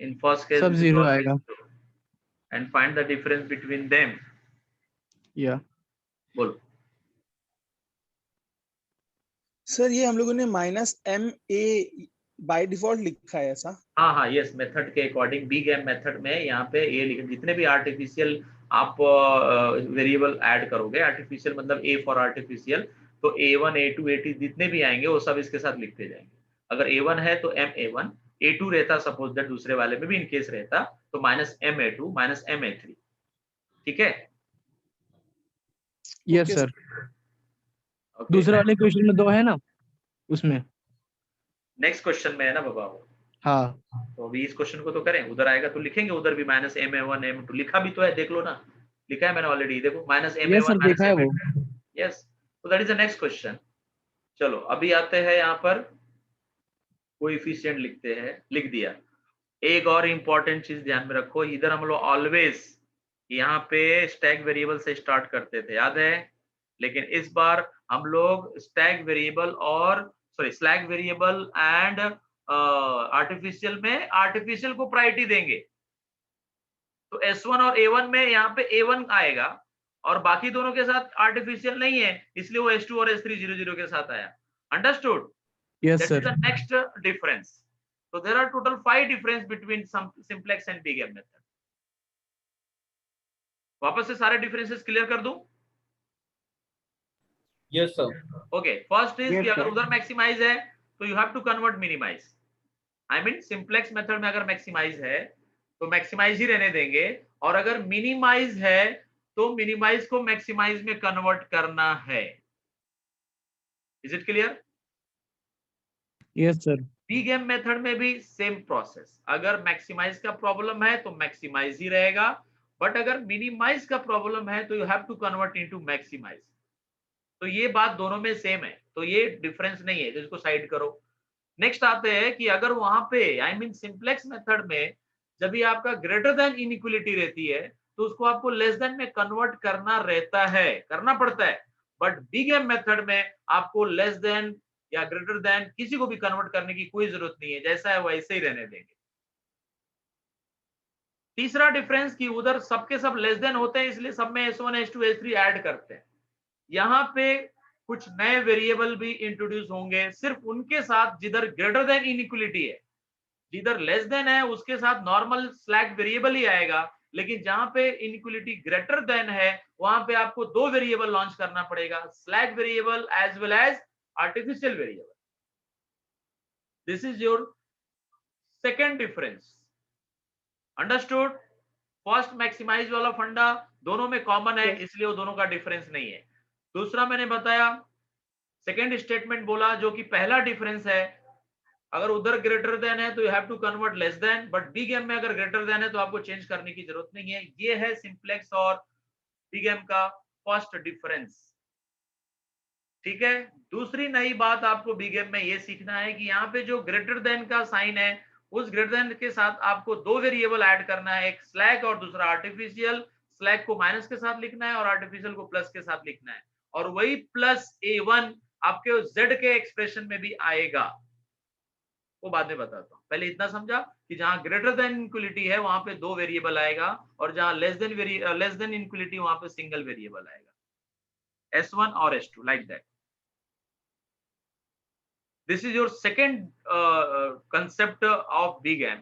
In first case, सब this is 0 always आएगा 0. And find the difference between them. yeah बोलो. Sir ये हम लोगों ने -MA by default लिखा है ऐसा? हाँ हाँ यस, मेथड के अकॉर्डिंग बी गैम मेथड में यहाँ पे ये लिखे, जितने भी आर्टिफिशियल आप वेरिएबल ऐड करोगे, आर्टिफिशियल मतलब ए फॉर आर्टिफिशियल, तो A1 A2 A3 जितने भी आएंगे वो सब इसके साथ लिखते जाएंगे. अगर A1 है तो MA1, A2 रहता सपोज दैट दूसरे वाले में भी इन केस रहता तो -MA2 -MA3. ठीक है? Yes sir. दूसरे वाले क्वेश्चन में 2 है ना उसमें. नेक्स्ट क्वेश्चन में है ना बाबा वो. हाँ तो अभी इस क्वेश्चन को तो करें, उधर आएगा तो लिखेंगे, उधर भी -MA1 M2 लिखा भी तो है, देख लो ना, लिखा है मैंने ऑलरेडी, देखो -MA1 यस सर देखा है वो. यस, तो that is the next question. चलो अभी आते हैं यहाँ पर कोएफिशिएंट लिखते हैं, लिख दिया. एक और इम्पोर्टेंट चीज ध्यान में रखो, इधर हम लोग ऑलवेज यहाँ पे स्टैक वेरिएबल से स्टार्ट करते थे, याद है? लेकिन इस बार हम लोग स्टैक वेरिएबल और स्लैक वेरिएबल एंड आर्टिफिशियल में आर्टिफिशियल को प्रायोरिटी देंगे. तो S1 और A1 में यहाँ पे A1 आएगा और बाकी दोनों के साथ आर्टिफिशियल नहीं है, इसलिए वो S2 और S3 0 के साथ आया. Understood? Yes That sir. is the next difference. So there are total 5 difference between some simplex and bgam method. वापस से सारे डिफरेंसेस क्लियर कर दूं? Yes sir. Okay, first is कि अगर उधर मैक्सिमाइज है तो you have to convert minimise. I mean simplex method में अगर मैक्सिमाइज है तो मैक्सिमाइज ही रहने देंगे, और अगर मिनिमाइज है तो मिनिमाइज को मैक्सिमाइज में कन्वर्ट करना है. Is it clear? Yes sir. bgam method में भी सेम प्रोसेस. अगर मैक्सिमाइज का प्रॉब्लम है तो मैक्सिमाइज ही रहेगा, बट अगर मिनिमाइज का प्रॉब्लम है तो you have to convert into maximise. तो ये बात दोनों में सेम है, तो ये डिफरेंस नहीं है, जिसको साइड करो. नेक्स्ट आते हैं कि अगर वहां पे आई मीन सिंप्लेक्स मेथड में जब भी आपका ग्रेटर देन इनइक्वालिटी रहती है तो उसको आपको लेस देन में कन्वर्ट करना रहता है, करना पड़ता है. बट bgam मेथड में आपको लेस देन या ग्रेटर देन किसी को भी कन्वर्ट करने की कोई जरूरत नहीं है, जैसा है वैसे ही रहने देंगे. तीसरा डिफरेंस कि उधर सबके सब लेस देन होते हैं, इसलिए सब में S1 S2 S3 ऐड करते हैं. यहाँ पे कुछ नए वेरिएबल भी इंट्रोड्यूस होंगे, सिर्फ उनके साथ जिधर ग्रेटर देन इनइक्वालिटी है. जिधर लेस देन है उसके साथ नॉर्मल स्लैक वेरिएबल ही आएगा, लेकिन जहां पे इनइक्वालिटी ग्रेटर देन है वहां पे आपको 2 वेरिएबल लॉन्च करना पड़ेगा, slack variable as well as artificial variable. This is your second difference. Understood? First maximise वाला फंडा दोनों में कॉमन है, इसलिए वो दोनों का डिफरेंस नहीं है. दूसरा मैंने बताया, सेकेंड स्टेटमेंट बोला जो कि पहला डिफरेंस है, अगर उधर ग्रेटर देन है तो you have to convert less than, but bgam में अगर ग्रेटर देन है तो आपको चेंज करने की जरूरत नहीं है. ये है सिंप्लेक्स और bgam का फर्स्ट डिफरेंस. ठीक है? दूसरी नई बात आपको bgam में ये सीखना है कि यहाँ पे जो ग्रेटर देन का साइन है उस ग्रेटर देन के साथ आपको 2 वेरिएबल ऐड करना है, एक स्लैक और दूसरा आर्टिफिशियल. स्लैक को माइनस के साथ लिखना है और आर्टिफिशियल को प्लस के साथ लिखना है, और वही प्लस A1 आपके z के एक्सप्रेशन में भी आएगा, वो बाद में बताता हूं. पहले इतना समझा कि जहां ग्रेटर देन इक्वलिटी है वहां पे 2 वेरिएबल आएगा, और जहां लेस देन इक्वलिटी वहां पे सिंगल वेरिएबल आएगा, S1 और S2, like that. This is your second concept of bgam.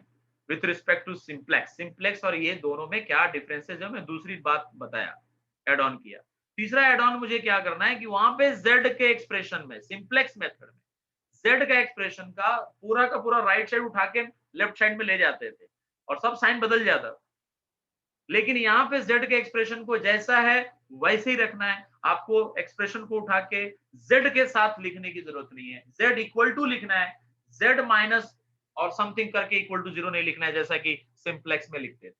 With respect to simplex. Simplex और ये दोनों में क्या डिफरेंसेस है मैं दूसरी बात बताया, एड ऑन किया। तीसरा एड ऑन मुझे क्या करना है कि वहां पे z के एक्सप्रेशन में सिंप्लेक्स मेथड में z का एक्सप्रेशन का पूरा राइट साइड उठा के लेफ्ट साइड में ले जाते थे और सब साइन बदल जाता, लेकिन यहाँ पे z के एक्सप्रेशन को जैसा है वैसे ही रखना है। आपको एक्सप्रेशन को उठा के z के साथ लिखने की जरूरत नहीं है, z इक्वल टू लिखना है, z माइनस और समथिंग करके इक्वल टू 0 नहीं लिखना है जैसा कि सिंप्लेक्स में लिखते थे।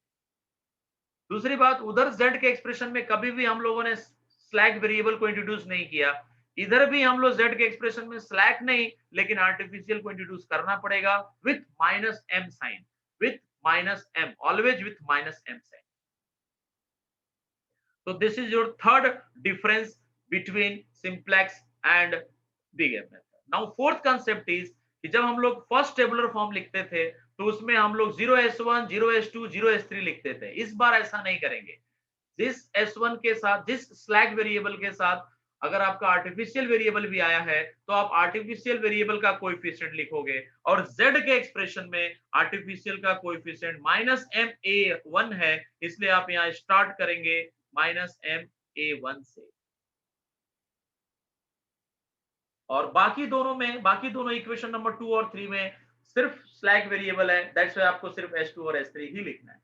दूसरी बात, उधर z के एक्सप्रेशन में कभी भी हम लोगों ने स्लैक वेरिएबल को इंट्रोड्यूस नहीं किया, इधर भी हम लोग z के एक्सप्रेशन में स्लैक नहीं लेकिन आर्टिफिशियल को इंट्रोड्यूस करना पड़ेगा with minus m sign, with minus m, always with minus m sign. So this is your third difference between simplex and big M method. Now fourth concept is कि जब हम लोग first tabular form लिखते थे तो उसमें हम लोग 0s1, 0s2, 0s3 लिखते थे। इस बार ऐसा नहीं करेंगे। जिस s1 के साथ, जिस स्लैक वेरिएबल के साथ अगर आपका आर्टिफिशियल वेरिएबल भी आया है तो आप आर्टिफिशियल वेरिएबल का कोएफिशिएंट लिखोगे और z के एक्सप्रेशन में आर्टिफिशियल का कोएफिशिएंट -ma1 है, इसलिए आप यहाँ स्टार्ट करेंगे -ma1 से। और बाकी दोनों इक्वेशन नंबर 2 और 3 में सिर्फ स्लैक वेरिएबल है, दैट्स व्हाई आपको सिर्फ s2 और s3 ही लिखना है।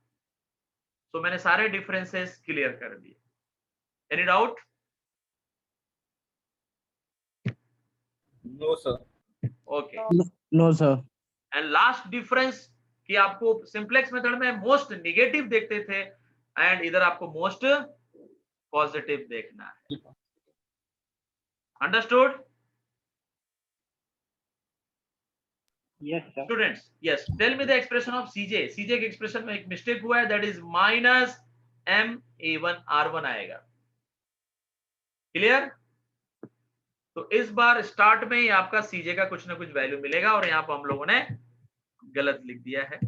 तो मैंने सारे डिफरेंसेस क्लियर कर दिए। Any doubt? No sir. Okay, no sir. And last difference कि आपको सिंप्लेक्स मेथड में मोस्ट नेगेटिव देखते थे एंड इधर आपको मोस्ट पॉजिटिव देखना है। Understood? Yes sir. Students, yes, tell me the expression of CJ. CJ के एक्सप्रेशन में एक मिस्टेक हुआ है, दैट इज -ma1r1 आएगा। क्लियर? तो इस बार स्टार्ट में ही आपका सीजे का कुछ ना कुछ वैल्यू मिलेगा और यहाँ पर हम लोगों ने गलत लिख दिया है।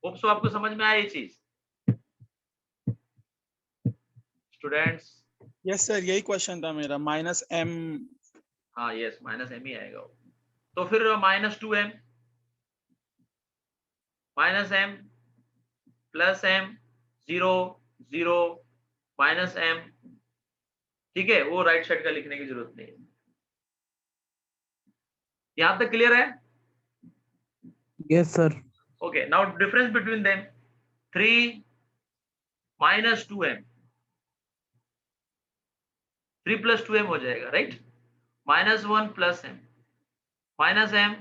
होप सो आपको समझ में आया ये चीज स्टूडेंट्स? यस सर, यही क्वेश्चन था मेरा, -m। हाँ यस, -m ही आएगा। तो फिर -2m, -m +m 0 0 -m, ठीक है, वो राइट साइड का लिखने की जरूरत नहीं है। यहां तक क्लियर है? Yes sir. Okay, now difference between them 3 -2m, 3 + 2m हो जाएगा, right? -1 + m, -m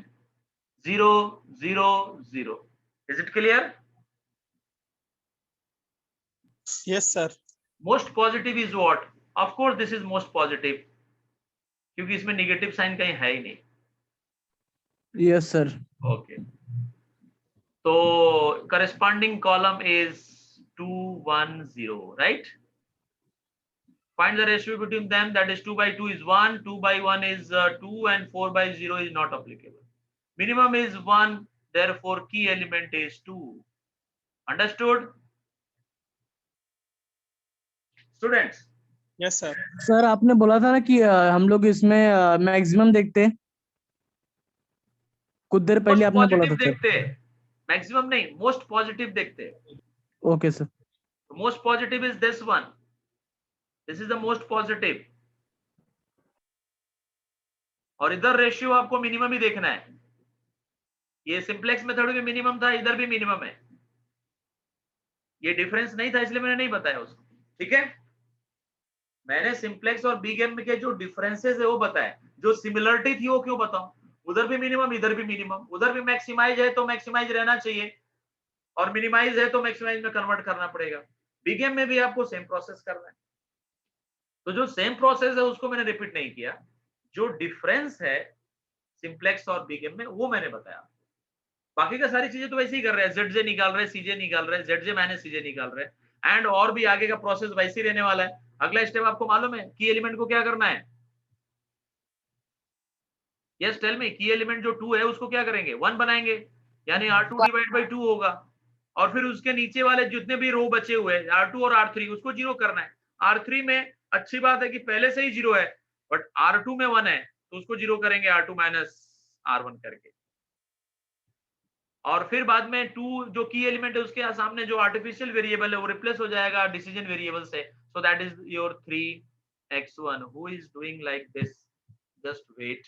0 0 0। Is it clear? Yes sir. Most positive is what? Of course this is most positive, क्योंकि इसमें नेगेटिव साइन कहीं है ही नहीं। Yes sir. ओके, तो corresponding column is 2 1 0, right? Find the ratio between them, that is 2/2 is 1, 2/1 is 2 and 4/0 is not applicable. Minimum is 1, therefore key element is 2. Understood? Students? Yes sir. Sir आपने बोला था ना कि हम लोग इसमें maximum देखते हैं, कुछ देर पहले आपने बोला था सर। मैक्सिमम नहीं, मोस्ट पॉजिटिव देखते। Okay sir. Most positive is this one, this is the most positive, और इधर रेशियो आपको मिनिमम ही देखना है। ये सिंप्लेक्स मेथड में मिनिमम था, इधर भी मिनिमम है। ये डिफरेंस नहीं था इसलिए मैंने नहीं बताया उसको, ठीक है? मैंने सिंप्लेक्स और बिग एम के जो डिफरेंसेस है वो बताया, जो सिमिलरिटी थी वो क्यों बताऊं? उधर भी मिनिमम, इधर भी मिनिमम, उधर भी मैक्सिमाइज है तो मैक्सिमाइज रहना चाहिए, और मिनिमाइज है तो मैक्सिमाइज में कन्वर्ट करना पड़ेगा। बिग एम में भी आपको सेम प्रोसेस करना है, तो जो सेम प्रोसेस है उसको मैंने रिपीट नहीं किया। जो डिफरेंस है सिंप्लेक्स और बिग एम में वो मैंने बताया। बाकी का सारी चीजें तो वैसे ही कर रहे हैं, जेड निकाल रहे हैं, सीजे निकाल रहे हैं, जेड माइनस सीजे निकाल रहे हैं, एंड और भी आगे का प्रोसेस वैसे ही रहने वाला है। अगला स्टेप आपको मालूम है, की एलिमेंट को क्या करना है? यस टेल मी, की एलिमेंट जो 2 है उसको क्या करेंगे? 1 बनाएंगे, यानी R2 / 2 होगा, और फिर उसके नीचे वाले जितने भी रो बचे हुए हैं R2 और R3 उसको 0 करना है। R3 में अच्छी बात है कि पहले से ही 0 है, बट R2 में 1 है तो उसको 0 करेंगे R2 - R1 करके। और फिर बाद में 2 जो की एलिमेंट है उसके सामने जो आर्टिफिशियल वेरिएबल है वो रिप्लेस हो जाएगा डिसीजन वेरिएबल से. So that is your 3x1. Who is doing like this? Just wait.